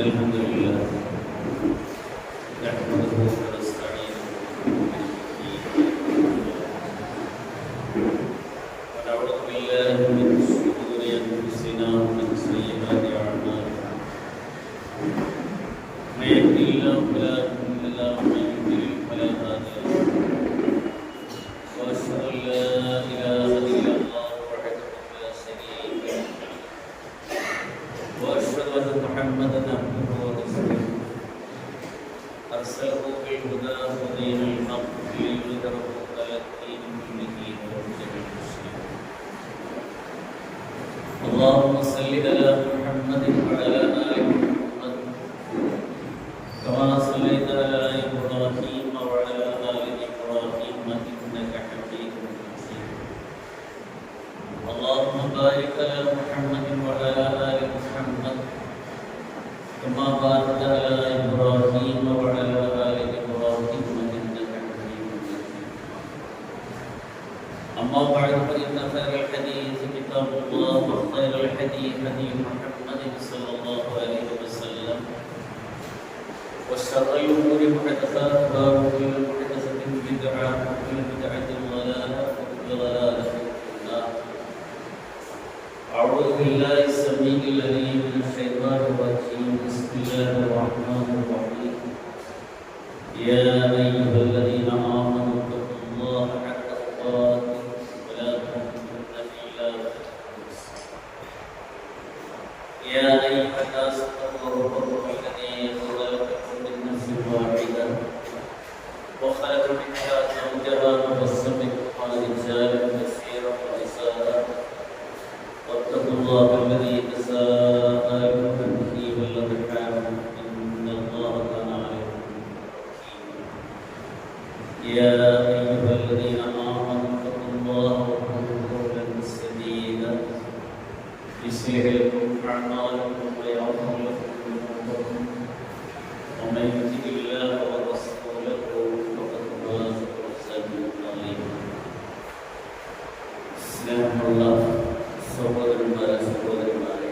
الحمد لله نحمده ونستعينه ونعوذ بالله من شرور انفسنا ومن سيئات اعمالنا من يهده الله فلا مضل له ومن يضلل فلا هادي له واشهد ان لا اله الا الله وحده لا شريك له واشهد ان محمدا عبده ورسوله ارسله بالهدى ودين الحق ليظهره على الدين كله ولو كره المشركون اللهم صل على محمد وعلى ال محمد كما صليت على ابراهيم وعلى ال ابراهيم انك حميد مجيد اللهم بارك على محمد وعلى ال محمد كما باركت على ابراهيم وعلى ال ابراهيم انك حميد مجيد اما بعد فان خير الحديث كتاب الله وخير الحديث هدي محمد صلى الله عليه وسلم وشر الامور محدثاتها وكل محدثه بدعه وكل بدعه ضلاله وكل ضلاله في النار أعوذ بالله السميع العليم من الشيطان الرجيم بسم الله الرحمن الرحيم يا أيها الذين آمنوا اتقوا الله حق تقاته ولا تموتن إلا وأنتم مسلمون يا أيها الناس اتقوا ربكم الذي خلقكم من نفس واحدة وخلق منها زوجها وبث منهما رجالا كثيرا ونساء واتقوا الله الذي تساءلون به والأرحام إن الله كان عليكم رقيبا يا أيها الذين آمنوا اتقوا الله وقولوا قولا سديدا يصلح لكم أعمالكم ويغفر لكم ذنوبكم ومن يطع الله ورسوله فقد فاز فوزا عظيما سبحان الله സഹോദരന്മാരെ സഹോദരിമാരെ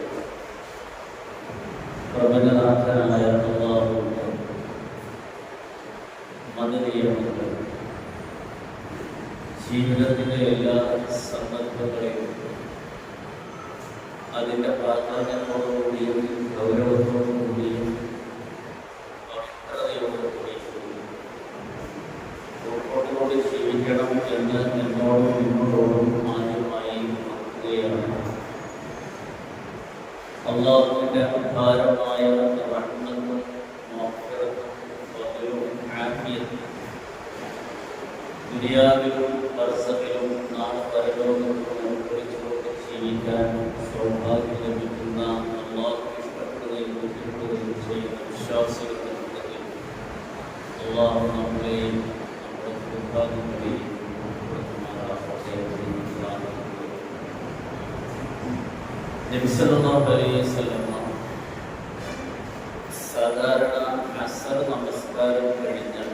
പ്രപഞ്ചനാഥനായ അല്ലാഹുവിന്റെ മദനിയമുണ്ട് ജീവിതത്തിലെ എല്ലാ സന്ദർഭങ്ങളെയും അതിൻ്റെ പ്രാധാന്യത്തോടുകൂടിയും ഗൗരവത്തോടുകൂടിയും പവിത്രതയോടുകൂടിയും ഉൾക്കൊണ്ടുകൊണ്ട് ജീവിക്കണം എന്ന് എന്നോടും നിങ്ങളോടും ആദ്യമായി ഉണർത്തുകയാണ്. അല്ലാഹുവിന്റെ അപാരമായ റഹ്മത്തും മഗ്ഫിറത്തും ഫദ്ലും ആഫിയത്തും ദുനിയാവിലും ബർസഖിലും നാളെ പരലോകത്തും അനുഭവിച്ചുകൊണ്ട് ജീവിക്കാൻ സൗഭാഗ്യം ലഭിക്കുന്ന അല്ലാഹു ഇഷ്ടപ്പെടുകയും ബുദ്ധിമുട്ടുകയും ചെയ്യുന്ന വിശ്വാസികളുണ്ടെങ്കിൽ അല്ലാഹു നമ്മളെയും നമ്മുടെ കുടുംബാംഗങ്ങളെയും നബി സല്ലല്ലാഹു അലൈഹി വസല്ലം സാധാരണ അസ്ർ നമസ്കാരം കഴിഞ്ഞാൽ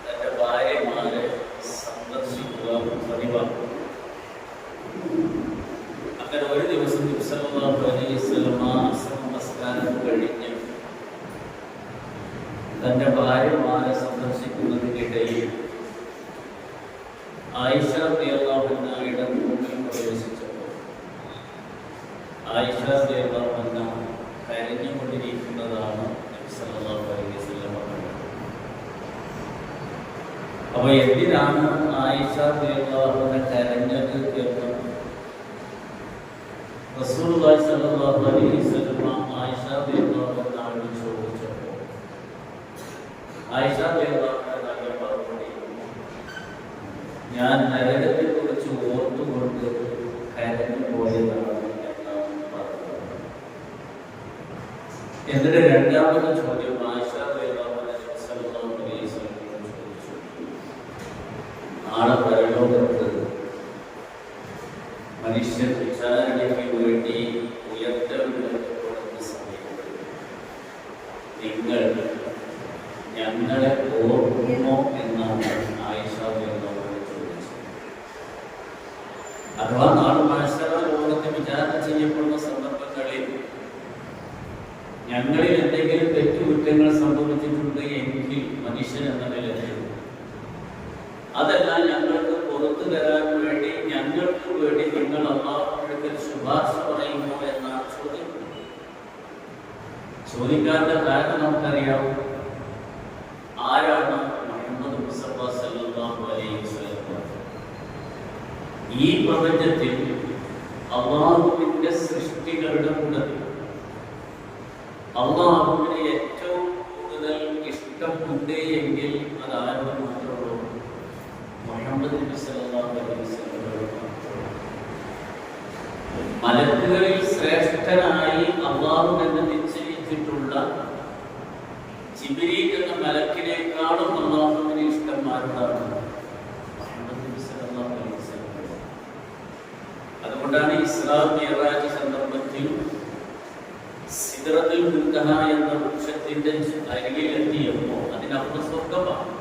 തന്റെ ഭാര്യമാരെ സന്ദർശിക്കുക പതിവാണ്. അങ്ങനെ ഒരു ദിവസം നബി സല്ലല്ലാഹു അലൈഹി വസല്ലം അസ്ർ നമസ്കാരം കഴിഞ്ഞ് തന്റെ ഭാര്യമാരെ സന്ദർശിക്കുന്നതിനിടയിൽ ആയിഷ റളിയല്ലാഹു അൻഹയുടെ റൂമിൽ പ്രവേശിച്ചപ്പോൾ ആയിഷ റളിയല്ലാഹു അൻഹ കരഞ്ഞുകൊണ്ടിരിക്കുന്നതാണ് നബി സല്ലല്ലാഹു അലൈഹി വസല്ലം കണ്ടത്. അപ്പോൾ എന്തിനാണ് ആയിഷ റളിയല്ലാഹു അൻഹ കരഞ്ഞത് എന്ന് റസൂലുള്ളാഹി സ്വല്ലല്ലാഹു അലൈഹി വസല്ലം ആയിഷ റളിയല്ലാഹു അൻഹയോട് ചോദിച്ചപ്പോൾ ആയിഷ റളിയല്ലാഹു അൻഹ മറുപടി, ഞാൻ നരകത്തെക്കുറിച്ച് ഓർത്തുകൊണ്ട് കരഞ്ഞു പോയതാണ് എന്നാണ് പറഞ്ഞത്. എന്നിട്ട് രണ്ടാമത്തെ ചോദ്യം ആയിഷ റളിയല്ലാഹു അൻഹ സല്ലല്ലാഹു അലൈഹി വസല്ലം ചോദിച്ചു, നാളെ പരലോകത്ത് മനുഷ്യർ വിചാരണയ്ക്ക് വേണ്ടി ഉയർത്തപ്പെടുന്ന സമയത്ത് നിങ്ങൾ ഞങ്ങളെ ഓർക്കുമോ എന്നാണ് ആയിഷ റളിയല്ലാഹു അൻഹ ചോദിച്ചത്. അഥവാ നാളെ മനുഷ്യരുടെ ലോകത്തെ വിചാരണ ചെയ്യപ്പെടുന്ന സന്ദർഭങ്ങളിൽ ഞങ്ങളിൽ എന്തെങ്കിലും തെറ്റുകുറ്റങ്ങൾ സംഭവിച്ചിട്ടുണ്ട് എങ്കിൽ മനുഷ്യൻ എന്ന നിലയിൽ അതെല്ലാം ഞങ്ങൾക്ക് പുറത്തു തരാൻ വേണ്ടി ഞങ്ങൾക്ക് വേണ്ടി നിങ്ങൾ അള്ളാഹുവിന്റെ ശുപാർശ പറയുമോ എന്നാണ് ചോദ്യം. ചോദിക്കാനുള്ള കാരണം നമുക്കറിയാം. ആരാണ്? മുഹമ്മദ് മുസ്തഫ സല്ലല്ലാഹു അലൈഹി വസല്ലം. ഈ പ്രപഞ്ചത്തിൽ അള്ളാഹുവിന്റെ സൃഷ്ടികളുടെ കൂട്ടത്തിൽ അള്ളാഹുവിന് ഏറ്റവും കൂടുതൽ ഇഷ്ടമുണ്ട് എങ്കിൽ അത് ആരോട് മാത്രമുള്ളൂ? മുഹമ്മദ് നബി സല്ലല്ലാഹു അലൈഹി വസല്ലം. മലക്കുകളിൽ ശ്രേഷ്ഠനായി അള്ളാഹു എന്ന് നിശ്ചയിച്ചിട്ടുള്ള ജിബ്രീൽ എന്ന മലക്കിനേക്കാളും അള്ളാഹുവിന് ഇഷ്ടം ആരോടാണ്? മുഹമ്മദ് നബി സല്ലല്ലാഹു അലൈഹി വസല്ലം. അതുകൊണ്ടാണ് ഇസ്രാ മിഅ്റാജ് സന്ദർഭത്തിൽ സിദ്റത്തുൽ മുൻതഹ എന്ന വൃക്ഷത്തിന്റെ അരികിലെത്തിയപ്പോൾ അതിനപ്പുറം സ്വർഗ്ഗമാണ്.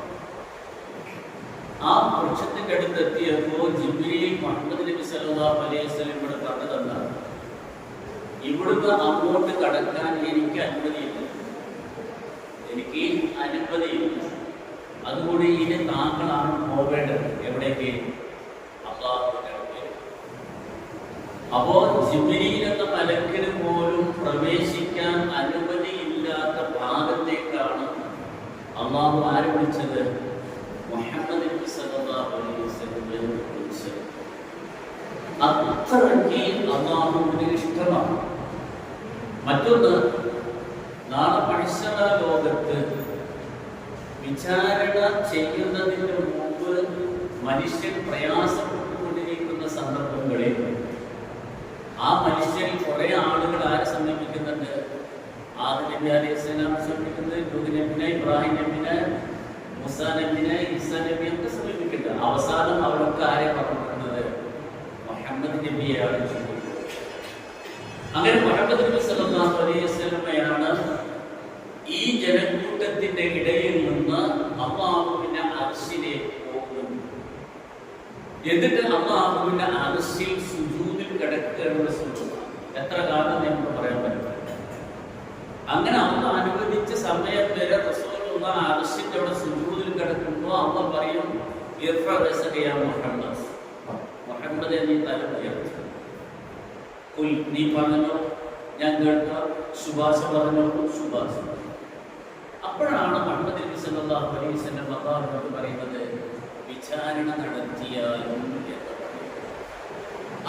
ആ വൃക്ഷത്തിന്റെ അടുത്ത് എത്തിയപ്പോൾ ജിബ്രീൽ മുഹമ്മദ് നബി സല്ലല്ലാഹു അലൈഹി വസല്ലം ഇവിടെ പറഞ്ഞു തന്നാണ്, ഇവിടുന്ന് അങ്ങോട്ട് കടക്കാൻ എനിക്ക് അനുമതിയില്ല, എനിക്ക് അനുമതിയില്ല. അതുകൊണ്ട് ഇനി താങ്കളാണ് പോവേണ്ടത്. എവിടേക്ക്? അല്ലാഹുവിന്റെ അടുക്കൽ. അപ്പോ ജിബ്രീൽ എന്ന മലക്കിന് പോലും പ്രവേശിക്കാൻ അനുമതിയില്ലാത്ത ഭാഗത്തേക്കാണ് അല്ലാഹു ആരെ വിളിച്ചത്? മുഹമ്മദ് നബി സല്ലല്ലാഹു അലൈഹി വസല്ലം വിളിച്ചത്. അത്രയ്ക്ക് അല്ലാഹുവിന് ഇഷ്ടമാണ്. മറ്റൊന്ന്, നാളെ മഹ്ശറ ലോകത്ത് വിചാരണ ചെയ്യുന്നതിന് മുമ്പ് മനുഷ്യൻ പ്രയാസപ്പെട്ടുകൊണ്ടിരിക്കുന്ന സന്ദർഭങ്ങളിൽ ആ മനുഷ്യൻ കുറെ ആളുകൾ ആരെ സമീപിക്കുന്നുണ്ട്? ആദം നബി അലൈഹിസ്സലാം സമീപിക്കുന്നത്, നൂഹ് നബിനെ, ഇബ്രാഹിം നബിനെ, മൂസാ നബിനെ, ഈസാ നബിയൊക്കെ സമീപിക്കുന്നുണ്ട്. അവസാനം അവരൊക്കെ ആരെ പറഞ്ഞിട്ടുള്ളത്? മുഹമ്മദ് നബിയാണ് ചോദിക്കുന്നത്. അങ്ങനെ മുഹമ്മദ് നബി സല്ലല്ലാഹു അലൈഹി വസല്ലമയാണ് ഈ ജനക്കൂട്ടത്തിന്റെ ഇടയിൽ നിന്ന് അല്ലാഹുവിന്റെ അർശിലേക്ക് പോകുന്നത്. എന്നിട്ട് അല്ലാഹുവിന്റെ അർശിൽ സുജൂദിൽ കിടക്കുകയാണ് സുജൂദ്. എത്ര കാലം നമുക്ക് പറയാൻ പറ്റും? അങ്ങനെ അള്ളാഹ് അനുവദിച്ച സമയം വരെ റസൂലുള്ളാ അർശിന്റെ അവിടെ സുജൂദിൽ കിടക്കുമ്പോൾ അള്ളാഹ് പറയും, ഇർഫഅ റഅസക യാ മുഹമ്മദ്, മുഹമ്മദ് നീ തല ഉയർത്തുക. നീ പറഞ്ഞോ, ഞാൻ കേൾക്കാം. ശുപാർശ പറഞ്ഞോ, ശുപാർശ. അപ്പോഴാണ് മുഹമ്മദ് നബി സല്ലല്ലാഹു അലൈഹി വസല്ലം അല്ലാഹുവോട് പറയുന്നത്, വിചാരണ നടത്തിയാലും.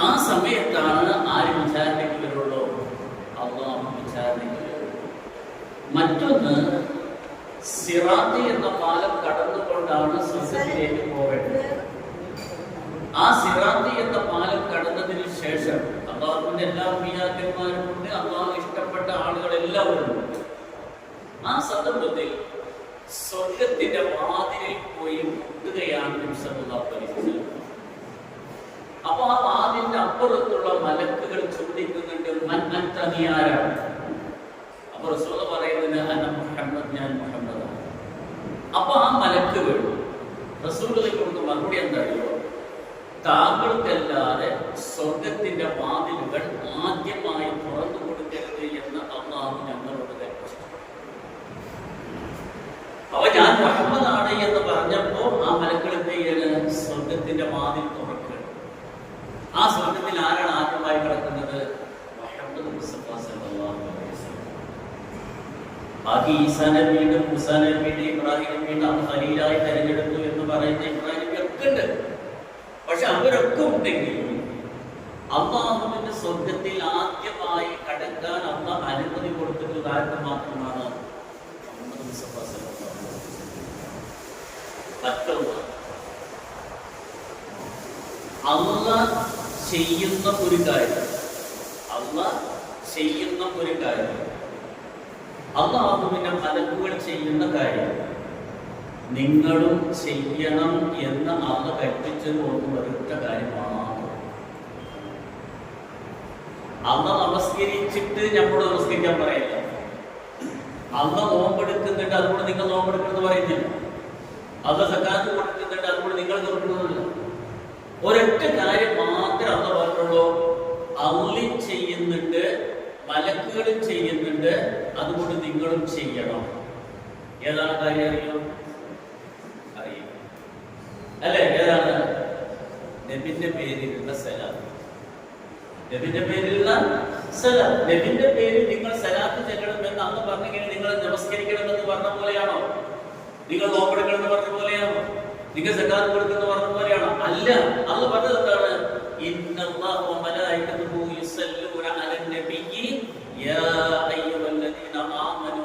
ആ സമയത്താണ് ആര് വിചാരണയ്ക്ക് വരുള്ളൂ? അല്ലാഹു വിചാരണയ്ക്ക് വരുള്ളൂ. മറ്റൊന്ന്, സിറാത്ത് എന്ന പാലം കടന്നുകൊണ്ടാണ് സ്വർഗ്ഗത്തിലേക്ക് പോവേണ്ടത്. ആ സിറാത്ത് എന്ന പാലം കടന്നതിന് ശേഷം അല്ലാഹുവിന്റെ എല്ലാ അമ്പിയാക്കന്മാരും ഉണ്ട്, അല്ലാഹു ഇഷ്ടപ്പെട്ട ആളുകളെല്ലാവരും ഉണ്ട്. ആ സന്ദർഭത്തിൽ സ്വർഗത്തിന്റെ വാതിലിൽ പോയി മുട്ടുകയാണ് നബി സല്ലല്ലാഹു അലൈഹി വസല്ലം. അപ്പൊ ആ വാതിലിന്റെ അപ്പുറത്തുള്ള മലക്കുകൾ ചോദിക്കുന്നുണ്ട്, മൻ അൻത, നീ ആരാണ്? അപ്പൊ റസൂൽ പറയുന്നത്, അന മുഹമ്മദ്, ഞാൻ മുഹമ്മദാണ്. അപ്പൊ ആ മലക്കുകൾ റസൂലിലേക്ക് കൊടുത്ത മറുപടി എന്താണോ? താങ്കൾക്കല്ലാതെ സ്വർഗത്തിന്റെ വാതിലുകൾ ആദ്യമായി തുറന്നു കൊടുക്കരുത് എന്ന് അല്ലാഹു ഞങ്ങളോട് കൽപ്പിച്ചു. അവ ഞാൻ മുഹമ്മദാണ് എന്ന് പറഞ്ഞപ്പോ ആ മലക്കൾ എന്ത് ചെയ്യണം? സ്വർഗത്തിന്റെ വാതിൽ തുറക്കുക. ആ സ്വർഗത്തിൽ ആരാണ് ആദ്യമായി കിടക്കുന്നത്? മുഹമ്മദ് മുസ്തഫ സല്ലല്ലാഹു അലൈഹി വസല്ലം. ബാക്കി ഈസാ നബിയുടെ, മൂസാ നബിയുടെ, ഇബ്രാഹിം നബിയുടെ ഖലീലായി തെരഞ്ഞെടുത്തു എന്ന് പറയുന്ന ഇബ്രാഹിം നബി ഒക്കെ ഉണ്ട്. പക്ഷെ അവരൊക്കെ ഉണ്ടെങ്കിലും അല്ലാഹുവിന്റെ സ്വർഗത്തിൽ ആദ്യമായി കടക്കാൻ അല്ലാഹ് അനുമതി കൊടുത്തിട്ട് കാരണം മാത്രമാണ് മുഹമ്മദ് മുസ്തഫ സല്ലല്ലാഹു അലൈഹി വസല്ലം. മറ്റൊന്ന്, അല്ലാഹ് ചെയ്യുന്ന ഒരു കാര്യം, അല്ലാഹുവിന്റെ മലക്കുകൾ ചെയ്യുന്ന കാര്യം നിങ്ങളും ചെയ്യണം എന്ന് അള്ളാഹ് കൽപ്പിച്ചത് കൊണ്ട് ഒരൊറ്റ കാര്യമാണ്. അള്ളാഹ് നമസ്കരിച്ചിട്ട് നമ്മളോട് നമസ്കരിക്കാൻ പറയില്ല. അള്ളാഹ് നോമ്പെടുക്കുന്നുണ്ട്, അതുകൊണ്ട് നിങ്ങൾ നോമ്പെടുക്കണമെന്ന് പറയുന്നില്ല. അള്ളാഹ് സക്കാത്ത് കൊടുക്കുന്നുണ്ട്, അതുകൊണ്ട് നിങ്ങൾ കൊടുക്കണമെന്നില്ല. ഒരൊറ്റ കാര്യം മാത്രം അള്ളാഹ് പറഞ്ഞുള്ളൂ, അള്ളി ചെയ്യുന്നുണ്ട്, മലക്കുകളും ചെയ്യുന്നുണ്ട്, അതുകൊണ്ട് നിങ്ങളും ചെയ്യണം. ഏതാണ് കാര്യം അറിയോ? അറിയും അല്ലെ? ഏതാണ്? നബിന്റെ പേരിലുള്ള സലാത്ത്. നബിന്റെ പേരിലുള്ള സലാത്ത്. നബിന്റെ പേരിൽ നിങ്ങൾ സലാത്ത് ചെല്ലണമെന്ന് അന്ന് പറഞ്ഞെങ്കിൽ നിങ്ങൾ നമസ്കരിക്കണമെന്ന് പറഞ്ഞ പോലെയാണോ? നിങ്ങൾ നോമ്പെടുക്കണമെന്ന് പറഞ്ഞ പോലെയാണോ? നിങ്ങൾ സകാത്ത് കൊടുക്കുന്ന പറഞ്ഞ പോലെയാണോ? അല്ല. അന്ന് പറഞ്ഞത് എന്താണ്? ഇന്നല്ലാഹു വ മലായികതുഹു യുസല്ലൂന അലൻ നബിയ്യി യാ അയ്യുഹല്ലദീന ആമനൂ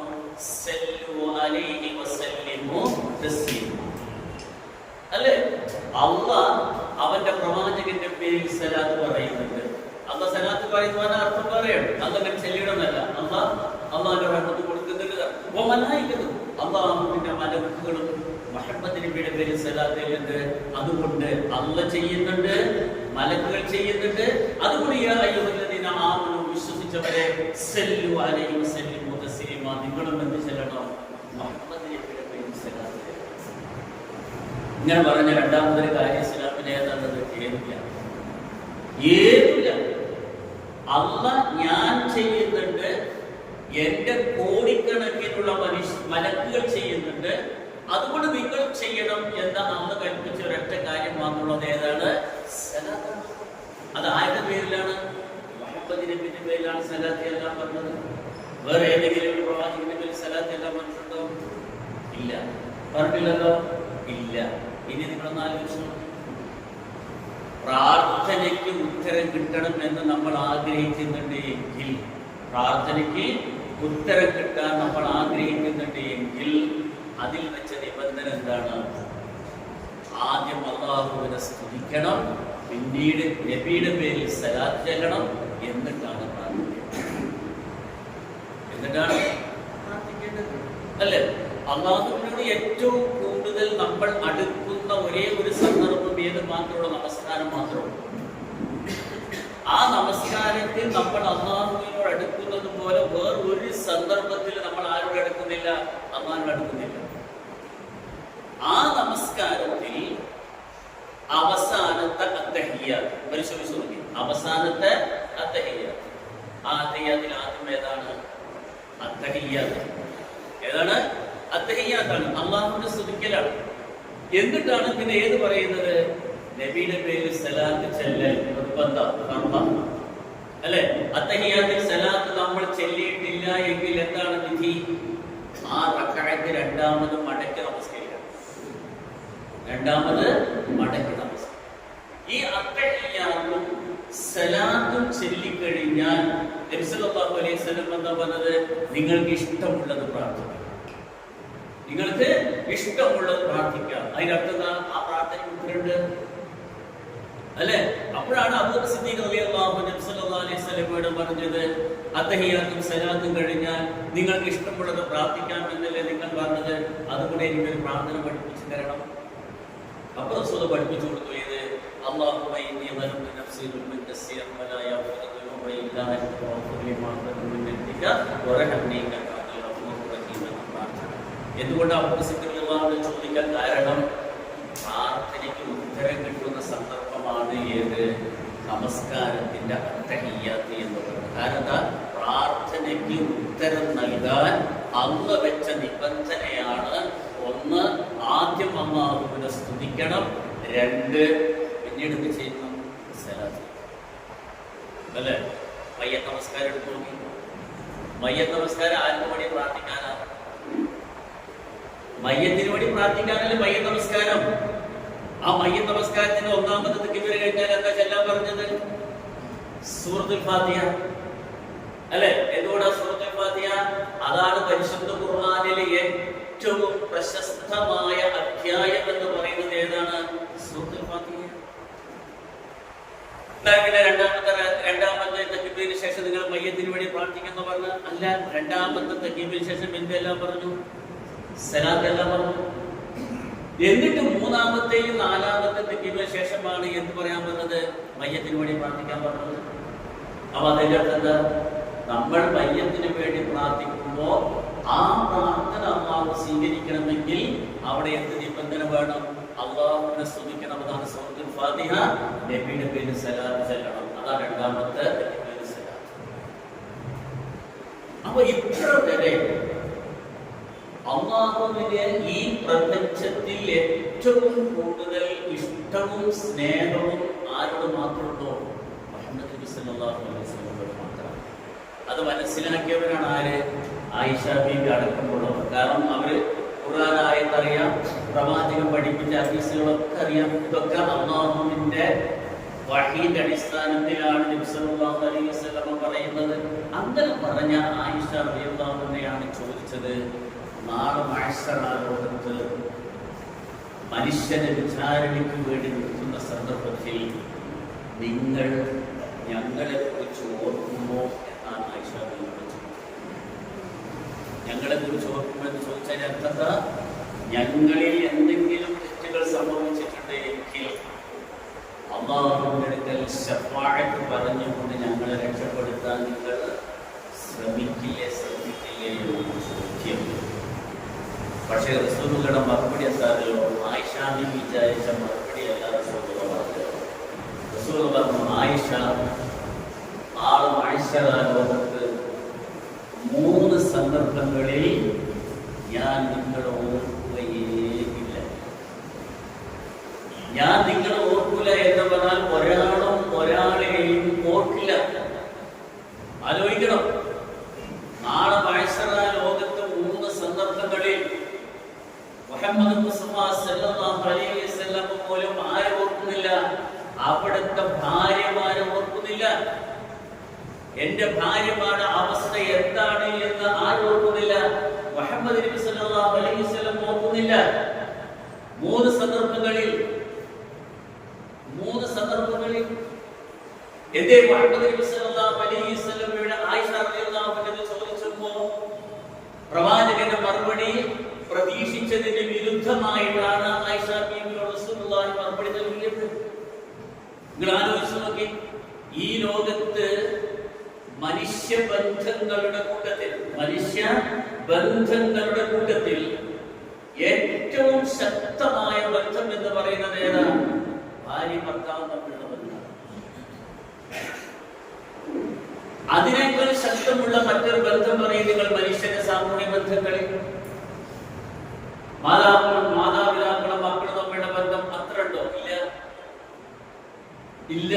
സല്ലു അലൈഹി വസല്ലിമു തസ്ലീമ. അല്ലേ? അല്ലാഹ് അവന്റെ പ്രവാചകന്റെ പേരിൽ സലാത്ത് പറയുന്നുണ്ട്. അല്ലാഹ് സലാത്ത് പറയുന്നതിന് അർത്ഥം പറയാണ്. അതങ്ങനെ ചെല്ലിടമല്ല. അല്ലാഹുവിന്റെ റഹ്മത്ത് കൊടുക്കുന്നുണ്ട്. വ മലായികതുഹു, അല്ലാഹുവിന്റെ മലക്കുകളും മുഹമ്മദ് നബിയുടെ പേരിൽ സലാത്ത് ചെയ്യുന്നുണ്ട്. അതുകൊണ്ട് അല്ലാഹ് ചെയ്യുന്നുണ്ട്, മലക്കുകൾ ചെയ്യുന്നുണ്ട്. അതുകൊണ്ട് യാ അയ്യുഹല്ലദീന ആമനൂ, വിശ്വസിച്ചവരെ സല്ലു അലൈഹി വസല്ലിമു തസ്ലീമ, നിങ്ങളും എന്ത് ചെല്ലണം? മുഹമ്മദ് നബിയുടെ പേരിൽ സലാത്ത് ചെയ്യണം. ഇങ്ങനെ പറഞ്ഞ രണ്ടാമതൊരു കാര്യം ഇസ്ലാമിന് ഏതാണത്? ഏതില്ല. അല്ലാഹ് ഞാൻ ചെയ്യുന്നുണ്ട്, എന്റെ കോടിക്കണക്കിനുള്ള മലക്കുകൾ ചെയ്യുന്നുണ്ട്, അതുകൊണ്ട് നിങ്ങൾ ചെയ്യണം എന്ന അന്ന് കൽപ്പിച്ച ഒരൊറ്റ കാര്യം മാത്രമുള്ളത് ഏതാണ്? സലാത്ത്. അത് ആരുടെ പേരിലാണ്? മുഹമ്മദ് നബിയുടെ പേരിലാണ് സലാത്ത് എല്ലാം പറഞ്ഞത്. വേറെ ഏതെങ്കിലും ഒരു പ്രവാചകന്റെ പേരിൽ സലാത്ത് എല്ലാം പറഞ്ഞിട്ടുണ്ടോ? ഇല്ല. പറഞ്ഞില്ലല്ലോ? ഇല്ല. ഇനി നിങ്ങളൊന്ന് ആലോചിച്ചു. പ്രാർത്ഥനയ്ക്ക് ഉത്തരം കിട്ടണം എന്ന് നമ്മൾ ആഗ്രഹിക്കുന്നുണ്ട് എങ്കിൽ, പ്രാർത്ഥനയ്ക്ക് ഉത്തരം കിട്ടാൻ നമ്മൾ ആഗ്രഹിക്കുന്നുണ്ട് എങ്കിൽ അതിൽ വെച്ച നിബന്ധന എന്താണ്? ആദ്യം അല്ലാഹുവിനെ സ്തുതിക്കണം, പിന്നീട് നബിയുടെ പേരിൽ സലാത്ത് ചെല്ലണം, എന്നിട്ടാണ് പ്രാർത്ഥിക്കേണ്ടത്. അല്ലേ? അല്ലാഹുവിനോട് ഏറ്റവും കൂടുതൽ നമ്മൾ അടുക്കുന്ന ഒരേ ഒരു സന്ദർഭം ഏത് മാത്രമുള്ള? നമസ്കാരം മാത്രമുള്ളൂ. ആ നമസ്കാരത്തിൽ നമ്മൾ അല്ലാഹുവിനോട് അടുക്കുന്നത് പോലെ വേറൊരു സന്ദർഭത്തിൽ നമ്മൾ ആരോട് അടുക്കുന്നില്ല? അല്ലാഹുവിനോട് അടുക്കുന്നില്ല. ആ നമസ്കാരത്തിൽ അവസാനത്തെ അത്തഹിയ്യാത്ത് പരിശോധിച്ചു നോക്കി. അവസാനത്തെ അത്തഹിയ്യാത്ത്. ആ അത്തഹിയ്യാത്തിൽ ആദ്യം ഏതാണ്? അത്തഹിയ്യാത്ത്. ഏതാണ്? അത്തഹിയ്യാത്താണ്. അല്ലാഹുവിനെ സ്തുതിക്കലാണ്. എന്നിട്ടാണ് പിന്നെ ഏത് പറയുന്നത്? നബിയുടെ പേരിൽ സലാത്ത് ചെല്ലൽ നിർബന്ധം. അല്ലെ? അത്തഹിയ്യാത്തിൽ സലാത്ത് നമ്മൾ ചെല്ലിയിട്ടില്ല എങ്കിൽ എന്താണ് വിധി? ആ റക്അത്ത് രണ്ടാമത് മടക്കി നമസ്കരിക്കണം. രണ്ടാമത് മടക്കി നമസ്കരിക്കണം. ഈ അത്തഹിയ്യാത്തും സലാത്തും ചൊല്ലിക്കഴിഞ്ഞാൽ നബി സല്ലല്ലാഹു അലൈഹി വസല്ലം എന്താ പറഞ്ഞത്? നിങ്ങൾക്ക് ഇഷ്ടമുള്ളത് പ്രാർത്ഥിക്കാം. നിങ്ങൾക്ക് ഇഷ്ടമുള്ളത് പ്രാർത്ഥിക്കാം. അതിനർത്ഥം ആ പ്രാർത്ഥനയ്ക്ക് ഉത്തരമുണ്ട്. അല്ലെ? അപ്പോഴാണ് അബൂബക്കർ സിദ്ദീഖ് റളിയല്ലാഹു അൻഹു നബി സല്ലല്ലാഹു അലൈഹി വസല്ലമയോട് പറഞ്ഞത്, അത്തഹിയ്യാത്തും സലാത്തും കഴിഞ്ഞാൽ നിങ്ങൾക്ക് ഇഷ്ടമുള്ളത് പ്രാർത്ഥിക്കാം എന്നല്ലേ നിങ്ങൾ പറഞ്ഞത്? അതുകൊണ്ട് എനിക്കൊരു പ്രാർത്ഥന പഠിപ്പിച്ചു തരണം. അപ്പോൾ റസൂൽ പഠിപ്പിച്ചു കൊടുത്തു. ഇത് അല്ലാഹുമ്മ ഇന്നി ളലംതു നഫ്സി ദുൽമൻ കസീറൻ വലാ യഗ്ഫിറു ദുനൂബ ഇല്ലാ അൻത ഫഗ്ഫിർ ലി മാ ഖദ്ദമതു മിൻ ദംബിക വറഹ്മനി ഇന്നക അൻതൽ ഗഫൂറുർ റഹീം എന്ന പ്രാർത്ഥന. എന്തുകൊണ്ട് അബൂബക്കർ സിദ്ദീഖ് റളിയല്ലാഹു അൻഹു ചോദിക്കാൻ കാരണം, പ്രാർത്ഥനയ്ക്ക് ഉത്തരം കിട്ടുന്ന സന്ദർഭമാണ് ഏത്? നമസ്കാരത്തിന്റെ അത്തഹിയ്യാത്ത് എന്ന് പറയുന്നത്. കാരണം പ്രാർത്ഥനയ്ക്ക് ഉത്തരം നൽകാൻ അല്ലാഹു വെച്ച നിബന്ധനയാണ്. ഒന്ന്, ആദ്യം അല്ലാഹുവിനെ സ്തുതിക്കണം. രണ്ട്, പിന്നീട് എന്ത് ചെയ്യുന്നു? സലാത്ത്. അല്ലേ? മയ്യത്ത് നമസ്കാരം എടുത്തു നോക്കി. മയ്യത്ത് നമസ്കാരം ആർക്ക് വേണ്ടി പ്രാർത്ഥിക്കാനാണ്? മയ്യത്തിന് വേണ്ടി പ്രാർത്ഥിക്കാനല്ലേ മയ്യത്ത് നമസ്കാരം. ആ മയ്യത്ത് നമസ്കാരത്തിന് ഒന്നാമത്തെ തക്ബീർ കഴിഞ്ഞാൽ എന്താ ചെല്ലാൻ പറഞ്ഞത്? സൂറത്തുൽ ഫാത്തിഹ. അല്ലെ? എന്തുകൊണ്ടാ സൂറത്തുൽ ഫാത്തിഹ? അതാണ് പരിശുദ്ധ ഖുർആനിലെ ഏറ്റവും പ്രശസ്തമായ അധ്യായം എന്ന് പറയുന്നത്. ഏതാണ്? സൂറത്തുൽ ഫാത്തിഹ. രണ്ടാമത്തെ തക്ബീറിന് ശേഷം നിങ്ങൾ മയ്യത്തിന് വേണ്ടി പ്രാർത്ഥിക്കുന്നു പറഞ്ഞ അല്ല. രണ്ടാമത്തെ തക്ബീറിന് ശേഷം എന്തെല്ലാം പറഞ്ഞു? സലാത്ത് എല്ലാം പറഞ്ഞു. എന്നിട്ട് മൂന്നാമത്തെയും നാലാമത്തെ തക്ബീറിന് ശേഷമാണ് എന്ത് പറയാൻ പറഞ്ഞത്? മയ്യത്തിന് വേണ്ടി പ്രാർത്ഥിക്കാൻ പറഞ്ഞത്. അപ്പൊ അതിന്റെ അർത്ഥം എന്താ? നമ്മൾ മയ്യത്തിന് വേണ്ടി പ്രാർത്ഥിക്കുമ്പോൾ ആ പ്രാർത്ഥന അല്ലാഹു സ്വീകരിക്കണമെങ്കിൽ അവിടെ എന്ത് നിബന്ധന വേണം? അല്ലാഹുവിനെ സ്തുതിക്കണം. അതാണ് സൂറത്തുൽ ഫാത്തിഹ. നബിയുടെ പേരിൽ സലാത്ത് ചെല്ലണം. അതാണ് രണ്ടാമത്തെ തക്ബീർ സലാത്ത്. അപ്പൊ ഇത്ര വരെ അല്ലാഹുവിന് ഈ പ്രപഞ്ചത്തിൽ ഏറ്റവും കൂടുതൽ ഇഷ്ടവും സ്നേഹവും ആരോട് മാത്രമുണ്ടോ? മുഹമ്മദ് നബി സല്ലല്ലാഹു അലൈഹി വസല്ലമയോട് മാത്രം. അത് മനസ്സിലാക്കിയവരാണ് ആര്? ആയിഷ ബീവി അടക്കമുള്ളവർ. കാരണം അവര് ഖുർആൻ ആയത്തറിയാം, പ്രവാചകൻ പഠിപ്പിച്ച ഹദീസുകളൊക്കെ അറിയാം. ഇതൊക്കെ അല്ലാഹുവിന്റെ വഹീന്റെ അടിസ്ഥാനത്തിലാണ് നബി സല്ലല്ലാഹു അലൈഹി വസല്ലമ പറയുന്നത്. അങ്ങനെ പറഞ്ഞ ആയിഷ റളിയല്ലാഹു അൻഹയാണ് ചോദിച്ചത്, നാളെ മഹ്ശറ ലോകത്ത് മനുഷ്യനെ വിചാരണയ്ക്ക് വേണ്ടി നിൽക്കുന്ന സന്ദർഭത്തിൽ നിങ്ങൾ ഞങ്ങളെ കുറിച്ച് ഓർക്കുമോ എന്നാണ് ആയിഷ ബീവി ചോദിച്ചത്. ഞങ്ങളെ കുറിച്ച് ഓർക്കുമോ എന്ന് ചോദിച്ചാൽ അർത്ഥത, ഞങ്ങളിൽ എന്തെങ്കിലും തെറ്റുകൾ സംഭവിച്ചിട്ടുണ്ടെങ്കിൽ അല്ലാഹുവിന്റെ അടുക്കൽ ശഫാഅത്ത് പറഞ്ഞുകൊണ്ട് ഞങ്ങളെ രക്ഷപ്പെടുത്താൻ നിങ്ങൾ ശ്രമിക്കില്ലേ എന്ന് ചോദ്യം. പക്ഷേ റസൂലുള്ളാഹിയുടെ മറുപടി എന്താണല്ലോ? ആയിഷ ബീവി വിചാരിച്ച മറുപടി അല്ല റസൂലുള്ളാഹി പറഞ്ഞത്. റസൂലുള്ളാഹി പറഞ്ഞു, ആയിഷ ആൾ മഹ്ശറ ലോകത്ത് 3 സന്ദർഭങ്ങളിൽ ഞാൻ നിങ്ങളെ ഓർക്കുകയേയില്ല. ഞാൻ നിങ്ങളെ ഓർക്കൂല എന്ന് പറഞ്ഞാൽ ഒരാളും ഒരാളെയും ഓർക്കില്ല. ആലോചിക്കണം, നാളെ മഹ്ശറ ലോകത്ത് 3 സന്ദർഭങ്ങളിൽ മുഹമ്മദ് മുസ്തഫ സല്ലല്ലാഹു അലൈഹി വസല്ലം പോലും ആരെ ഓർക്കുന്നില്ല? അവിടുത്തെ ഭാര്യമാരെ ഓർക്കുന്നില്ല. എന്റെ ഭാര്യമാരുടെ അവസ്ഥ എന്താണ് എന്ന് ആരും ഓർക്കുന്നില്ല. മുഹമ്മദ് നബി സല്ലല്ലാഹു അലൈഹി വസല്ലം ഓർക്കുന്നില്ല. 3 സന്ദർഭങ്ങളിൽ എന്തേ മുഹമ്മദ് നബി സല്ലല്ലാഹു അലൈഹി വസല്ലമയുടെ ആയിഷ റളിയല്ലാഹു അൻഹ ചോദിച്ചപ്പോൾ പ്രവാചകന്റെ മറുപടി പ്രതീക്ഷിച്ചതിന് വിരുദ്ധമായിട്ടാണ് ആയിഷ ബീവിയോട് റസൂലുള്ളാഹി മറുപടി നൽകിയത്. നിങ്ങൾ ആലോചിച്ച് നോക്കി, ഈ ലോകത്ത് മനുഷ്യബന്ധങ്ങളുടെ കൂട്ടത്തിൽ ഏറ്റവും ശക്തമായ ബന്ധം എന്ന് പറയുന്നത് ഏതാണ്? ഭാര്യ ഭർത്താവ് തമ്മിലുള്ള ബന്ധം. അതിനേക്കാൾ ശക്തമുള്ള മറ്റൊരു ബന്ധം പറയും നിങ്ങൾ മനുഷ്യന്റെ സാമൂഹ്യ ബന്ധങ്ങളിൽ. മാതാപിതാക്കളും മക്കളും തമ്മിലുള്ള ബന്ധം അത്ര ഉണ്ടോ? ഇല്ല.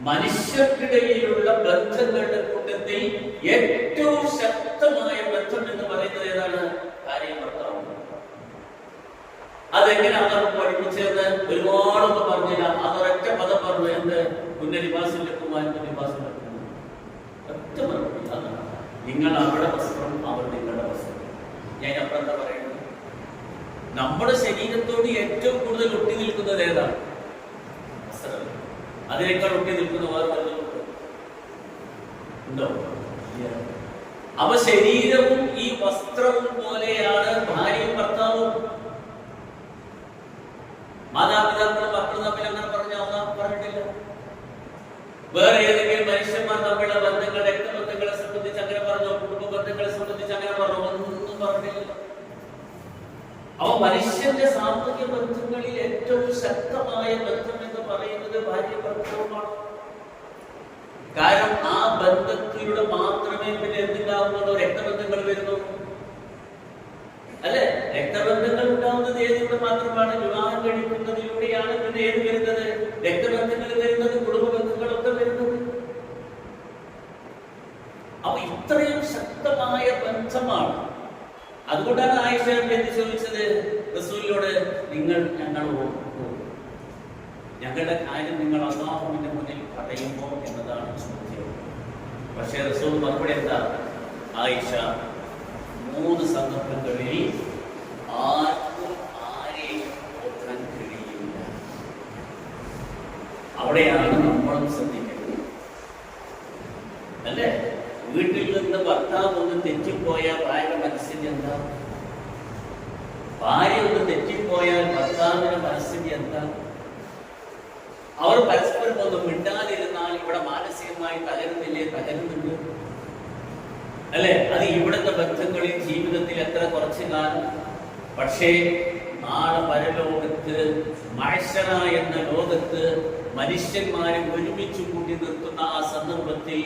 മനുഷ്യർക്കിടയിലുള്ള ബന്ധങ്ങളുടെ കൂട്ടത്തിൽ ഏറ്റവും ശക്തമായ ബന്ധം എന്ന് പറയുന്നത് ഏതാണ്? ഭാര്യയും ഭർത്താവും. അതെങ്ങനെ അവർ പഠിപ്പിച്ചത്? ഒരുപാടൊന്നും പറഞ്ഞില്ല. അതൊരൊറ്റ പദം പറഞ്ഞു. എന്ത്? ഒറ്റ മറുപടി അതാണ്. നിങ്ങൾ അവരുടെ വസ്ത്രം, അവർ നിങ്ങളുടെ വസ്ത്രം. ഞാൻ അപ്പുറം എന്താ പറയുന്നത്? നമ്മുടെ ശരീരത്തോട് ഏറ്റവും കൂടുതൽ ഒട്ടി നിൽക്കുന്നത് ഏതാണ്? വസ്ത്രം. അതിനേക്കാൾ ഒട്ടി നിൽക്കുന്ന വേറെ വല്ലതും ഉണ്ടോ? അവ ശരീരവും ഈ വസ്ത്രവും പോലെയാണ് ഭാര്യയും ഭർത്താവും. മാതാപിതാക്കളും മക്കളും തമ്മിൽ അങ്ങനെ പറഞ്ഞ ഒന്നാം പറഞ്ഞിട്ടില്ല. വേറെ ഏതെങ്കിലും മനുഷ്യന്മാർ തമ്മിലുള്ള ബന്ധങ്ങൾ, രക്തബന്ധങ്ങളെ സംബന്ധിച്ച് അങ്ങനെ പറഞ്ഞോ? കുടുംബ ബന്ധങ്ങളെ സംബന്ധിച്ച് അങ്ങനെ പറഞ്ഞോ? ഒന്നും പറഞ്ഞില്ല. അവ മനുഷ്യന്റെ സാമൂഹ്യ ബന്ധങ്ങളിൽ ഏറ്റവും ശക്തമായ ബന്ധം എന്ന് പറയുന്നത് ഭാര്യ ഭർത്താവുമാണ്. കാരണം ആ ബന്ധത്തിലൂടെ മാത്രമേ പിന്നെ എന്തുണ്ടാവുന്നുള്ളൂ? രക്തബന്ധങ്ങൾ വരുന്നു. അല്ലെ? രക്തബന്ധങ്ങൾ ഉണ്ടാവുന്നത് ഏതിലൂടെ മാത്രമാണ്? വിവാഹം കഴിക്കുന്നതിലൂടെയാണ്. പിന്നെ ഏത് വരുന്നത്? രക്തബന്ധങ്ങൾ വരുന്നത്, കുടുംബ ബന്ധങ്ങളൊക്കെ വരുന്നത്. അപ്പൊ ഇത്രയും ശക്തമായ ബന്ധമാണ്. അതുകൊണ്ടാണ് ആയിഷ എന്ന് ചോദിച്ചത് റസൂലിനോട്, നിങ്ങൾ ഞങ്ങൾ ഓർക്കൂ, ഞങ്ങളുടെ കാര്യം നിങ്ങൾ അല്ലാഹുവിന്റെ മുന്നിൽ പറയുമോ എന്നതാണ് ചോദ്യം. പക്ഷേ റസൂൽ മറുപടി എന്താ? ആയിഷ, 3 സന്ദർഭങ്ങളിൽ ആർക്കും ആരെയും ഓർക്കാൻ കഴിയില്ല. അവിടെയാണ് നമ്മളും ശ്രദ്ധിക്കുന്നത്. അല്ലേ? വീട്ടിൽ നിന്ന് ഭർത്താവ് ഒന്ന് തെറ്റിപ്പോയാൽ ഭാര്യയുടെ മനസ്സിന്റെ എന്താ? ഭാര്യ ഒന്ന് തെറ്റിപ്പോയാൽ ഭർത്താവിന്റെ മനസ്സിന്റെ എന്താ? അവർ പരസ്പരം ഒന്ന് മിണ്ടാതിരുന്നാൽ ഇവിടെ മാനസികമായി തകരുന്നില്ലേ? തകരുന്നുണ്ട്. അല്ലെ? അത് ഇവിടുത്തെ ബന്ധങ്ങളിൽ ജീവിതത്തിൽ എത്ര കുറച്ചു കാലം. പക്ഷേ നാളെ പരലോകത്ത് മഹ്ശറ എന്ന ലോകത്ത് മനുഷ്യന്മാരെ ഒരുമിച്ച് കൂട്ടി നിർത്തുന്ന ആ സന്ദർഭത്തിൽ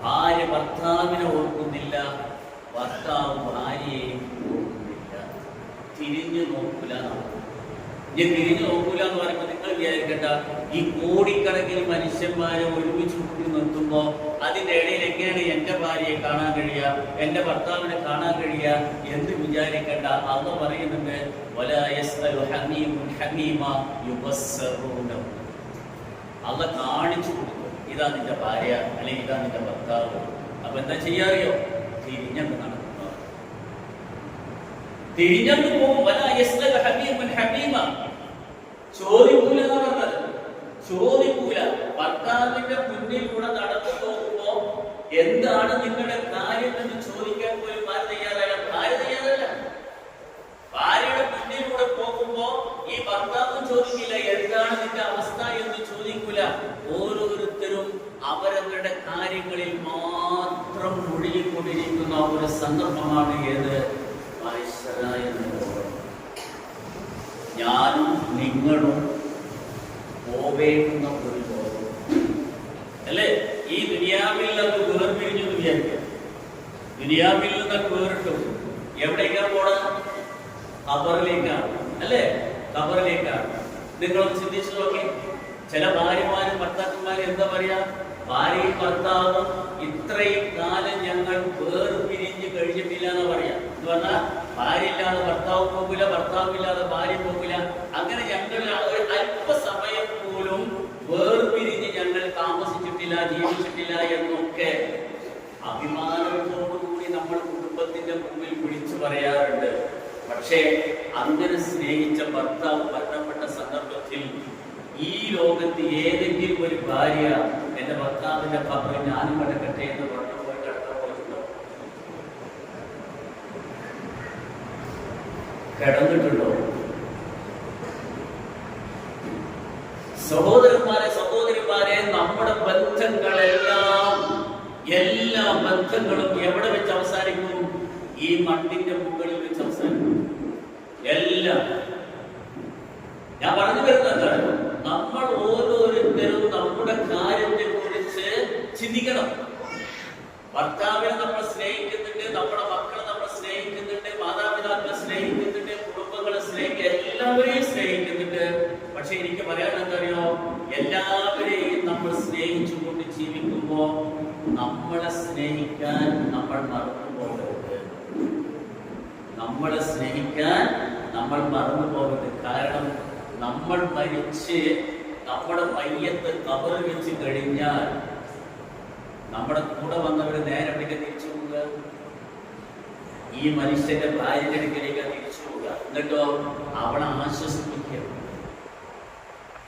ഭാര്യ ഭർത്താവിനെ ഓർക്കുന്നില്ല, ഭർത്താവ് ഭാര്യയെ ഓർക്കുന്നില്ല, തിരിഞ്ഞു നോക്കൂല. ഞാൻ തിരിഞ്ഞു നോക്കൂല എന്ന് പറയുമ്പോൾ നിങ്ങൾ വിചാരിക്കേണ്ട, ഈ കോടിക്കണക്കിന് മനുഷ്യന്മാരെ ഒരുമിച്ച് കൂട്ടി നിർത്തുമ്പോൾ അതിൻ്റെ ഇടയിൽ എങ്ങനെയാണ് എൻ്റെ ഭാര്യയെ കാണാൻ കഴിയുക, എൻ്റെ ഭർത്താവിനെ കാണാൻ കഴിയുക എന്ന് വിചാരിക്കേണ്ട. അള്ളാഹു പറയുന്നുണ്ട്, അള്ളാഹു കാണിച്ചു കൊടുക്കും, ഇതാ നിന്റെ ഭാര്യ അല്ലെങ്കിൽ ഇതാ നിന്റെ ഭർത്താവ്. അപ്പൊ എന്താ ചെയ്യാറിയോ? തിരിഞ്ഞങ്ങ് നടക്കുക, തിരിഞ്ഞങ്ങ് പോകും. ചോദിക്കൂല എന്ന് പറഞ്ഞത്, ചോദിക്കൂല. ഭർത്താവിന്റെ മുന്നിലൂടെ നടന്നു പോകുമ്പോ എന്താണ് നിങ്ങളുടെ കാര്യം എന്ന് ചോദിക്കാൻ പോലും ഭാര്യ തയ്യാറല്ല. ഭാര്യയുടെ മുന്നിലൂടെ പോകുമ്പോ ഈ ഭർത്താവും ചോദിക്കില്ല എന്താണ് നിന്റെ അവസ്ഥ എന്ന് ചോദിക്കൂല. ഓരോരുത്തരും അവരവരുടെ കാര്യങ്ങളിൽ മാത്രം മുഴുകിക്കൊണ്ടിരിക്കുന്ന ഒരു സന്ദർഭമാണ് ഏത്? ഞാനും നിങ്ങളും പോവേണ്ടുന്ന ഒരു ലോകം അല്ലേ? ഈ ദുനിയാവിൽ നിന്ന് വേർപിരിഞ്ഞു വിചാരിക്കാം. ദുനിയാവിൽ നിന്നൊക്കെ വേറിട്ടു എവിടേക്കാണ് പോണത്? ഖബറിലേക്കാണ് അല്ലേ? ഖബറിലേക്കാണ്. നിങ്ങളൊന്ന് ചിന്തിച്ചു നോക്കി. ചില ഭാര്യമാരും ഭർത്താക്കന്മാരും എന്താ പറയാ, ഭാര്യയും ഭർത്താവും ഇത്രയും കാലം ഞങ്ങൾ വേർപിരിഞ്ഞ് കഴിഞ്ഞിട്ടില്ല എന്ന് പറയാ. എന്ന് പറഞ്ഞാൽ ഭാര്യ ഇല്ലാതെ ഭർത്താവ് പോകില്ല, ഭർത്താവില്ലാതെ ഭാര്യ പോകില്ല. അങ്ങനെ ഞങ്ങൾ ഒരു അല്പസമയം പോലും വേർപിരിഞ്ഞ് ഞങ്ങൾ താമസിച്ചിട്ടില്ല, ജീവിച്ചിട്ടില്ല എന്നൊക്കെ അഭിമാനത്തോടുകൂടി നമ്മൾ കുടുംബത്തിന്റെ മുമ്പിൽ വിളിച്ചു പറയാറുണ്ട്. പക്ഷേ അങ്ങനെ സ്നേഹിച്ച ഭർത്താവ് മരണപ്പെട്ട സന്ദർഭത്തിൽ ഈ ലോകത്ത് ഏതെങ്കിലും ഒരു ഭാര്യ എന്റെ ഭർത്താവിന്റെ ഖബറിൽ ഞാനും കിടക്കട്ടെ എന്ന് പറഞ്ഞു പോയി കിടക്കാൻ പോയിട്ടുണ്ടോ? കിടന്നിട്ടുണ്ടോ? സഹോദരന്മാരെ, നമ്മുടെ ബന്ധങ്ങളെല്ലാം, എല്ലാ ബന്ധങ്ങളും എവിടെ വെച്ച് അവസാനിക്കും? ഈ മണ്ണിന്റെ മുകളിൽ വെച്ച് അവസാനിക്കും. എല്ലാം ഞാൻ പറഞ്ഞു വരുന്നത്, നമ്മൾ ഓരോരുത്തരും നമ്മുടെ കാര്യത്തെ കുറിച്ച് ചിന്തിക്കണം. ഭർത്താവിനെ നമ്മൾ സ്നേഹിക്കുന്നുണ്ട്, നമ്മുടെ മക്കളെ നമ്മൾ സ്നേഹിക്കുന്നുണ്ട്, മാതാപിതാക്കളെ സ്നേഹിക്കുന്നുണ്ട്, കുടുംബങ്ങളെ സ്നേഹിക്കുക, എല്ലാവരെയും സ്നേഹിക്കുന്നുണ്ട്. പക്ഷെ എനിക്ക് പറയാൻ എന്തറിയോ, എല്ലാവരെയും നമ്മൾ സ്നേഹിച്ചുകൊണ്ട് ജീവിക്കുമ്പോ നമ്മളെ സ്നേഹിക്കാൻ നമ്മൾ മറന്നു പോകരുത്. നമ്മളെ സ്നേഹിക്കാൻ നമ്മൾ മറന്നു പോകരുത്. കാരണം നമ്മൾ മരിച്ച് നമ്മുടെ മയ്യത്ത് ഖബറിൽ വെച്ച് കഴിഞ്ഞാൽ നമ്മുടെ കൂടെ വന്നവര് നേരെ എവിടേക്ക് തിരിച്ചു പോവുക? ഈ മനുഷ്യന്റെ ഭാര്യയുടെ അടുക്കലേക്ക് തിരിച്ചു പോവുക. എന്നിട്ടോ അവളെ ആശ്വസിപ്പിക്കുക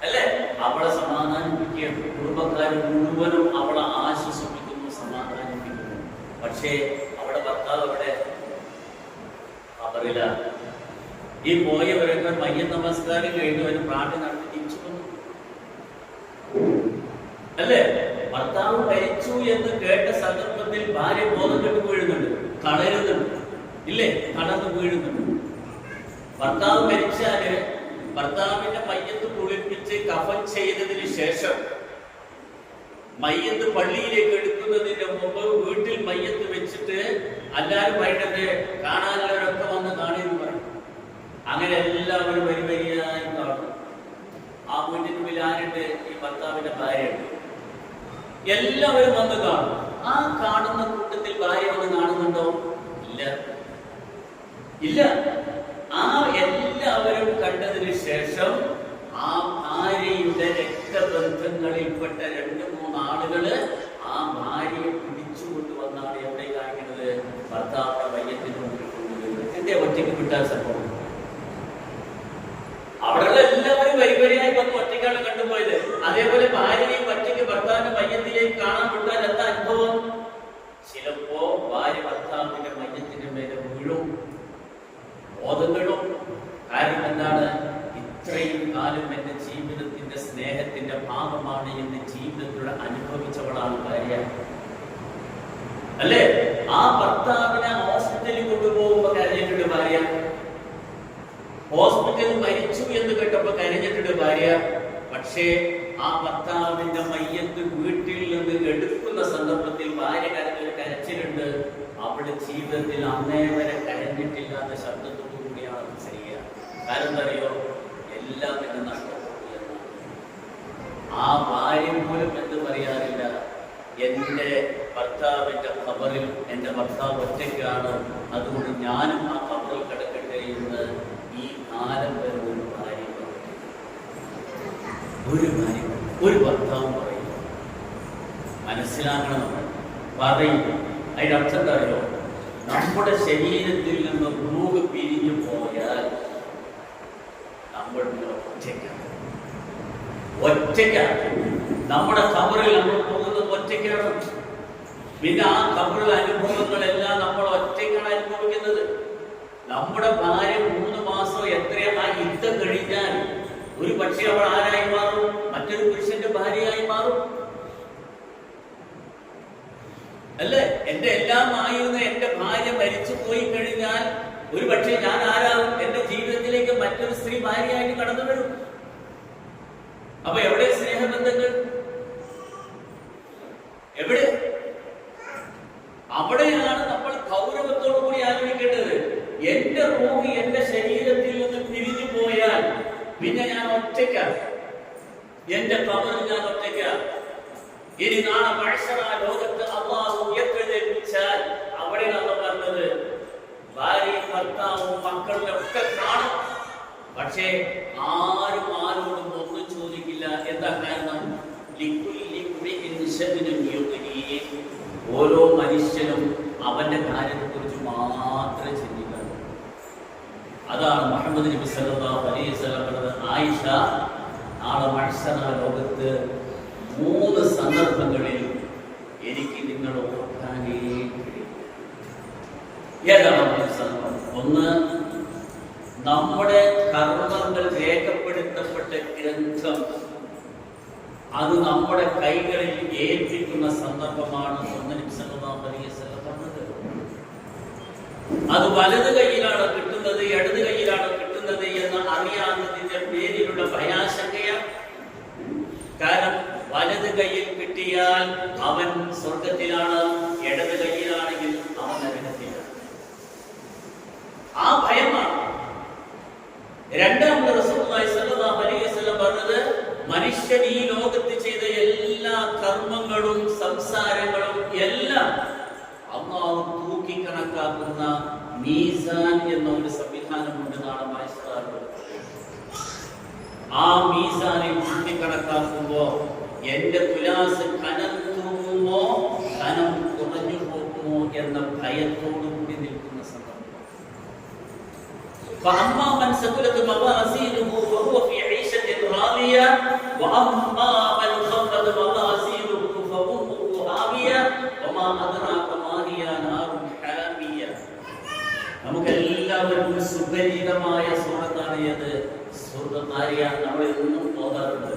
അല്ലേ? അവളെ സമാധാനിപ്പിക്കുക. കുടുംബക്കാർ മുഴുവനും അവളെ ആശ്വസിപ്പിക്കുന്നു, സമാധാനിപ്പിക്കുന്നു. പക്ഷേ അവളുടെ ഭർത്താവ് അവിടെ ഖബറില. ഈ പോയവരൊക്കെ മയ്യത്ത് നമസ്കാരം കഴിഞ്ഞ് ഒരു പ്രാർത്ഥന നടത്തി തിരിച്ചു വന്നു അല്ലേ? ഭർത്താവ് മരിച്ചു എന്ന് കേട്ട സന്ദർഭത്തിൽ ഭാര്യ ബോധം കെട്ട് വീഴുന്നുണ്ട്, തളരുന്നുണ്ട് ഇല്ലേ? തളർന്നു വീഴുന്നുണ്ട്. ഭർത്താവ് മരിച്ചാല് ഭർത്താവിന്റെ മയ്യത്ത് കുളിപ്പിച്ച് കഫൻ ചെയ്തതിന് ശേഷം മയ്യത്ത് പള്ളിയിലേക്ക് എടുക്കുന്നതിന് മുമ്പ് വീട്ടിൽ മയ്യത്ത് വെച്ചിട്ട് എല്ലാവരും വൈകിട്ട് കാണാനുള്ളവരൊക്കെ വന്ന് കാണുന്നു പറയും. അങ്ങനെ എല്ലാവരും വരിവരിയായി കാണും. ആ വീട്ടിന് മുമ്പിൽ ആരുണ്ട്? ഈ ഭർത്താവിന്റെ ഭാര്യയുണ്ട്. എല്ലാവരും വന്ന് കാണും. ആ കാണുന്ന കൂട്ടത്തിൽ ഭാര്യ വന്ന് കാണുന്നുണ്ടോ? ഇല്ല, ഇല്ല. ആ എല്ലാവരും കണ്ടതിന് ശേഷം ആ ഭാര്യയുടെ രക്തബന്ധങ്ങളിൽപ്പെട്ട 2-3 ആളുകള് ആ ഭാര്യയെ പിടിച്ചുകൊണ്ടുവന്നാണ് എവിടെ കാണിക്കുന്നത്? ഭർത്താവിന്റെ മയ്യത്തിന് മുമ്പിൽ കൊണ്ടുവരുന്നത്. എന്റെ ഒറ്റയ്ക്ക് കിട്ടാൻ സംഭവം. അവിടെയുള്ള എല്ലാവരും വരിവരിയായി വന്ന് ഒറ്റയ്ക്കാണ് കണ്ടുപോയത്. അതേപോലെ ഭാര്യയും ഒറ്റയ്ക്ക് ഭർത്താവിന്റെ മയ്യത്തിലേക്ക് കാണാൻ വിട്ടാൽ എന്താ അനുഭവം? ചിലപ്പോ ഭാര്യ ഭർത്താവിന്റെ മയ്യത്തിന്റെ മേലെ വീഴും, ബോധങ്ങളും. കാരണം എന്താണ്? ഇത്രയും കാലം എന്റെ ജീവിതത്തിന്റെ സ്നേഹത്തിന്റെ ഭാഗമാണ് എന്ന് ജീവിതത്തിലൂടെ അനുഭവിച്ചവളാണ് ഭാര്യ അല്ലേ? ആ ഭർത്താവിനെ ഹോസ്പിറ്റലിൽ കൊണ്ടുപോകുമ്പോ കരഞ്ഞിട്ടുണ്ട് ഭാര്യ ഹോസ്പിറ്റലിൽ മരിച്ചു എന്ന് കേട്ടപ്പോ കരഞ്ഞിട്ടുണ്ട് ഭാര്യ. പക്ഷേ ആ ഭർത്താവിന്റെ മയ്യത്ത് വീട്ടിൽ നിന്ന് എടുക്കുന്ന സന്ദർഭത്തിൽ ഭാര്യ കരഞ്ഞൊരു കരച്ചിലുണ്ട്. അവളുടെ ജീവിതത്തിൽ അന്നേ വരെ കരഞ്ഞിട്ടില്ലാത്ത ശബ്ദത്തോടു കൂടിയാണ് ചെയ്യുക. കാരണം എന്താ അറിയോ? എല്ലാം എന്നെ നഷ്ടപ്പെട്ടു എന്നാണ്. ആ ഭാര്യ പോലും എന്ത് പറയാറില്ല, എന്റെ ഭർത്താവിന്റെ ഖബറിൽ എന്റെ ഭർത്താവ് ഒറ്റയ്ക്കാണ്, അതുകൊണ്ട് ഞാനും ആ ഖബറിൽ കിടക്കട്ടെ എന്ന് ഈ കാലം വരെ ഒരു ഭർത്താവും പറയും. മനസ്സിലാക്കണം, പറയും. അതിന്റെ അർത്ഥം എന്താ അറിയോ? നമ്മുടെ ശരീരത്തിൽ നിന്ന് റൂഹ് പിരിഞ്ഞു പോയാൽ നമ്മൾ ഒറ്റയ്ക്കാണ്. നമ്മുടെ ഖബറിൽ നമ്മൾ പോകുന്നത് ഒറ്റയ്ക്കാണ്. പിന്നെ ആ ഖബറിലെ അനുഭവങ്ങളെല്ലാം നമ്മൾ ഒറ്റയ്ക്കാണ് അനുഭവിക്കുന്നത്. നമ്മുടെ ഭാര്യ 3 മാസം എത്രയാണ് ആ യുദ്ധം കഴിഞ്ഞാൽ ഒരു പക്ഷേ അവൾ ആരായി മാറും? മറ്റൊരു പുരുഷന്റെ ഭാര്യയായി മാറും. അല്ലേ? എന്റെ എല്ലാം ആയിരുന്ന എന്റെ ഭാര്യ മരിച്ചു പോയി കഴിഞ്ഞാൽ ഒരു പക്ഷേ ഞാൻ ആരാകും? എന്റെ ജീവിതത്തിലേക്ക് മറ്റൊരു സ്ത്രീ ഭാര്യയായിട്ട് കടന്നു വരും. അപ്പൊ എവിടെ സ്നേഹബന്ധങ്ങൾ? എവിടെ? അവിടെയാണ് നമ്മൾ ഗൗരവത്തോടു കൂടി ആലോചിക്കേണ്ടത്. എന്റെ റൂഹ് എന്റെ ശരീരത്തിൽ നിന്ന് പിരിഞ്ഞു പോയാൽ പിന്നെ ഞാൻ ഒറ്റയ്ക്കാണ്. എന്റെ ഖബറിൽ ഞാൻ ഒറ്റയ്ക്കാണ്. ഇനി നാളെ മഹ്ശറ ലോകത്ത് അല്ലാഹു ഉയർത്തെഴുന്നേൽപ്പിച്ചാൽ അവിടെയാണ് പറഞ്ഞത് ഭാര്യയും ഭർത്താവും മക്കളും ഒക്കെ കാണും. പക്ഷേ ആരും ആരോടും ഒന്നും ചോദിക്കില്ല. എന്താ കാരണം? ഓരോ മനുഷ്യനും അവന്റെ കാര്യത്തെ കുറിച്ച് മാത്രമേ ചിന്തിക്കാറുള്ളൂ. അതാണ് മുഹമ്മദ് നബി സല്ലല്ലാഹു അലൈഹി വസല്ലം പറഞ്ഞത്, ആയിഷ നാളെ മഹ്ശറ ലോകത്ത് 3 സന്ദർഭങ്ങളിൽ എനിക്ക് നിങ്ങൾ ഓർക്കാനേ കഴിയും. ഏതാണ് സന്ദർഭം? ഒന്ന്, നമ്മുടെ കർമ്മങ്ങൾ രേഖപ്പെടുത്തപ്പെട്ട ഗ്രന്ഥം അത് നമ്മുടെ കൈകളിൽ ഏൽപ്പിക്കുന്ന സന്ദർഭമാണ് നബി സല്ലല്ലാഹു അലൈഹി വസല്ലം പറഞ്ഞത്. അത് വലത് കൈയിലാണ് കിട്ടുന്നത്, ഇടത് കൈയിലാണ് കിട്ടുന്നത് എന്ന് അറിയാവുന്നതിന്റെ പേരിലുള്ള ഭയാശങ്കയാണ്. കാരണം വലത് കൈയിൽ കിട്ടിയാൽ അവൻ സ്വർഗത്തിലാണ്, ഇടത് കൈയിലാണെങ്കിൽ അവൻ നരകത്തിലാണ്. ആ ഭയമാണ്. രണ്ടാമത് റസൂലുള്ളാഹി സ്വല്ലല്ലാഹു അലൈഹി വസല്ലം പറഞ്ഞത്, മനുഷ്യൻ ഈ ലോകത്ത് ചെയ്ത എല്ലാ കർമ്മങ്ങളും സംസാരങ്ങളും എല്ലാം അല്ലാഹു തൂക്കി കണക്കാക്കുന്ന മീസാൻ എന്ന ഒരു സംവിധാനമുണ്ട് നാളെ മഹ്ശറിൽ. ആ മീസാനിൽ തൂക്കി കണക്കാക്കുമ്പോ എന്റെ തുലാസ് കനം തൂങ്ങുമോ കനം കുറഞ്ഞു പോകുമോ എന്ന ഭയത്തോടു കൂടി നിൽക്കുന്ന സന്ദർഭം. فأما من ثقلت موازينه فهو في عيشة راضية وأما من خفت موازينه فأمه هاوية وما أدراك ما هي نار حامية. നമുക്കെല്ലാവർക്കും സുപരിചിതമായ സൂറത്താണ് ഏത്? സൂറത്തുൽ ഖാരിയ. നമ്മൾ ഇന്നും ഓതാറുണ്ട്.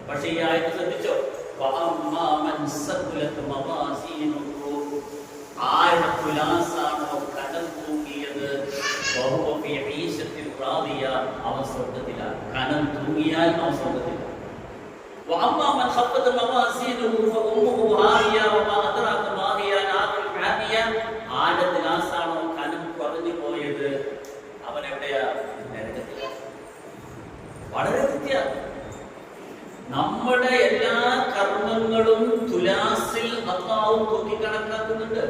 പക്ഷേ ഈ ആയത്ത് ശ്രദ്ധിച്ചോ? وأما من ثقلت موازينه, ആരുടെ തുലാസാണോ കനം തൂങ്ങിയത്, അവൻ സ്വർഗത്തിലാണ്. കനം തൂങ്ങിയാൽ അവൻ സ്വർഗത്തിലാണ്. ആരുടെ തുലാസാണോ കനം കുറഞ്ഞു പോയത് അവൻ എവിടെയാ? നരകത്തിലാണ്. വളരെ വ്യത്യാസം. നമ്മുടെ എല്ലാ കർമ്മങ്ങളും തുലാസിൽ അല്ലാഹു തൂക്കി കണക്കാക്കുന്നുണ്ട്.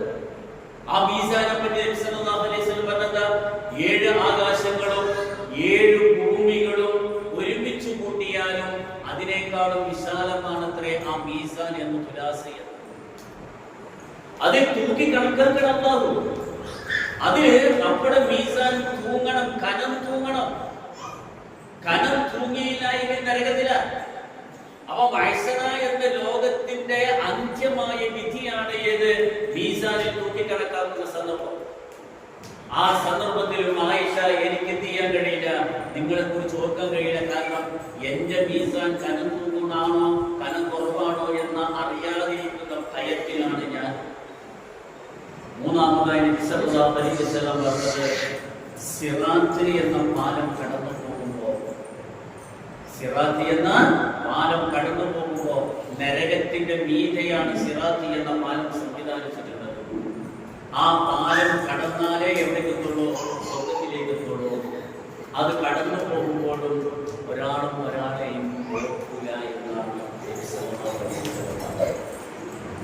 ആ മീസാനെ പറ്റി നബി സല്ലല്ലാഹു അലൈഹി വസല്ലം പറഞ്ഞത്, 7 ആകാശങ്ങളും 7 ഭൂമികളും ഒരുമിച്ച് കൂട്ടിയാലും അതിനേക്കാളും വിശാലമാണത്രേ ആ മീസാൻ എന്ന തുലാസ്. അതിൽ തൂക്കി കണക്കാക്കണം അല്ലാഹു. അതിൽ നമ്മുടെ മീസാൻ തൂങ്ങണം, കനം തൂങ്ങണം. കനം തൂങ്ങിയില്ലായെങ്കിൽ നരകത്തിലാണ്. അപ്പൊ മഹ്ശറ എന്ന ലോകത്തിന്റെ അന്ത്യമായ വിധിയാണ് ഏത്? മീസാനിൽ തൂക്കി കണക്കാക്കുന്ന സന്ദർഭം. ആ സന്ദർഭത്തിൽ ആയിഷ, എനിക്ക് എന്ത് ചെയ്യാൻ കഴിയില്ല, നിങ്ങളെ കുറിച്ച് ഓർക്കാൻ കഴിയില്ല. കാരണം എന്റെ മീസാൻ കനം തൂങ്ങാണോ കനം കുറവാണോ എന്ന് അറിയാതിരിക്കുന്ന ഭയത്തിലാണ് ഞാൻ. മൂന്നാമതായി നബി സല്ലല്ലാഹു അലൈഹി വസല്ലം പറഞ്ഞത്, സിറാത്ത് എന്ന പാലം കടന്നു പോകുമ്പോൾ നരകത്തിന്റെ മീതെയാണ് സിറാത്ത് എന്ന പാലം സംവിധാനിച്ചിട്ടുള്ളത്. ആ പാലം കടന്നാലേ എവിടേക്ക് എത്തുള്ളൂ? സ്വർഗ്ഗത്തിലേക്ക് എത്തുള്ളൂ. അത് കടന്നു പോകുമ്പോഴും ഒരാളും ഒരാളെയും ഓർക്കുക എന്നാണ്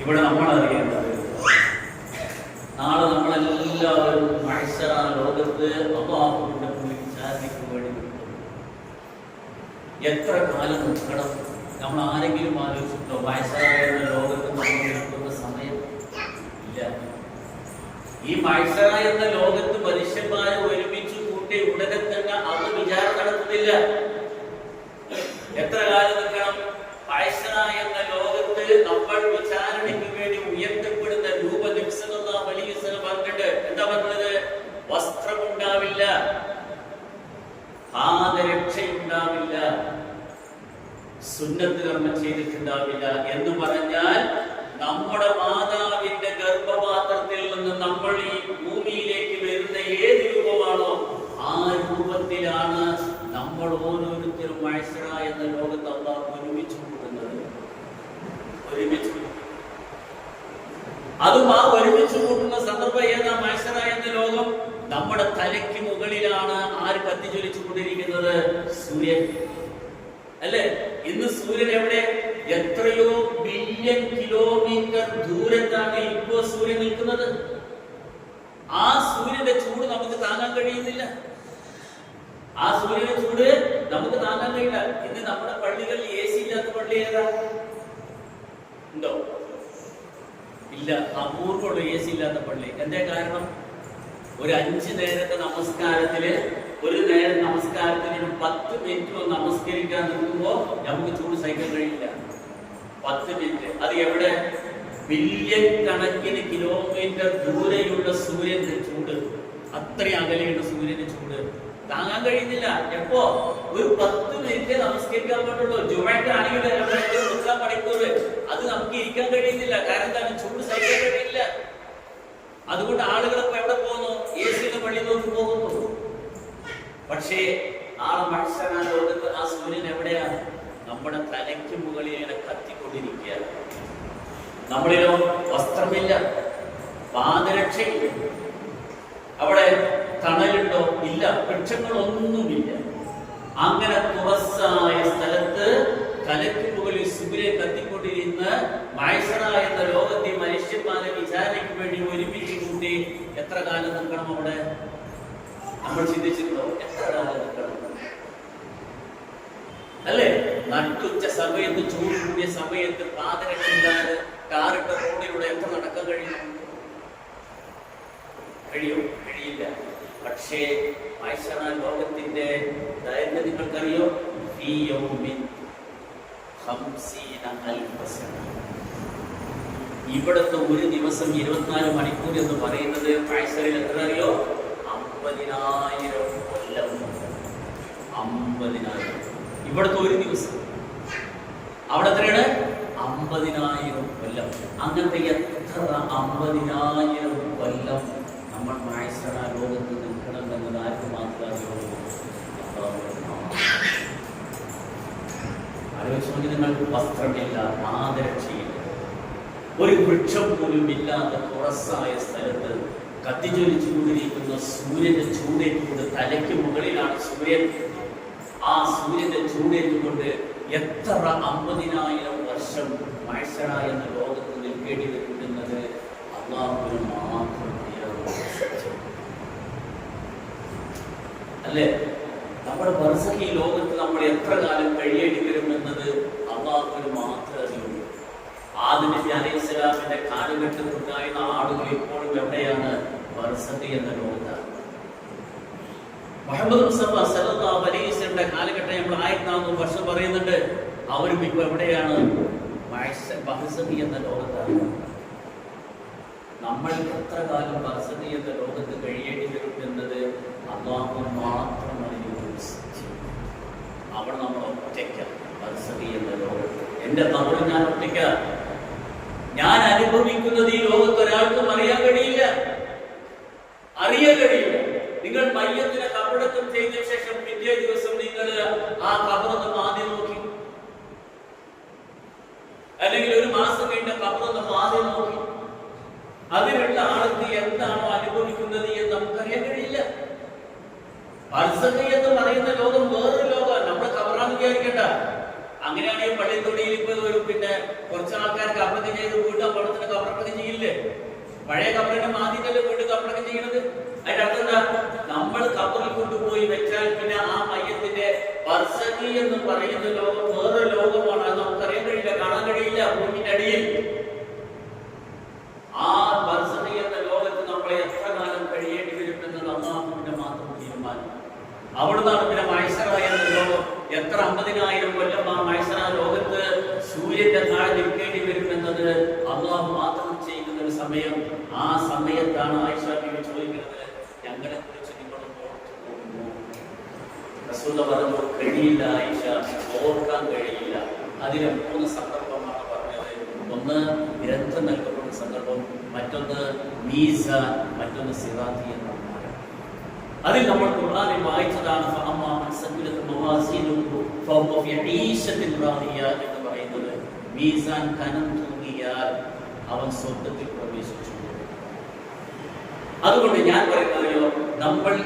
ഇവിടെ നമ്മൾ അറിയേണ്ടത്. നാളെ നമ്മളെല്ലാവരും മഹ്ശറ ലോകത്ത് അല്ലാഹുവിന്റെ മുന്നിൽ വിചാരണയ്ക്ക് വേണ്ടി നിൽക്കും. എത്ര കാലം നിൽക്കണം? നമ്മൾ ആരെങ്കിലും ആലോചിച്ചിട്ടോ? മഹ്ശറ എന്ന ലോകത്ത് നമ്മൾ നിൽക്കുന്ന സമയം ഇല്ല. ഈ മഹ്ശറ എന്ന ലോകത്ത് മനുഷ്യന്മാരെ ഒരുമിച്ച് കൂട്ടി ഉടനെ തന്നെ അവർ വിചാരണ നടത്തുന്നില്ല. എത്ര കാലം നിൽക്കണം? മഹ്ശറ എന്ന ലോകത്ത് നമ്മൾ വിചാരണയ്ക്ക് വേണ്ടി ഉയർത്തപ്പെടുന്ന രൂപ നബി സല്ലല്ലാഹു അലൈഹി വസല്ലം പറഞ്ഞിട്ട് എന്താ പറഞ്ഞത്? വസ്ത്രമുണ്ടാവില്ല, പാദരക്ഷയുണ്ടാവില്ല, സുന്നത്ത് കർമ്മം ചെയ്തിട്ടുണ്ടാവില്ല എന്ന് പറഞ്ഞാൽ നമ്മുടെ മാതാവിന്റെ ഗർഭപാത്രത്തിൽ നിന്ന് നമ്മൾ ഈ ഭൂമിയിലേക്ക് വരുന്ന ഏത് രൂപമാണോ ആ രൂപത്തിലാണ് നമ്മൾ ഓരോരുത്തരും മഹ്ശറ എന്ന ലോകത്ത് അല്ലാഹു ഒരുമിച്ച് കൂട്ടുന്നത്. അതും ആ ഒരുമിച്ച് കൂട്ടുന്ന സന്ദർഭം ഏതാ? മഹ്ശറ എന്ന ലോകം നമ്മുടെ തലയ്ക്ക് മുകളിലാണ്. ആര് കത്തിജ്വലിച്ചു കൊണ്ടിരിക്കുന്നത്? സൂര്യൻ അല്ലേ? ഇന്ന് സൂര്യൻ എവിടെ? എത്രയോ ബില്യൺ കിലോമീറ്റർ ദൂരത്താണ് ഇപ്പോൾ സൂര്യൻ നിൽക്കുന്നത്. ആ സൂര്യന്റെ ചൂട് നമുക്ക് താങ്ങാൻ കഴിയുന്നില്ല. ആ സൂര്യന്റെ ചൂട് നമുക്ക് താങ്ങാൻ കഴിയില്ല. ഇന്ന് നമ്മുടെ പള്ളികളിൽ AC ഇല്ലാത്ത പള്ളി ഏതാ? ഉണ്ടോ? ഇല്ല. അപൂർവമുള്ള AC ഇല്ലാത്ത പള്ളി. എന്താ കാരണം? ഒരു 5 നേരത്തെ നമസ്കാരത്തിന്, ഒരു നേരം നമസ്കാരത്തിന് 10 മിനിറ്റ് നമസ്കരിക്കാൻ നിൽക്കുമ്പോൾ നമുക്ക് ചൂട് സഹിക്കാൻ കഴിയില്ല. 10 മിനിറ്റ്. അത് എവിടെ? ബില്യൺ കണക്കിന് കിലോമീറ്റർ ദൂരെയുള്ള സൂര്യന്റെ ചൂട്, അത്രയും അകലെയുള്ള സൂര്യന്റെ ചൂട് താങ്ങാൻ കഴിയുന്നില്ല. എപ്പോ? ഒരു 10 മിനിറ്റ് നമസ്കരിക്കാൻ പറ്റുള്ളൂ. ജുമയ്ക്കാണെങ്കിൽ 3 മണിക്കൂർ അത് നമുക്ക് ഇരിക്കാൻ കഴിയുന്നില്ല. കാരണം എന്താണ്? ചൂട് സഹിക്കാൻ കഴിയില്ല. അതുകൊണ്ട് ആളുകളൊക്കെ എവിടെ പോകുന്നു? AC പള്ളി നോക്കി പോകുന്നു. പക്ഷേ നാളെ മഹ്ശറ ലോകത്ത് ആ സൂര്യൻ എവിടെയാണ്? നമ്മുടെ തലയ്ക്ക് മുകളിൽ ഇങ്ങനെ കത്തിക്കൊണ്ടിരിക്കുകയാണ്. നമ്മളിലോ വസ്ത്രമില്ല, പാദരക്ഷയില്ല, അവിടെ തണലുണ്ടോ? ഇല്ല, വൃക്ഷങ്ങളൊന്നുമില്ല. അങ്ങനെ തുറസ്സായ സ്ഥലത്ത് തലയ്ക്ക് മുകളിൽ സൂര്യൻ കത്തിക്കൊണ്ടിരുന്ന മഹ്ശറ എന്ന ലോകത്തെ മനുഷ്യന്മാരെ വിചാരണയ്ക്ക് വേണ്ടി ഒരുമിച്ച് കൂട്ടി എത്ര കാലം നിൽക്കണം അവിടെ? നമ്മൾ ചിന്തിച്ചിട്ടുണ്ടോ? എത്ര കാലം നിൽക്കണം? അല്ലേ? നട്ടുച്ച സമയത്ത്, ചൂട് കൂടിയ സമയത്ത് പാദരക്ഷയില്ലാതെ കാറിട്ട റോഡിലൂടെ എത്ര നടക്കാൻ കഴിയും? കഴിയില്ല. പക്ഷേ മഹ്ശറ ലോകത്തിന്റെ ദൈർഘ്യം നിങ്ങൾക്കറിയോ? ഇവിടുത്തെ ഒരു ദിവസം 24 മണിക്കൂർ എന്ന് പറയുന്നത് മഹ്ശറയിൽ എത്ര അറിയോ? 50,000 കൊല്ലം. 50,000. ഇവിടുത്തെ ഒരു ദിവസം. അവിടെ എത്രയാണ്? 50,000 കൊല്ലം. അങ്ങനത്തെ എത്ര 50,000 കൊല്ലം നമ്മൾ മഹ്ശറ ലോകത്ത് നിൽക്കണം എന്നത് ആർക്ക് മാത്രമേ ആലോചിച്ചു. നിങ്ങൾക്ക് വസ്ത്രമില്ല, പാദരക്ഷയില്ല, ഒരു വൃക്ഷം പോലും ഇല്ലാത്ത തുറസ്സായ സ്ഥലത്ത് കത്തിജ്വലിച്ചുകൊണ്ടിരിക്കുന്ന സൂര്യന്റെ ചൂടേറ്റുകൊണ്ട് തലയ്ക്ക് മുകളിലാണ് സൂര്യൻ. ആ സൂര്യന്റെ ചൂടേറ്റുകൊണ്ട് എത്ര 50,000 വർഷം മഹ്ശറ എന്ന ലോകത്ത് നിൽക്കേണ്ടി വരുന്നത് അല്ലാഹുവിന് മാത്രം അല്ലേ? നമ്മുടെ ബർസഖി ലോകത്ത് നമ്മൾ എത്ര കാലം കഴിയേണ്ടി വരുമെന്നത് അല്ലാഹുവിന് മാത്രമേ അറിയുള്ളൂ. ആദം നബി അലൈഹിസ്സലാമിന്റെ കാലഘട്ടത്തിലുണ്ടായിരുന്ന ആളുകൾ ഇപ്പോഴും എവിടെയാണ്? ബർസഖി എന്ന ലോകത്താണ്. മുഹമ്മദ് മുസ്തഫ സല്ലല്ലാഹു അലൈഹി വസല്ലമയുടെ കാലഘട്ടം നമ്മൾ 1400 വർഷം പറയുന്നുണ്ട്. അവരും ഇപ്പൊ എവിടെയാണ്? ബർസഖി എന്ന ലോകത്താണ്. നമ്മൾ എത്ര കാലം ബർസഖി എന്ന ലോകത്ത് കഴിയേണ്ടി വരും എന്നത് അല്ലാഹു മാത്രം അറിയുന്നു. അവിടെ നമ്മൾ ഒറ്റയ്ക്കാണ്. ബർസഖി എന്ന ലോകത്ത് എന്റെ തവറ് ഞാൻ ഒറ്റയ്ക്കാണ്. ഞാൻ അനുഭവിക്കുന്നത് ഈ ലോകത്ത് ഒരാൾക്കും അറിയാൻ കഴിയില്ല. നിങ്ങൾ മയ്യത്ത് എന്താണോ അനുഭവിക്കുന്നത് എന്ന് നമുക്കറിയാൻ കഴിയില്ല. ബർസഖ് എന്ന് പറയുന്ന ലോകം വേറൊരു ലോകമാണ്. നമ്മൾ കബറാന്ന് വിചാരിക്കണ്ട. അങ്ങനെയാണെങ്കിൽ പള്ളിത്തൊടിയിൽ ഇപ്പൊ കുറച്ച് ആൾക്കാർ കബറൊക്കെ ചെയ്ത് വീണ്ടും അവിടത്തിന് കബറൊക്കെ ചെയ്യില്ലേ? പഴയ കബറിന്റെ മാതിരല്ലേ വീണ്ടും കബറൊക്കെ ചെയ്യണത്? അതിന്റെ അർത്ഥം എന്താ? നമ്മൾ കബറിൽ കൊണ്ടുപോയി വെച്ചാൽ പിന്നെ ആ മയ്യത്തിന്റെ ബർസഖ് എന്ന് പറയുന്ന ലോകം വേറൊരു ലോകമാണ്. അത് നമുക്കറിയാൻ കഴിയില്ല, കാണാൻ കഴിയില്ല. ഭൂമിന്റെ അടിയിൽ ആ ബർസഖ് എന്ന ലോകത്ത് നമ്മളെ എത്ര കാലം കഴിയേണ്ടി വരും എന്നത് അല്ലാഹുവിന്റെ മാത്രം തീരുമാനം. അവിടുന്നാണ് പിന്നെ മഹ്ശറ എന്ന ലോകം. എത്ര 50,000 കൊല്ലം ആ മഹ്ശറ ലോകത്ത് സൂര്യന്റെ താഴെ നിൽക്കേണ്ടി വരും എന്നത് അല്ലാഹു മാത്രം ചെയ്യുന്ന ഒരു സമയം. ആ സമയത്താണ് ആയിഷ ബീവി ചോദിക്കുന്നത്, ഞങ്ങളെ കുറിച്ച് നിങ്ങൾ ഓർത്തു പോകുന്നു? റസൂൽ പറഞ്ഞു, കഴിയില്ല ആയിഷ, ഓർക്കാൻ കഴിയില്ല. അതിന് 3 സന്ദർഭമാണ് പറഞ്ഞത്. ഒന്ന് ഗ്രന്ഥം നൽകപ്പെടുന്ന സന്ദർഭം, മറ്റൊന്ന് മീസാൻ, മറ്റൊന്ന് സിറാത്തി എന്ന. അതിൽ നമ്മൾ ഖുർആനിൽ വായിച്ചതാണ് എന്ന് പറയുന്നത്. മീസാൻ കനം തൂങ്ങിയാൽ അവൻ സ്വർഗ്ഗത്തിൽ പ്രവേശിച്ചു. അതുകൊണ്ട് ഞാൻ പറയുന്നതല്ലോ, നമ്മൾ ഈ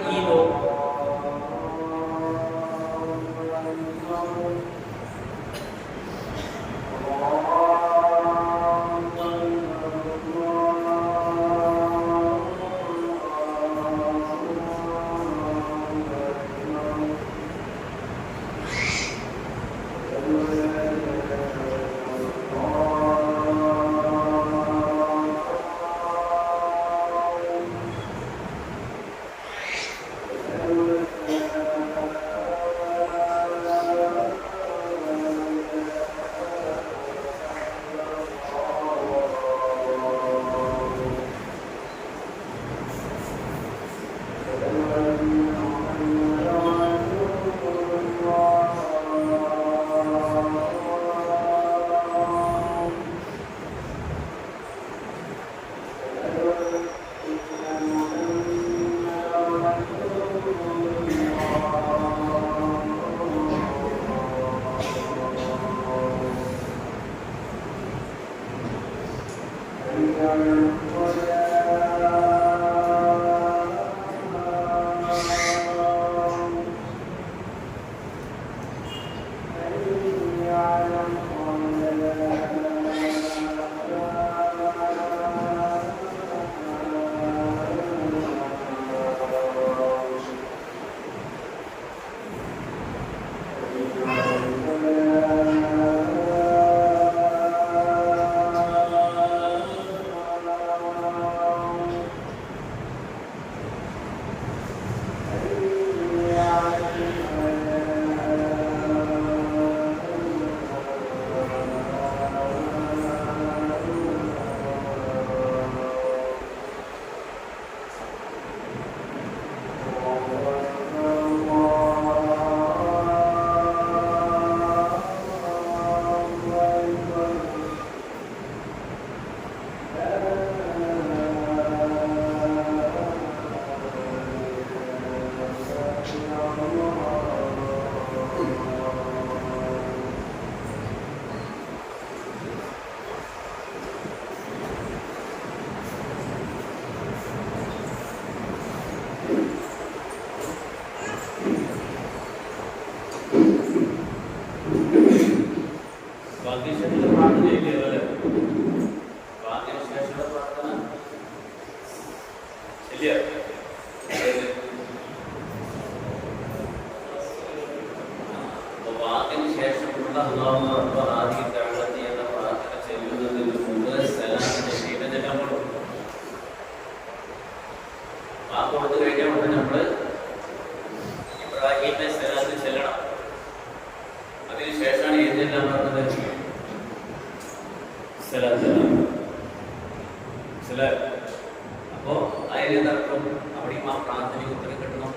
അപ്പോ അതിനെന്തർത്ഥം അവിടെയും ആ പ്രാഥമിക ഉത്തരം കിട്ടണം.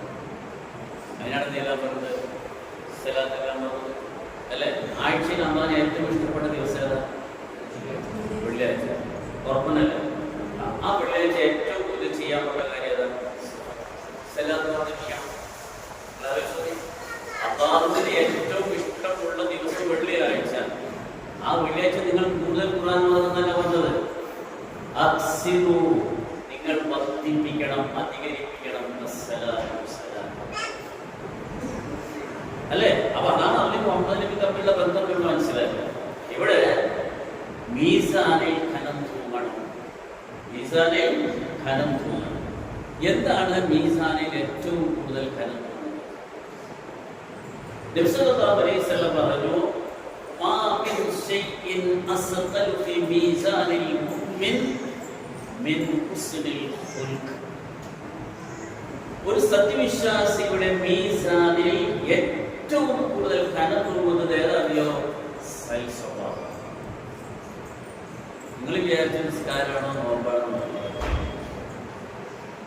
അതിനാണ് എന്തെല്ലാം പറഞ്ഞത്, സലാത്തെല്ലാം പറഞ്ഞത് അല്ലെ? ആഴ്ചയിൽ അള്ളാഹുവിന് ഏറ്റവും ഇഷ്ടപ്പെട്ട ദിവസം ഏതാ? വെള്ളിയാഴ്ച. ഉറപ്പനല്ല, ആ വെള്ളിയാഴ്ച ഏറ്റവും കൂടുതൽ ചെയ്യാൻ പറ്റുന്ന കാര്യം ഏതാ? സലാത്ത് വർദ്ധിപ്പിക്കണം. അള്ളാഹുവിന് ഏറ്റവും ഇഷ്ടമുള്ള ദിവസം വെള്ളിയാഴ്ച. ആ വെള്ളിയാഴ്ച നിങ്ങൾ കൂടുതൽ ഖുർആൻ ഓതുന്നതല്ല പറഞ്ഞത്. നിങ്ങൾ നിങ്ങൾ വർദ്ധിപ്പിക്കണം, അധികരിപ്പിക്കണം. അല്ലേ? അപ്പൊ അതാണ് അതിന് മുഹമ്മദ് നബി തമ്മിലുള്ള ബന്ധം എന്ന് മനസ്സിലാക്കുക. ഇവിടെ മീസാനിൽ ഖനം തൂങ്ങണം. മീസാനിൽ ഖനം തൂങ്ങണം. എന്താണ് മീസാനിൽ ഏറ്റവും കൂടുതൽ ഖനം തൂങ്ങുന്നത്? നബി സല്ലല്ലാഹു അലൈഹി വസല്ലം പറഞ്ഞു, മാ മിൻ ശൈഇൻ അസ്ഖൽ ഫി മീസാനിൽ മുഅ്മിൻ മിൻ ഹുസ്നിൽ ഖുൽഖ്. ഒരു സത്യവിശ്വാസിയുടെ മീസാനിൽ ഏറ്റവും കൂടുതൽ ഖനം തൂങ്ങുന്നത് ഏതാണെന്നോ? സൽസ്വഭാവം. നിങ്ങൾ വിചാരിച്ച നിസ്കാരമാണോ നോമ്പാണോ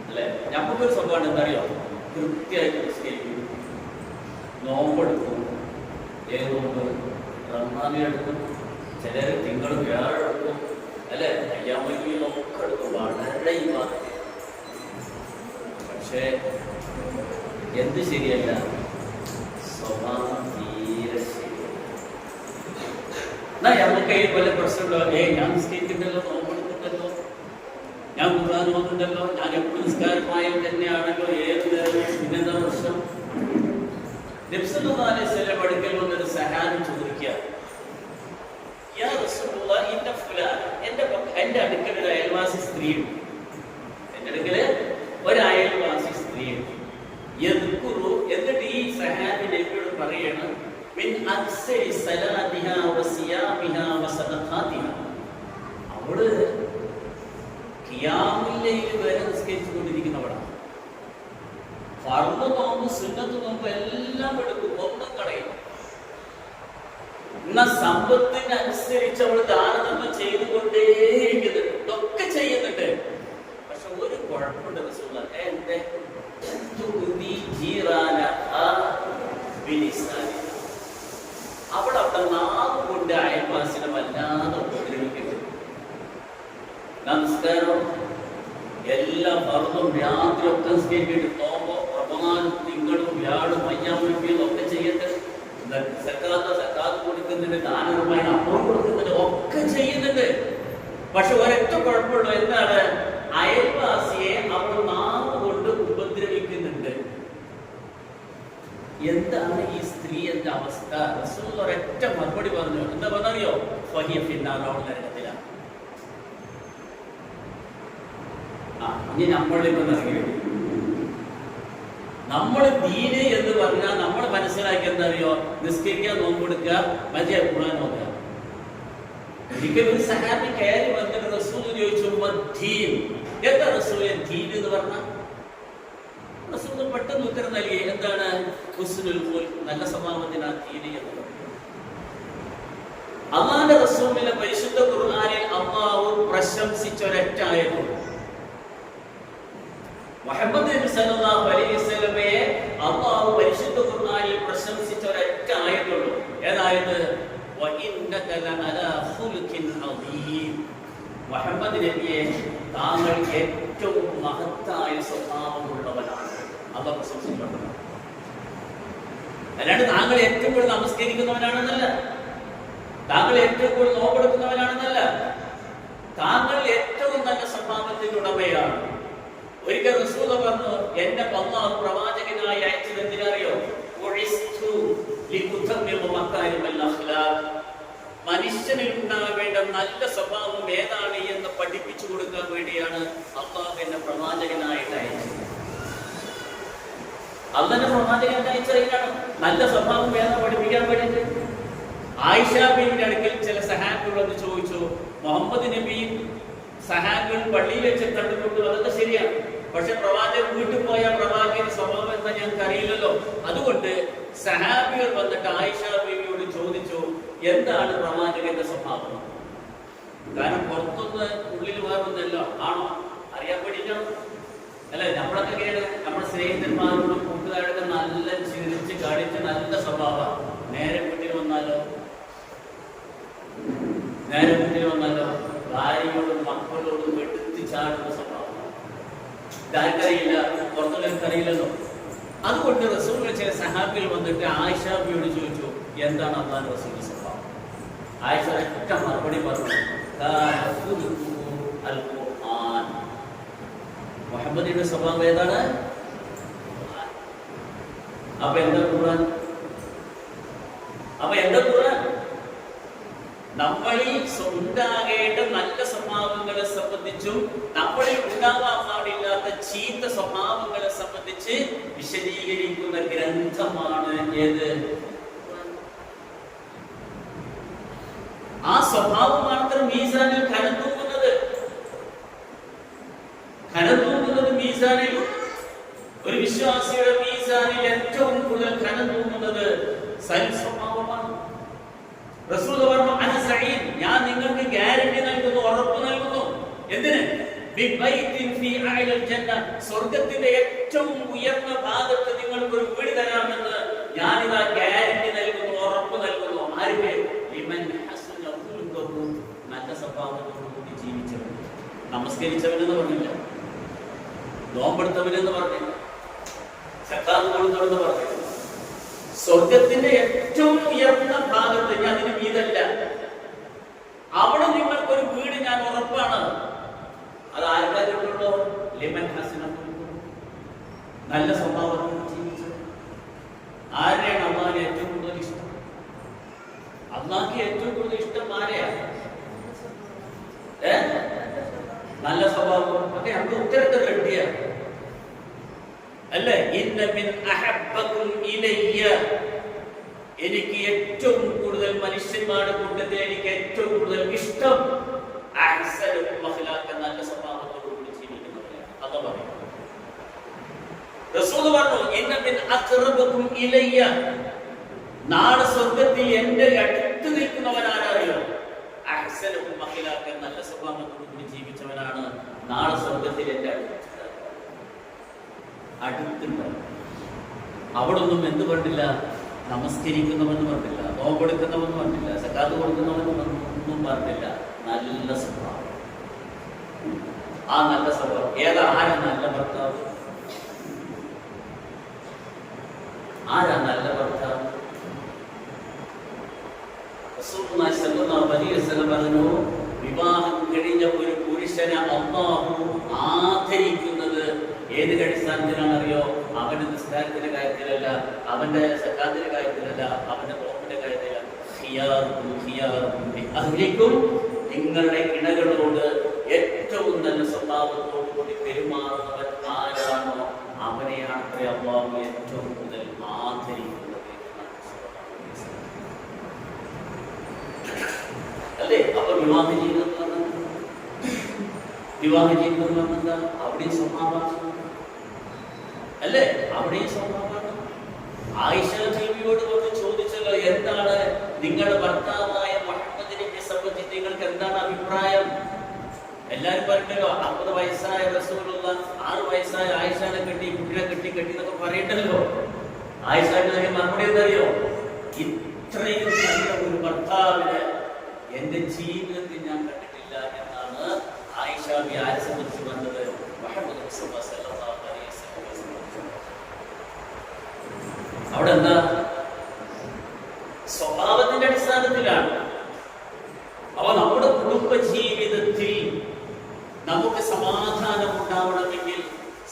അല്ലെ? ഞമ്മക്കൊരു സ്വഭാവം എന്താ അറിയോ? കൃത്യമായിട്ട് നിസ്കരിക്കും, നോമ്പെടുക്കും. ഏത് നോമ്പ്? റമദാനിലെടുക്കും, ചിലർ തിങ്കൾ വ്യാഴം എടുക്കും, അല്ലെ? അയ്യാമൊക്കെ എടുക്കും. വളരെ പക്ഷേ എന്ത് ശരിയല്ല? സ്വഭാവം തീരെ ശരിയല്ല. എന്നാ ഞങ്ങൾക്ക് വല്ല പ്രശ്നമുണ്ടോ? ഞാൻ നിസ്കരിക്കുന്നുണ്ടല്ലോ, നോമ്പെടുക്കുന്നുണ്ടല്ലോ, ഞാൻ ഖുർആൻ ഓതുന്നുണ്ടല്ലോ, ഞാൻ എപ്പോഴും നിസ്കാരമായും തന്നെയാണല്ലോ, ഏത് നേരം. പിന്നെന്താ പ്രശ്നം? നബി സല്ലല്ലാഹു അലൈഹി വസല്ലം അടുക്കൽ വന്നൊരു സഹാബി ചോദിക്കുക, യാ റസൂലല്ലാഹ്, ഇന്ന ഫുലാൻ, എന്റെ അടുക്കൽ ഒരു അയൽവാസി സ്ത്രീയുണ്ട്. എന്റെ അടുക്കല് ഒരു അയൽവാസി സ്ത്രീയുണ്ട്. എന്നിട്ട് ഈ സഹാബി നബിയോട് പറയണം, മിൻ അക്സരി സലാത്തിഹാ വസിയാമിഹാ വസദഖാതിഹാ, അവള് ഖിയാമുൽ ലൈൽ വരെ നിസ്കരിച്ചുകൊണ്ടിരിക്കുന്നവളാണ്. ഫർദ് നോമ്പ്, സുന്നത്ത് നോമ്പ് എല്ലാം എടുക്കും, ഒന്നും കളയും. എന്നാ സമ്പത്തിനനുസരിച്ച് അവൾ ദാനധർമ്മം ചെയ്തുകൊണ്ടേയിരിക്കുന്നുണ്ട്, ഇതൊക്കെ ചെയ്യുന്നുണ്ട്. പക്ഷെ ഒരു കുഴപ്പമുണ്ട് റസൂലുള്ളാഹി, എന്റെ അവിടെ നാവ് കൊണ്ട് അയൽവാസിനെ വല്ലാതെ ഉപദ്രവിക്കുന്നു. നമസ്കാരം എല്ലാം ഫർദും രാത്രിയൊക്കെ നിസ്കരിക്കേണ്ടി, നോമ്പോ റമദാനും തിങ്കളും വ്യാഴും അയ്യാമും ഒക്കെ ചെയ്യട്ടെ, സക്കാത്ത് കൊടുക്കുന്നുണ്ട്, ദാനധർമ്മമായി അപ്പുറം കൊടുക്കുന്നുണ്ട്, ഒക്കെ ചെയ്യുന്നുണ്ട്. പക്ഷെ ഒരൊറ്റ കുഴപ്പമുള്ളൂ. എന്താണ്? അയൽവാസിയെ അവൾ നാവ് കൊണ്ട് ഉപദ്രവിക്കുന്നുണ്ട്. എന്താണ് ഈ സ്ത്രീയുടെ അവസ്ഥ? റസൂൽ ഒരൊറ്റ മറുപടി പറഞ്ഞു. എന്താ പറഞ്ഞറിയോ? ഫഹിയ ഫിന്നാർ, അവൾ നരകത്തിലാണ്. ഇനി നമ്മളിപ്പോ അറിയോ, നമ്മൾ ദീന് എന്ന് പറഞ്ഞാൽ നമ്മൾ മനസ്സിലാക്കി എന്താ അറിയോ? നിസ്കരിക്കുക, നോമ്പെടുക്കുക, മജ ഖുർആൻ ഓതുക. ഒരിക്കൽ ഒരു സഹാബി കയറി വന്നിട്ട് റസൂൽ ചോദിച്ചു, ദീൻ എന്താ റസൂൽ? ദീൻ എന്ന് പറഞ്ഞാൽ റസൂൽ പെട്ടെന്ന് ഉത്തരം നൽകി. എന്താണ്? ഹുസ്നുൽ ഖുൽഖ്, നല്ല സ്വഭാവത്തിനാണ് ദീൻ എന്ന്. അല്ലാഹുവിന്റെ റസൂലിന്റെ പരിശുദ്ധ ഖുർആനിൽ അല്ലാഹു പ്രശംസിച്ച ഒരൊറ്റ ആയത്തുണ്ട്. മുഹമ്മദ് നബി സല്ലല്ലാഹു അലൈഹി വസല്ലമയെ അല്ലാഹു പരിശുദ്ധ ഖുർആനിൽ പ്രശംസിച്ച ഒരൊറ്റ ആയത്തുള്ളൂ. ഏതായത്? വഇന്നക ലഅലാ ഖുൽഖിൻ അദീം. മുഹമ്മദ് നബിയെ, താങ്കൾ ഏറ്റവും മഹത്തായ സ്വഭാവമുള്ളവനാണ്. അല്ലാഹു പ്രശംസിച്ചിട്ടുണ്ട്. അല്ലാണ്ട് താങ്കൾ ഏറ്റവും കൂടുതൽ നമസ്കരിക്കുന്നവനാണെന്നല്ല, താങ്കൾ ഏറ്റവും കൂടുതൽ നോമ്പെടുക്കുന്നവനാണെന്നല്ല, താങ്കൾ ഏറ്റവും നല്ല സ്വഭാവത്തിന്റെ ഉടമയാണ്. ഒരിക്കൽ റസൂൽ പറഞ്ഞു, എന്നെ അല്ലാഹു പ്രവാചകനായി അയച്ചത് എന്തിനറിയോ? മനുഷ്യനിൽ ഉണ്ടാവേണ്ട നല്ല സ്വഭാവം ഏതാണ് എന്ന് പഠിപ്പിച്ചു കൊടുക്കാൻ വേണ്ടിയാണ് അല്ലാഹു എന്നെ പ്രവാചകനായിട്ട് അയച്ചത്. അല്ലാഹുവിന്റെ പ്രവാചകനായിട്ട് അയച്ചതാണ് നല്ല സ്വഭാവം ഏതാ പഠിപ്പിക്കാൻ വേണ്ടിയിട്ട്. ആയിഷ ബീവിയുടെ അടുക്കൽ ചില സഹാബികൾ വന്ന് ചോദിച്ചു, മുഹമ്മദ് നബി സഹാബികൾ പള്ളിയിൽ വെച്ച് കണ്ടുകൊണ്ടു, അതൊക്കെ ശരിയാണ്. പക്ഷെ പ്രവാചകൻ വീട്ടിൽ പോയ പ്രവാചകന്റെ സ്വഭാവം എന്താ ഞങ്ങൾക്ക് അറിയില്ലല്ലോ. അതുകൊണ്ട് സഹാബികൾ വന്നിട്ട് ആയിഷ ബീവിയോട് ചോദിച്ചു, എന്താണ് പ്രവാചകന്റെ സ്വഭാവം? കാരണം പുറത്തൊന്ന് ഉള്ളിൽ വേറൊന്നല്ലോ ആണോ അറിയാൻ വേണ്ടിയിട്ടാണ്. അല്ലെ? നമ്മളൊക്കെ എങ്ങനെയാണ്? നമ്മുടെ സ്നേഹിതന്മാരോടും കൂട്ടുകാരൊക്കെ നല്ല ചിരിച്ച് കാണിച്ച് നല്ല സ്വഭാവം. നേരെ വീട്ടിൽ വന്നാലോ ഭാര്യയോടും മക്കളോടും വെടുത്തി ചാടുന്ന സ്വഭാവം. ഇതാർക്കറിയില്ല, പുറത്തുള്ളവർക്കറിയില്ലല്ലോ. അതുകൊണ്ട് റസൂലിന്റെ ചില സഹാബികൾ വന്നിട്ട് ആയിഷ ബിയോട് ചോദിച്ചു, എന്താണ് അല്ലാഹുവിന്റെ റസൂലിന്റെ സ്വഭാവം? ആയിഷ ഒറ്റ മറുപടി പറഞ്ഞു, മുഹമ്മദിന്റെ സ്വഭാവം ഏതാണ്? അപ്പൊ എന്താ ഖുർആൻ? നമ്മളിൽ ഉണ്ടാകേണ്ട നല്ല സ്വഭാവങ്ങളെ സംബന്ധിച്ചും നമ്മളിൽ ഉണ്ടാകാൻ പാടില്ലാത്ത ചീത്ത സ്വഭാവങ്ങളെ സംബന്ധിച്ച് വിശദീകരിക്കുന്ന ഗ്രന്ഥമാണ് ഏത്? ആ സ്വഭാവമാണ് മീസാനിൽ ഖനം തൂങ്ങുന്നത് മീസാനിൽ. ഒരു വിശ്വാസിയുടെ മീസാനിൽ ഏറ്റവും കൂടുതൽ ഖനം തൂങ്ങുന്നത് സ്വഭാവമാണ്. റസൂൽ പറഞ്ഞു, അന സഈദ്, ഞാൻ നിങ്ങൾക്ക് ഗ്യാരണ്ടി നൽകുന്നു, ഉറപ്പ് നൽകുന്നു. എന്തിന്? ബിബൈത്തിൻ ഫീ അഅ്ലൽ ജന്ന, സ്വർഗ്ഗത്തിന്റെ ഏറ്റവും ഉയർന്ന ഭാഗത്ത് നിങ്ങൾക്ക് ഒരു വീട് തരാമെന്ന് ഞാൻ ഇതാ ഗ്യാരണ്ടി നൽകുന്നു, ഉറപ്പ് നൽകുന്നു. ആർക്ക്? ലിമൻ ഹസന ഖുലുഖുഹു, നല്ല സ്വഭാവത്തോടുകൂടി ജീവിച്ചവൻ. നമസ്കരിച്ചവനെന്ന് പറഞ്ഞില്ല, നോമ്പെടുത്തവനെന്ന് പറഞ്ഞില്ല, സക്കാത്ത് കൊടുത്തവനെന്ന് പറഞ്ഞില്ല. സ്വർഗത്തിന്റെ ഏറ്റവും ഉയർന്ന ഭാഗത്ത്, ഞാൻ അതിന് വീതല്ല, അവിടെ നിങ്ങൾക്കൊരു വീട് ഞാൻ ഉറപ്പാണ്. അത് ആർക്കാ കിട്ടുള്ളൂ? ലിമൻ ഹസന, നല്ല സ്വഭാവം ജീവിച്ചു. ആരെയാണ് അള്ളാഹിന് ഏറ്റവും കൂടുതൽ ഇഷ്ടം? അള്ളാഹിക്ക് ഏറ്റവും കൂടുതൽ ഇഷ്ടം ആരെയാണ്? നല്ല സ്വഭാവം. ഒക്കെ നമുക്ക് ഉത്തരത്തെ റെഡിയാണ് അല്ലേ? ഇന്ന മിൻ അഹബ്ബകും ഇലയ്യ, എനിക്ക് ഏറ്റവും കൂടുതൽ മനുഷ്യന്മാരുടെ കൂട്ടത്തിൽ എനിക്ക് ഏറ്റവും കൂടുതൽ ഇഷ്ടം അഹ്സനുകും അഖ്ലാഖൻ, നല്ല സ്വഭാവത്തോടുകൂടി ജീവിക്കുന്നവരാണ്. അല്ലാഹു പറയും. റസൂൽ പറഞ്ഞു, ഇന്ന മിൻ അഖറബകും ഇലയ്യ, നാളെ സ്വർഗ്ഗത്തിൽ എൻ്റെ അടുത്ത് നിൽക്കുന്നവൻ ആരാറിയോ? അഹ്സനുകും അഖ്ലാഖൻ, നല്ല സ്വഭാവത്തോടുകൂടി ജീവിച്ചവനാണ് നാളെ സ്വർഗ്ഗത്തിൽ എൻ്റെ അടുത്തുണ്ടാവും. അവിടൊന്നും എന്ത് പറഞ്ഞില്ല? നമസ്കരിക്കുന്നവെന്ന് പറഞ്ഞില്ല, നോമ്പെടുക്കുന്നവെന്ന് പറഞ്ഞില്ല, സക്കാത്ത് കൊടുക്കുന്നവെന്ന് ഒന്നും പറഞ്ഞില്ല. നല്ല സ്വഭാവം. ആ നല്ല സ്വഭാവം ഏതാ? ആരാ നല്ല ഭർത്താവ്? ആരാ നല്ല ഭർത്താവ്? റസൂലുള്ളാഹി സ്വല്ലല്ലാഹു അലൈഹി വസല്ലം പറഞ്ഞു, വിവാഹം കഴിഞ്ഞ ഒരു പുരുഷനെ അല്ലാഹു ആദരിക്കുന്നത് ഏത് അടിസ്ഥാനത്തിലാണ് അറിയോ? അവന്റെ നിസ്കാരത്തിന്റെ കാര്യത്തിലല്ല, അവന്റെ സക്കാത്തിന്റെ കാര്യത്തിലല്ല, അവന്റെ നോമ്പിന്റെ കാര്യത്തിലല്ല. നിങ്ങളുടെ ഇണകളോട് ഏറ്റവും നല്ല സ്വഭാവത്തോടു കൂടി പെരുമാറുന്നവൻ ആരാണോ അവനെയാണ് അല്ലാഹു ഏറ്റവും കൂടുതൽ ആദരിക്കുന്നത്. അല്ലേ? അപ്പൊ വിവാഹ ജീവിതം എന്താ? അവിടെയും സ്വഭാവമാണ് അല്ലേ? അവിടെയും സ്വഭാവമാണ്. ആയിഷ ബീവിയോട് വന്ന് ചോദിച്ചല്ലോ, എന്താണ് നിങ്ങളുടെ ഭർത്താവായ മുഹമ്മദ് നബിയെ സംബന്ധിച്ച് നിങ്ങൾക്ക് എന്താണ് അഭിപ്രായം? എല്ലാരും പറഞ്ഞല്ലോ, 50 വയസ്സായ റസൂലുള്ള 6 വയസ്സായ ആയിഷാനെ കെട്ടി, കുട്ടിനെ കെട്ടി എന്നൊക്കെ പറയണ്ടല്ലോ. ആയിഷയുടെ മറുപടി എന്തറിയോ? ഇത്രയും നല്ല ഒരു ഭർത്താവിന് എന്റെ ജീവിതത്തിൽ ഞാൻ കണ്ടിട്ടില്ല എന്നാണ് ആയിഷ ആരെ സംബന്ധിച്ച് വന്നത്? മുഹമ്മദ് മുസ്തഫ സല്ലല്ലാഹു അലൈഹി വസല്ലം. അവിടെ എന്താ? സ്വഭാവത്തിന്റെ അടിസ്ഥാനത്തിലാണ്. അപ്പൊ നമ്മുടെ കുടുംബ ജീവിതത്തിൽ നമുക്ക് സമാധാനം ഉണ്ടാവണമെങ്കിൽ,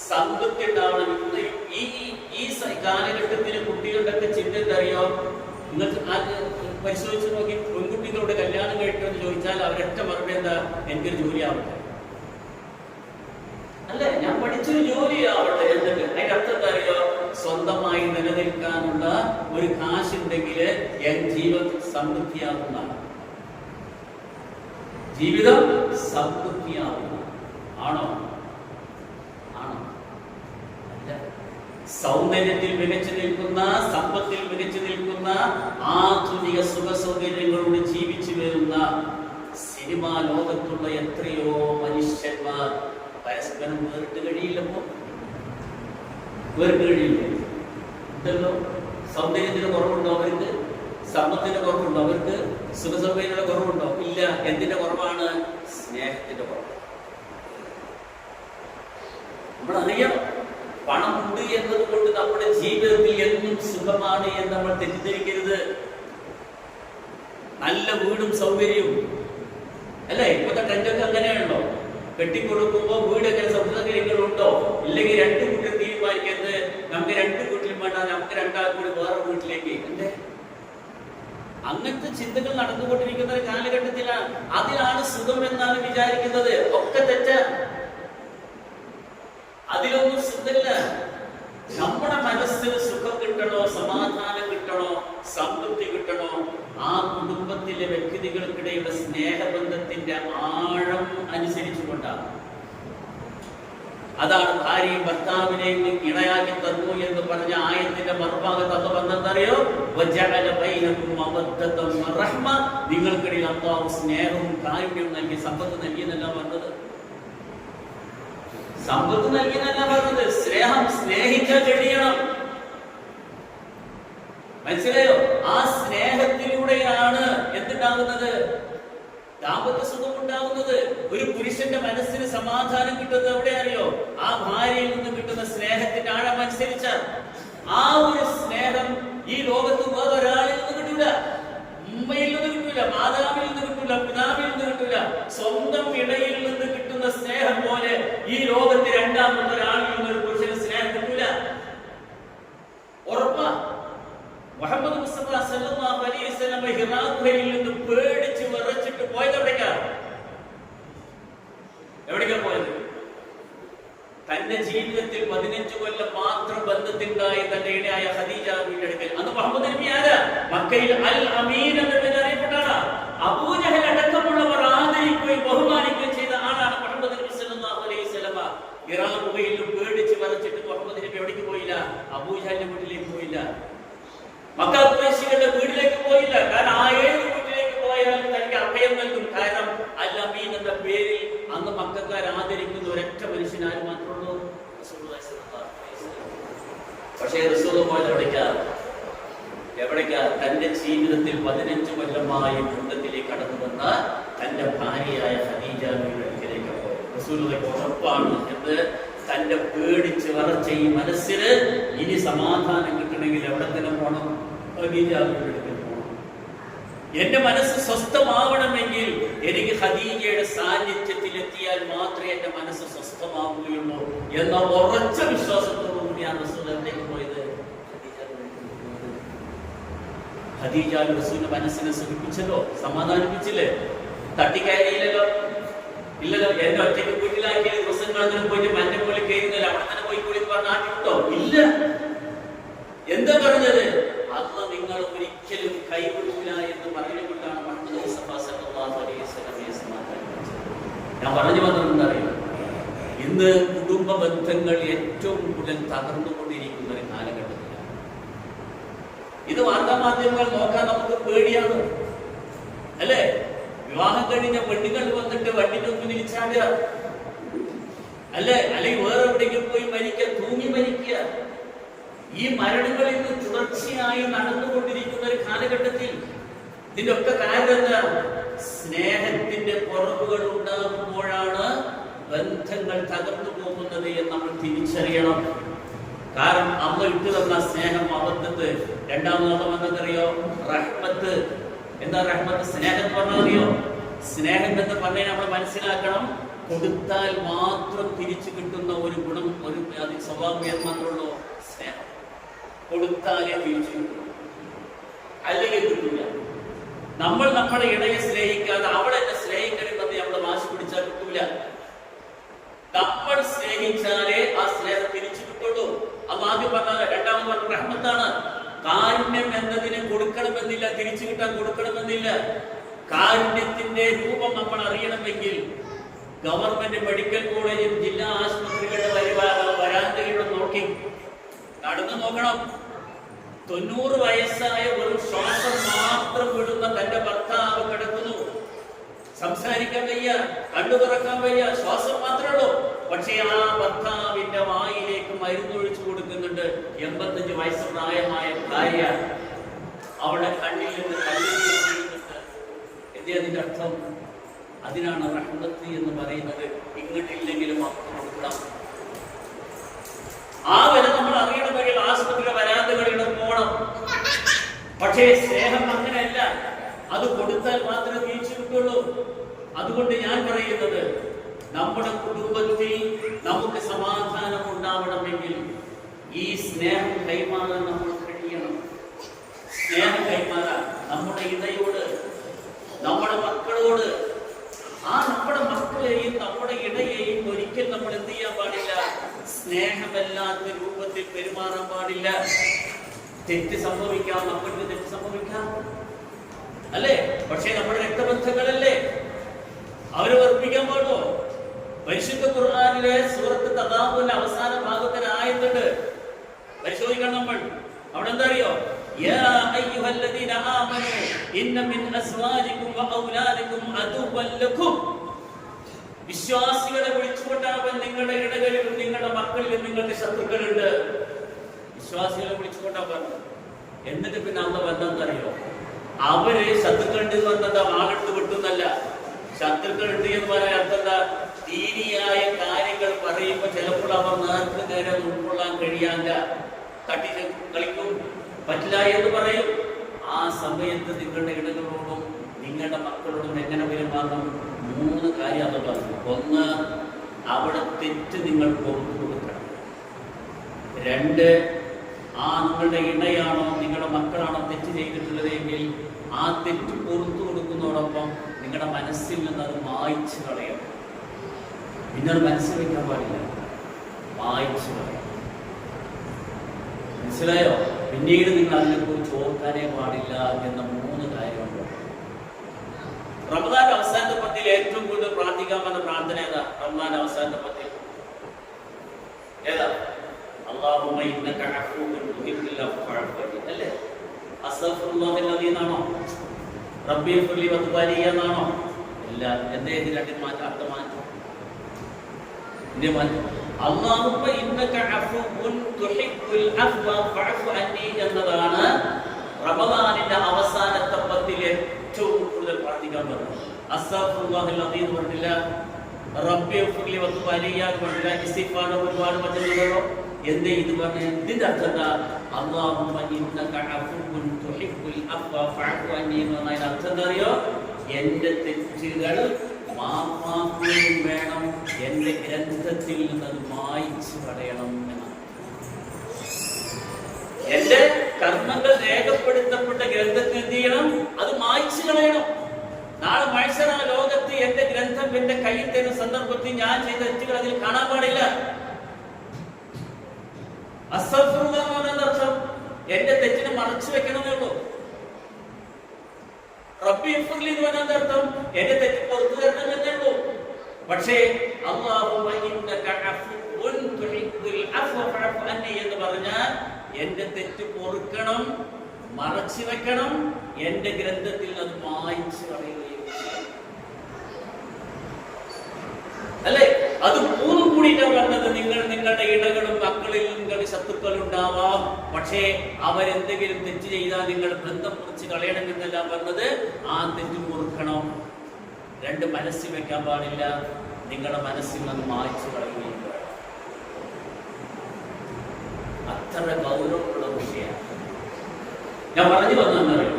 സമ്പത്ത് ഉണ്ടാവണമെങ്കിൽ, ഈ കാലഘട്ടത്തിൽ കുട്ടികളുടെ ചിന്ത എന്തറിയോ? നിങ്ങൾക്ക് അത് പരിശോധിച്ച് നോക്കി. പെൺകുട്ടികളുടെ കല്യാണം കഴിക്കുമെന്ന് ചോദിച്ചാൽ അവരൊറ്റ മറുപടി എന്താ? എനിക്കൊരു ജോലി ആവട്ടെ. അല്ലെ, ഞാൻ പഠിച്ചൊരു ജോലി ആവട്ടെ. എന്നിട്ട് അതിന്റെ അർത്ഥം എന്താ അറിയോ? സ്വന്തമായി നിലനിൽക്കാനുള്ള ഒരു കാശുണ്ടെങ്കിൽ ജീവിതം സമൃദ്ധിയാകുന്നതാണ്. ജീവിതം സമൃദ്ധിയാകുന്ന ആണോ? സൗന്ദര്യത്തിൽ മികച്ചു നിൽക്കുന്ന, സമ്പത്തിൽ മികച്ചു നിൽക്കുന്ന, ആധുനിക സുഖ സൗകര്യങ്ങളോട് ജീവിച്ചു വരുന്ന സിനിമാ ലോകത്തുള്ള എത്രയോ മനുഷ്യന്മാർ പരസ്പരം വേറിട്ട് കഴിയില്ലപ്പോ. വേറിട്ട് കഴിയില്ല ഉണ്ടല്ലോ. സൗന്ദര്യത്തിന് കുറവുണ്ടോ അവർക്ക്? സമ്പത്തിന്റെ കുറവുണ്ടോ അവർക്ക്? സുഖ സൗകര്യങ്ങളുടെ കുറവുണ്ടോ? ഇല്ല. എന്തിന്റെ കുറവാണ്? സ്നേഹത്തിന്റെ കുറവ്. നമ്മളറിയാം, പണമുണ്ട് എന്നതുകൊണ്ട് നമ്മുടെ ജീവിതത്തിൽ എന്നും സുഖമാണ് എന്ന് നമ്മൾ തെറ്റിദ്ധരിക്കരുത്. നല്ല വീടും സൗകര്യവും അല്ലേ? ഇപ്പോഴത്തെ ട്രെൻഡൊക്കെ അങ്ങനെയാണല്ലോ. കെട്ടിക്കൊടുക്കുമ്പോൾ വീടൊക്കെ സൗകര്യങ്ങളുണ്ടോ, ഇല്ലെങ്കിൽ രണ്ടു വീട്ടിൽ തീരുമാനിക്കുന്നത് നമുക്ക് രണ്ടു വീട്ടിലും വേണ്ട, നമുക്ക് രണ്ടാൾക്കും കൂടി വേറെ വീട്ടിലേക്ക്. എന്തേ അങ്ങനത്തെ ചിന്തകൾ നടന്നുകൊണ്ടിരിക്കുന്ന ഒരു കാലഘട്ടത്തിലാണ്. അതിലാണ് സുഖം എന്നാണ് വിചാരിക്കുന്നത്. ഒക്കെ തെറ്റ. അതിലൊന്നും സുഖമില്ല. നമ്മുടെ മനസ്സിന് സുഖം കിട്ടണോ, സമാധാനം കിട്ടണോ, സംതൃപ്തി കിട്ടണോ, ആ കുടുംബത്തിലെ വ്യക്തികൾക്കിടയുടെ സ്നേഹബന്ധത്തിന്റെ ആഴം അനുസരിച്ചുകൊണ്ടാണ്. അതാണ് ഭാര്യയും ഭർത്താവിനെയും ഇണയാക്കി തന്നു എന്ന് പറഞ്ഞ ആയത്തിന്റെ മറുഭാഗത്ത് അത് വന്നെന്തറിയോ, നിങ്ങൾക്കിടയിൽ അല്ലാഹു സ്നേഹവും കാരുണ്യവും നൽകി, സമ്പത്ത് നൽകിയെന്നല്ല പറഞ്ഞത്. സമ്പത്ത് നൽകിയെന്നല്ല പറഞ്ഞത്. സ്നേഹം സ്നേഹിക്കാൻ കഴിയണം. മനസ്സിലായോ? ആ സ്നേഹത്തിലൂടെയാണ് എന്തുണ്ടാകുന്നത്? ദാമ്പത്യ സുഖം ഉണ്ടാകുന്നത്. ഒരു പുരുഷന്റെ മനസ്സിന് സമാധാനം കിട്ടുന്നത് എവിടെ അറിയോ? ആ ഭാര്യയിൽ നിന്ന് കിട്ടുന്ന സ്നേഹത്തിന്റെ ആഴം അനുസരിച്ചാൽ. ആ ഒരു സ്നേഹം ഈ ലോകത്ത് വേറൊരാളിൽ നിന്ന് കിട്ടൂല. ഉമ്മയിൽ നിന്ന് കിട്ടൂല, മാതാവിൽ നിന്ന് കിട്ടൂല, പിതാവിൽ നിന്ന് കിട്ടൂല. സ്വന്തം ഇടയിൽ നിന്ന് കിട്ടുന്ന സ്നേഹം പോലെ ഈ ലോകത്ത് രണ്ടാമത്തെ ഒരാളിൽ നിന്ന് ഒരു പുരുഷന് സ്നേഹം കിട്ടൂല. ഉറപ്പാ. മുഹമ്മദ് മുസ്തഫ സല്ലല്ലാഹു അലൈഹി വസല്ലം ഹിറാ ഗുഹയിൽ നിന്ന് പേടിച്ച് വിറച്ചിട്ട് പോയത് എവിടേക്കാ പോയത്? തന്റെ ജീവിതത്തിൽ 15 കൊല്ലം മാത്രം ബന്ധത്തിലുണ്ടായി തന്റെ ഇടയായ ഖദീജ ബീവിയുടെ അടുക്കൽ. അന്ന് മുഹമ്മദ് നബി ആരാ? മക്കയിൽ അൽ അമീൻ എന്ന പേരിൽ അറിയപ്പെട്ടാണ്. അബൂജഹൽ അടക്കമുള്ളവർ ആദരിക്കുകയും ബഹുമാനിക്കുകയും ചെയ്ത ആളാണ് മുഹമ്മദ് നബി സല്ലല്ലാഹു അലൈഹി വസല്ലം. ഹിറാ ഗുഹയിൽ പേടിച്ച് വിറച്ചിട്ട് മുഹമ്മദ് നബി എവിടേക്ക് പോയില്ല? അബൂജഹലിന്റെ വീട്ടിലേക്ക് പോയില്ല. മക്ക ഖുറൈശികളുടെ വീട്ടിലേക്ക് പോയില്ല. കാരണം ആ ഏത് വീട്ടിലേക്ക് പോയാലും തനിക്ക് അഭയം നൽകും. കാരണം അൽ അമീൻ എന്ന പേരിൽ അന്ന് മക്കക്കാർ ആദരിക്കുന്ന ഒരൊറ്റ മനുഷ്യനാരും മാത്രമുള്ളൂ, റസൂലുള്ളാഹി സ്വല്ലല്ലാഹു അലൈഹി വസല്ലം. പക്ഷേ റസൂൽ പോയത് എവിടേക്കാ? തന്റെ ജീവിതത്തിൽ 15 കൊല്ലമായി ബന്ധത്തിലേക്ക് കടന്നു വന്ന തന്റെ ഭാര്യയായ ഖദീജ ബീവിയുടെ അടുക്കലേക്ക് പോയത്. റസൂലുള്ളാഹിക്ക് ഉറപ്പാണ് എന്ന് തന്റെ പേടിച്ച് വിറച്ച ഈ മനസ്സിന് ഇനി സമാധാനം കിട്ടണമെങ്കിൽ എവിടെ തന്നെ പോകണം? ഖദീജ ബീവിയുടെ അടുക്കൽ പോകണം. എന്റെ മനസ്സ് സ്വസ്ഥമാവണമെങ്കിൽ എനിക്ക് ഖദീജയുടെ സാന്നിധ്യത്തിൽ എത്തിയാൽ മാത്രമേ എന്റെ മനസ്സ് സ്വസ്ഥമാവുകയുള്ളൂ എന്ന ഉറച്ച വിശ്വാസത്തോടുകൂടിയാണ് റസൂൽ എവിടേക്ക് പോയത്? ഖദീജ റസൂലിന്റെ മനസ്സിനെ സുഖിപ്പിച്ചല്ലോ, സമാധാനിപ്പിച്ചില്ലേ? തട്ടിക്കയറിയില്ലല്ലോ, ഇല്ലല്ലോ. എന്റെ ഒറ്റയ്ക്ക് വീട്ടിലാക്കിയ ദിവസങ്ങളിൽ പോയിട്ട് മഞ്ഞ പോലെ കയറുന്നില്ല, അവിടെ തന്നെ പോയി കൂടി പറഞ്ഞിട്ടോ? ഇല്ല. എന്താ പറഞ്ഞത്? അന്ന് നിങ്ങൾ ഒരിക്കലും കൈവിടൂല എന്ന് പറഞ്ഞുകൊണ്ടാണ് മുഹമ്മദ് മുസ്തഫ സല്ലല്ലാഹു അലൈഹി വസല്ലമയെ സമാധാനിപ്പിച്ചത്. ഞാൻ പറഞ്ഞു വന്നത് അറിയാം, ഇന്ന് കുടുംബ ബന്ധങ്ങൾ ഏറ്റവും കൂടുതൽ തകർന്നുകൊണ്ടിരിക്കുന്ന ഒരു കാലഘട്ടത്തിലാണ്. ഇത് വാർത്താമാധ്യമങ്ങൾ നോക്കാൻ നമുക്ക് പേടിയാണ്, അല്ലേ? വിവാഹം കഴിഞ്ഞ പെണ്ണുങ്ങൾ വന്നിട്ട് വണ്ടിന്റെ മുന്നിൽ ചാടുക, അല്ലെ? അല്ലെങ്കിൽ വേറെ എവിടേക്കും പോയി മരിക്കുക, തൂങ്ങി മരിക്കുക. ഈ മരണങ്ങൾ ഇന്ന് തുടർച്ചയായി നടന്നുകൊണ്ടിരിക്കുന്ന ഒരു കാലഘട്ടത്തിൽ ഇതിന്റെ ഒക്കെ കാരണം എന്താ? സ്നേഹത്തിന്റെ കുറവുകൾ ഉണ്ടാകുമ്പോഴാണ് ബന്ധങ്ങൾ തകർന്നു പോകുന്നത് എന്ന് നമ്മൾ തിരിച്ചറിയണം. കാരണം അമ്മ ഇട്ടു തന്ന സ്നേഹം അബദ്ധത്ത്. രണ്ടാമത് വന്നതറിയോ? റഹ്മത്ത്. എന്താ റഹ്മത്ത്? സ്നേഹം പറഞ്ഞറിയോ? സ്നേഹം എന്ന് പറഞ്ഞാൽ നമ്മൾ മനസ്സിലാക്കണം, കൊടുത്താൽ മാത്രം തിരിച്ചു കിട്ടുന്ന ഒരു ഗുണം, ഒരു സ്വഭാവം മാത്രമുള്ളൂ സ്നേഹം. കൊടുത്താലേ തിരിച്ചു കിട്ടും, അല്ലെങ്കിൽ കിട്ടില്ല. നമ്മൾ നമ്മുടെ ഇടയെ സ്നേഹിക്കാതെ അവളെ എന്നെ സ്നേഹിക്കണമെന്ന് നമ്മൾ വാശി പിടിച്ചാൽ കിട്ടൂല. നമ്മൾ സ്നേഹിച്ചാലേ ആ സ്നേഹം തിരിച്ചു കിട്ടുള്ളൂ. അത് ആദ്യം പറഞ്ഞ. രണ്ടാമത് പറഞ്ഞ റഹ്മത്താണ്. കാരുണ്യം എന്നതിന് കൊടുക്കണമെന്നില്ല, തിരിച്ചു കിട്ടാൻ കൊടുക്കണമെന്നില്ല. കാരുണ്യത്തിന്റെ രൂപം നമ്മൾ അറിയണമെങ്കിൽ ഗവൺമെന്റ് മെഡിക്കൽ കോളേജും ജില്ലാ ആശുപത്രികളുടെ വരാന്തകളിലും നോക്കി നടന്നു നോക്കണം. 90 വയസ്സായ ഒരു ശ്വാസം മാത്രം വിടുന്ന തന്റെ ഭർത്താവ് കിടക്കുന്നു. സംസാരിക്കാൻ വയ്യ, കണ്ണു തുറക്കാൻ വയ്യ, ശ്വാസം മാത്രമേ ഉള്ളൂ. പക്ഷേ ആ ഭർത്താവിന്റെ വായിലേക്ക് മരുന്നൊഴിച്ചു കൊടുക്കുന്നുണ്ട്. 85 വയസ്സ് പ്രായമായ ഭാര്യ അവളുടെ കണ്ണിൽ നിന്ന് കണ്ണീരുന്നുണ്ട്. എന്തേ അതിന്റെ അർത്ഥം? അതിനാണ് റഹ്മത്ത് എന്ന് പറയുന്നത്. ഇങ്ങോട്ടില്ലെങ്കിലും അർത്ഥം കൊടുക്കണം. ആ വില നമ്മൾ അറിയണമെങ്കിൽ ആശുപത്രിയുടെ വരാന്തകളിൽ പോകണം. പക്ഷേ സ്നേഹം അങ്ങനെയല്ല, അത് കൊടുത്താൽ മാത്രമേ തിരിച്ചു കിട്ടുള്ളൂ. അതുകൊണ്ട് ഞാൻ പറയുന്നത്, നമ്മുടെ കുടുംബത്തിൽ നമുക്ക് സമാധാനം ഉണ്ടാവണമെങ്കിൽ ഈ സ്നേഹം കൈമാറാൻ നമ്മൾ കഴിയണം. സ്നേഹം കൈമാറാൻ നമ്മുടെ ഇടയോട്, നമ്മുടെ മക്കളോട്, ആ നമ്മുടെ മക്കളെയും നമ്മുടെ ഇടയെയും ഒരിക്കൽ നമ്മൾ എന്ത് ചെയ്യാൻ പാടില്ല? സ്നേഹമല്ലാത്ത രൂപത്തിൽ പെരുമാറാൻ പാടില്ല. തെറ്റ് സംഭവിക്കാം, മക്കൾക്ക് തെറ്റ് സംഭവിക്കാം, അല്ലേ? പക്ഷേ നമ്മുടെ രക്തബന്ധങ്ങളല്ലേ, അവരെ വർപ്പിക്കാൻ പാടോ? പരിശുദ്ധ ഖുർആനിലെ സൂറത്ത് തഗാബുന്റെ അവസാന ഭാഗത്തിൽ ആയത്തുണ്ട്, പരിശോധിക്കണം നമ്മൾ. അവിടെ എന്താ അറിയോ? യാ അയ്യുഹല്ലദീന ആമനൂ ഇന്ന മിൻ അസ്വാജികും വഔലാദികും അദുവ്വൻ ലക്കും. വിശ്വാസികളെ വിളിച്ചുകൊണ്ടാണ് നിങ്ങളുടെ ഇടകളിലും നിങ്ങളുടെ മക്കളിലും നിങ്ങൾക്ക് ശത്രുക്കളുണ്ട്. വിശ്വാസികളെ വിളിച്ചുകൊണ്ടാ പറഞ്ഞു. എന്നിട്ട് പിന്നെ അന്ന് ബന്ധം അറിയോ? അവര് ശത്രുക്കളുണ്ട് എന്ന് പറഞ്ഞാൽ ആളെടുത്ത് വിട്ടുന്നല്ല. ശത്രുക്കളുണ്ട് എന്ന് പറയാൻ അർത്ഥം ദീനിയായ കാര്യങ്ങൾ പറയുമ്പോൾ ചിലപ്പോൾ അവർ നേർക്ക് നേരെ ഉൾക്കൊള്ളാൻ കഴിയാങ്ക, തട്ടി കളിക്കും, പറ്റില്ല എന്ന് പറയും. ആ സമയത്ത് നിങ്ങളുടെ ഇടകളോടും നിങ്ങളുടെ മക്കളോടും എങ്ങനെ പെരുമാറണം? 3 കാര്യം അത് പറഞ്ഞു. 1, അവിടെ തെറ്റ് നിങ്ങൾ പുറത്തു കൊടുക്കണം. 2, ആ നിങ്ങളുടെ ഇണയാണോ നിങ്ങളുടെ മക്കളാണോ തെറ്റ് ചെയ്തിട്ടുള്ളത് എങ്കിൽ ആ തെറ്റ് പുറത്തു കൊടുക്കുന്നതോടൊപ്പം നിങ്ങളുടെ മനസ്സിൽ നിന്ന് അത് മായ്ച്ചു കളയണം. പിന്നെ അത് മനസ്സിൽ വയ്ക്കാൻ പാടില്ല, മായ്ച്ചു കളയണം. മനസ്സിലായോ? പിന്നീട് നിങ്ങൾ അതിനെക്കുറിച്ച് ഓർക്കാനേ പാടില്ല എന്ന 3 കാര്യമുണ്ട്. റമദാൻ അവസാനത്തെ പത്തിൽ ഏറ്റവും കൂടുതൽ പ്രാർത്ഥിക്കാമെന്ന പ്രാർത്ഥന ഏതാ? റമദാൻ അവസാനത്തെ പത്തിൽ ഏതാ? അല്ലാഹുമ്മ ഇന്നക അഫൂവുൻ തുഹിബ്ബുൽ അഫ്വ ഫഅഫു അന്നി, അല്ലേ? അസ്തഗ്ഫിറുല്ലാഹൽ അദീം എന്നാണോ? റബ്ബി ഇഗ്ഫിർലി വതുബ് അലയ്യ എന്നാണോ? ഇല്ല. എന്തേ ഇത് രണ്ടും മാറ്റം? അർത്ഥം മാറ്റം. അല്ലാഹുമ്മ ഇന്നക അഫൂവുൻ തുഹിബ്ബുൽ അഫ്വ ഫഅഫു അന്നി എന്നതാണ് റമദാനിന്റെ അവസാനത്തെ പത്തിൽ ഏറ്റവും കൂടുതൽ പ്രാർത്ഥിക്കാൻ പറഞ്ഞത്. അസ്തഗ്ഫിറുല്ലാഹൽ അദീം പറഞ്ഞില്ല, റബ്ബി ഇഗ്ഫിർലി വതുബ് അലയ്യ പറഞ്ഞില്ല, ഇസ്തിഗ്ഫാർ ഒരുപാട് പറഞ്ഞല്ലോ. എന്തേ ഇത് പറഞ്ഞ? ഇതിന്റെ അർത്ഥം അല്ലാഹുമ്മ ഇന്നക അഫൂവുൻ തുഹിബ്ബുൽ അഫ്വ ഫഅഫു അന്നി എന്നതിന്റെ അർത്ഥം എന്താ അറിയോ? എന്റെ തെറ്റുകൾ മാപ്പാക്കുകയും വേണം, എന്റെ ഗ്രന്ഥത്തിൽ നിന്ന് അത് മായ്ച്ചു കളയണം എന്നാണ്. എന്റെ കർമ്മങ്ങൾ രേഖപ്പെടുത്തപ്പെട്ട ഗ്രന്ഥത്തിൽ എന്ത് ചെയ്യണം? അത് മായ്ച്ചു കളയണം. നാളെ മത്സര ലോകത്ത് എന്റെ ഗ്രന്ഥം എന്റെ കയ്യിൽ തരുന്ന സന്ദർഭത്തിൽ ഞാൻ ചെയ്ത തെറ്റുകൾ അതിൽ കാണാൻ പാടില്ല. അസ്തഗ്ഫിറുല്ലാഹ് എന്നർത്ഥം എന്റെ തെറ്റിനെ മറച്ചു വെക്കണമെന്നേ ഉള്ളൂ. റബ്ബി ഇഗ്ഫിർലി എന്ന് പറഞ്ഞാൽ അർത്ഥം എന്റെ തെറ്റ് പുറത്തു തരണമെന്നേ ഉള്ളൂ. പക്ഷേ അല്ലാഹുമ്മ ഇന്നക അഫൂവുൻ തുഹിബ്ബുൽ അഫ്വ ഫഅഫു അന്നി എന്ന് പറഞ്ഞാൽ എന്റെ തെറ്റ് പൊറുക്കണം, മറച്ചു വെക്കണം, എന്റെ ഗ്രന്ഥത്തിൽ അത് മായ്ച്ചു കളയുകയും ചെയ്യണം, അല്ലേ? അത് 3 കൂടിയിട്ടാണ് പറഞ്ഞത്. നിങ്ങളുടെ ഇടകളും മക്കളിൽ നിങ്ങൾക്ക് ശത്രുക്കൾ ഉണ്ടാവാം, പക്ഷേ അവരെന്തെങ്കിലും തെറ്റ് ചെയ്താൽ നിങ്ങൾ ബന്ധം മുറിച്ച് കളയണമെന്നല്ല പറഞ്ഞത്. ആ തെറ്റ് പൊറുക്കണം. 2, മനസ്സിൽ വെക്കാൻ പാടില്ല, നിങ്ങളുടെ മനസ്സിൽ നിന്ന് മായ്ച്ചു കളയുകയും വേണം. അത്ര ഗൗരവമുള്ള വിഷയമാണ്. ഞാൻ പറഞ്ഞു വന്നറിയാം,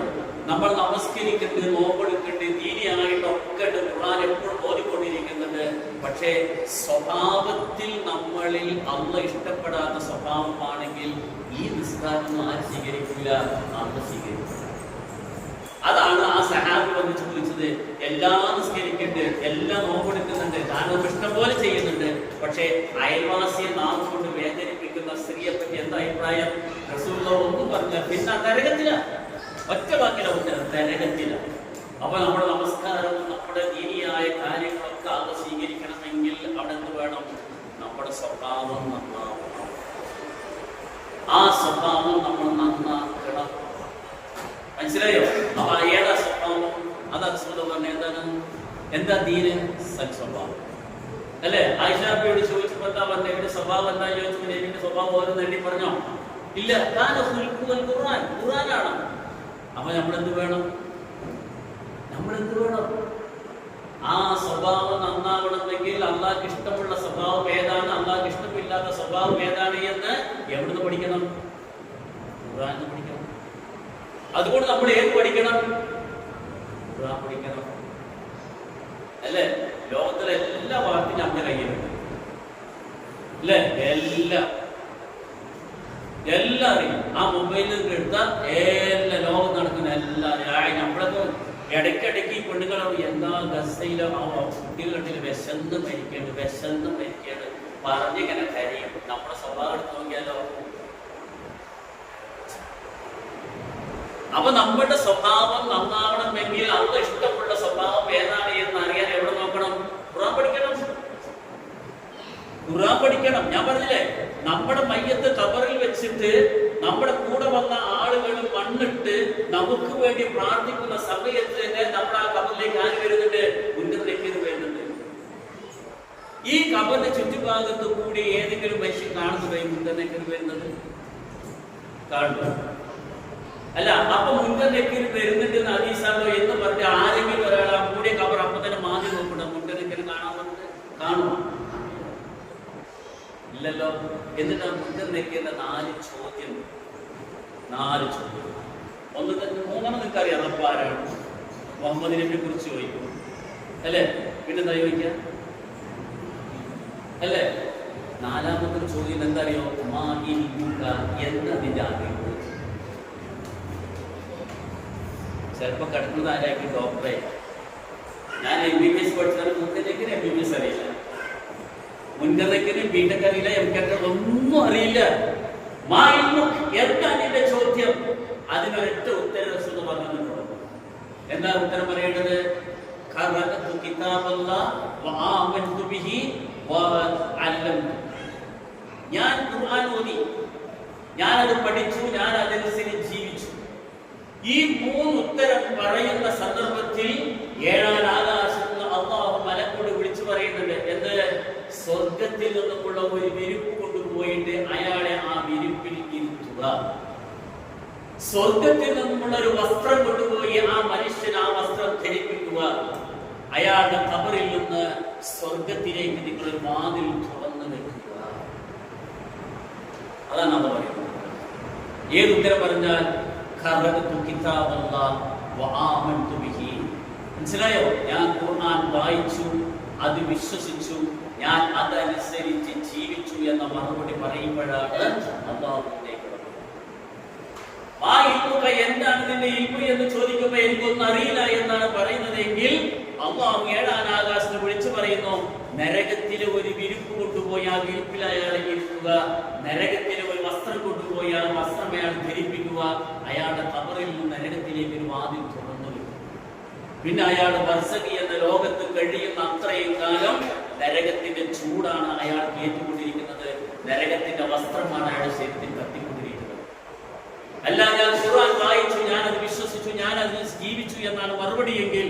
നമ്മൾ നമസ്കരിക്കേണ്ടത്, നോമ്പെടുക്കേണ്ടത്, ദീനിയായിട്ടൊക്കെ ഖുർആൻ എപ്പോഴും ഓതിക്കൊണ്ടിരിക്കുന്നുണ്ട്. പക്ഷേ സ്വഭാവത്തിൽ നമ്മളിൽ അല്ലാഹ് ഇഷ്ടപ്പെടാത്ത സ്വഭാവമാണെങ്കിൽ ഈ നിസ്കാരം ആര് സ്വീകരിക്കില്ല? അല്ലാഹ് സ്വീകരിക്കില്ല. അതാണ് ആ സഹാബി വന്ന് ചോദിച്ചത്. എല്ലാം നിസ്കരിക്കുന്നുണ്ട്, എല്ലാം നോമ്പെടുക്കുന്നുണ്ട്, ദാനം ഇഷ്ടം പോലെ ചെയ്യുന്നുണ്ട്, പക്ഷേ അയൽവാസിയെ നാം കൊണ്ട് വേദനിപ്പിക്കുന്ന സ്ത്രീയെ പറ്റി എന്താ അഭിപ്രായം? റസൂലുള്ളാഹി ഒന്നും പറഞ്ഞില്ല. പിന്നെ നരകത്തില, ഒറ്റ വാക്കില ഉത്തരം, നരകത്തില. അപ്പൊ നമ്മുടെ നമസ്കാരവും നമ്മുടെ ദീനിയായ കാര്യങ്ങളൊക്കെ അത് സ്വീകരിക്കണമെങ്കിൽ അവിടെ എന്ത് വേണം? നമ്മുടെ സ്വഭാവം നന്നാവണം. ആ സ്വഭാവം നമ്മൾ നന്നാക്കണം. മനസ്സിലായോ? അപ്പൊ ഏതാ സ്വഭാവം? അതാ റസൂലുള്ളാഹി പറഞ്ഞ എന്താണ്? എന്താ ദീന്? സൽസ്വഭാവം, അല്ലേ? ആയിഷാബിയോട് ചോദിച്ചപ്പോൾ എന്താ പറഞ്ഞ? എന്റെ സ്വഭാവം എന്താ ചോദിച്ചപ്പോൾ എന്റെ സ്വഭാവം ഓരോന്ന് എണ്ണി പറഞ്ഞോ? ഇല്ല, ഖുർആനാണ്. അപ്പൊ നമ്മളെന്ത് വേണം? ആ സ്വഭാവം നന്നാവണമെങ്കിൽ അള്ളാഹ്ക്ക് ഇഷ്ടമുള്ള സ്വഭാവം ഏതാണ്, അള്ളാഹ്ക്ക് ഇഷ്ടമില്ലാത്ത സ്വഭാവം ഏതാണ് എന്ന് എവിടുന്ന് പഠിക്കണം? ഖുർആനിൽ പഠിക്കണം. അതുകൊണ്ട് നമ്മൾ ഏത് പഠിക്കണം? ഖുർആൻ പഠിക്കണം, അല്ലേ? ലോകത്തിലെ എല്ലാ വാർത്തയും നമ്മുടെ കയ്യിലുണ്ട് അല്ലേ? എല്ലാം അറിയും. ആ മൊബൈലിൽ നിന്ന് എടുത്താൽ എല്ലാ ലോകം നടക്കുന്ന എല്ലാവരും നമ്മളൊക്കെ ഇടയ്ക്കിടയ്ക്ക് ഈ പെണ്ണുങ്ങൾ എന്താ ഗസയിലോ കുട്ടികളുണ്ടെങ്കിൽ വിശന്ന് മരിക്കുകയാണ് പറഞ്ഞിങ്ങനെ കരയും. നമ്മുടെ സ്വഭാവം എടുത്ത് നോക്കിയാലോ. അപ്പൊ നമ്മുടെ സ്വഭാവം നന്നാവണമെങ്കിൽ അത് ഇഷ്ടപ്പെട്ട സ്വഭാവം ഏതാണ് എന്ന് അറിയാൻ എവിടെ നോക്കണം? ഖുർആൻ പഠിക്കണം. ഞാൻ പറഞ്ഞില്ലേ, നമ്മുടെ മയ്യത്ത് ഖബറിൽ വെച്ചിട്ട് നമ്മുടെ കൂടെ വന്ന ആളുകൾ മണ്ണിട്ട് നമുക്ക് വേണ്ടി പ്രാർത്ഥിക്കുന്ന സമയത്ത് തന്നെ നമ്മൾ ആ ഖബറിലേക്ക് ആര് വരുന്നുണ്ട്? മുൻകറിലേക്ക് വരുന്നുണ്ട്. ഈ ഖബറിന്റെ ചുറ്റുഭാഗത്ത് കൂടി ഏതെങ്കിലും മനുഷ്യൻ കാണുന്നതായി മുൻകറിലേക്ക് വരുന്നത് കാണുന്നു അല്ല. അപ്പൊ മുൻകറിലേക്ക് വരുന്നുണ്ട് ഹദീസാണോ എന്ന് പറഞ്ഞ് ആരെങ്കിലും ഒരാൾ ആ കൂടിയ ഖബർ അപ്പൊ തന്നെ മാറി നോക്കണം. മുൻകറിലേക്ക് കാണുമോ? ഇല്ലല്ലോ. എന്നിട്ട് ആ മുൻകറിലേക്ക് നാല് ചോദ്യം. ഒന്ന് മൂന്നെണ്ണം നിങ്ങൾക്ക് അറിയാം. അപ്പൊ ആരാണ്? മുഹമ്മദ് നബിയെ കുറിച്ച് ചോദിക്കും അല്ലേ? പിന്നെ എന്താ ചോദിക്കുക അല്ലേ? നാലാമത്തെ ചോദ്യം എന്താ അറിയോ? എന്നതിന്റെ അറിവ്. ചിലപ്പോ കിടക്കുന്നത് ആരായിരിക്കും? ഡോക്ടറെ. ഞാൻ MBBS പഠിച്ചാലും മുൻകറിലേക്ക് MBBS അറിയില്ല, മുൻകറിലേക്ക് ബിടെക് അറിയില്ല, MTech ഒന്നും അറിയില്ല. എന്താ നിന്റെ ചോദ്യം? അതിനൊരൊറ്റ ഉത്തരം എന്ന് പറഞ്ഞിട്ടുണ്ടോ? എന്താ ഉത്തരം പറയേണ്ടത്? ഞാൻ ഖുർആൻ ഓതി, ഞാനത് പഠിച്ചു, ഞാൻ അതനുസരിച്ച് ജീവിച്ചു. ഈ മൂന്ന് ഉത്തരം പറയുന്ന സന്ദർഭത്തിൽ ഏഴാം ആകാശത്ത് അല്ലാഹു മലക്കോട് വിളിച്ചു പറയുന്നുണ്ട്. എന്ത്? സ്വർഗത്തിൽ നിന്നുമുള്ള ഒരു വിരിപ്പ് കൊണ്ടുപോയിട്ട് അയാളെ ആ വിരിപ്പിൽ ഇരുത്തുക. സ്വർഗത്തിൽ നിന്നുമുള്ള ഒരു വസ്ത്രം കൊണ്ടുപോയി ആ മനുഷ്യൻ ആ വസ്ത്രം ധരിപ്പിക്കുക. അയാളുടെ ഖബറിൽ നിന്ന് സ്വർഗത്തിലേക്ക് നിങ്ങൾ വാതിൽ തുറന്നു വെക്കുക. അതാണ് അത് പറയുന്നത്. ഏത് ഉത്തരം പറഞ്ഞാൽ മനസ്സിലായോ? ഞാൻ ഖുർആൻ വായിച്ചു, അത് വിശ്വസിച്ചു, ഞാൻ അതനുസരിച്ച് ജീവിച്ചു എന്ന മറുപടി പറയുമ്പോഴാണ് അല്ലാഹുവിലേക്ക് എന്താണ് നിന്റെ ഇൽമു എന്ന് ചോദിക്കുമ്പോൾ എനിക്കൊന്നും അറിയില്ല എന്നാണ് പറയുന്നതെങ്കിൽ അല്ലാഹു ഏഴാം ആകാശത്ത് വിളിച്ചു പറയുന്നു, നരകത്തിലെ ഒരു വിരിപ്പ് കൊണ്ടുപോയി ആ വിരിപ്പിൽ അയാളെ ഇരുത്തുക, നരകത്തിലെ ഒരു വസ്ത്രം കൊണ്ടുപോയി ആ വസ്ത്രം അയാൾ ധരിപ്പിക്കുക, അയാളുടെ ഖബറിൽ നിന്ന് നരകത്തിലേക്ക് ഒരു വാതിൽ തുറന്നു വയ്ക്കും. പിന്നെ അയാൾ ബർസഖി എന്ന ലോകത്ത് കഴിയുന്ന അത്രയും കാലം നരകത്തിന്റെ ചൂടാണ് അയാൾ ഏറ്റുകൊണ്ടിരിക്കുന്നത്, നരകത്തിന്റെ വസ്ത്രമാണ് അയാളുടെ ശരീരത്തിൽ കത്തിക്കൊണ്ടിരിക്കുന്നത്. അല്ല, ഞാൻ ഖുർആൻ വായിച്ചു, ഞാനത് വിശ്വസിച്ചു, ഞാനത് ജീവിച്ചു എന്നാണ് മറുപടിയെങ്കിൽ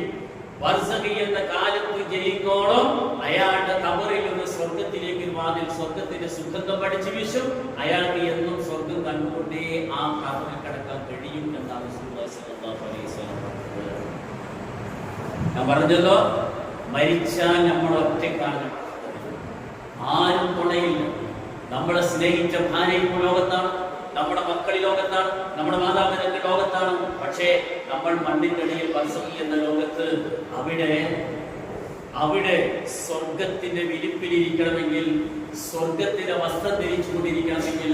ബർസഖി എന്ന കാലത്ത് ജയിക്കോളം അയാളുടെ ഖബറിൽ നിന്ന് സ്വർഗത്തിലേക്ക് വാതിൽ, സ്വർഗത്തിന്റെ സുഗന്ധം പഠിച്ചു വീശും. അയാൾക്ക് എന്നും സ്വർഗം കണ്ടുകൊണ്ടേ ആ ഖബറിൽ കിടക്കാൻ കഴിയും എന്നാണ് റസൂലുള്ളാഹി സ്വല്ലല്ലാഹു അലൈഹി വസല്ലം പറഞ്ഞത്. ഞാൻ പറഞ്ഞല്ലോ, മരിച്ചാൽ നമ്മൾ ഒറ്റക്കാണ്, ആരും തുണയില്ല. നമ്മളെ സ്നേഹിച്ച ഭാര്യ ലോകത്താണ്, നമ്മുടെ മക്കൾ ലോകത്താണ്, നമ്മുടെ മാതാപിതാക്കൾ ലോകത്താണ്. പക്ഷേ നമ്മൾ മണ്ണിനടിയിൽ ബർസഖി എന്ന ലോകത്ത് അവിടെ സ്വർഗത്തിന്റെ വിരിപ്പിലിരിക്കണമെങ്കിൽ, സ്വർഗത്തിന്റെ വസ്ത്രം ധരിച്ചുകൊണ്ടിരിക്കണമെങ്കിൽ,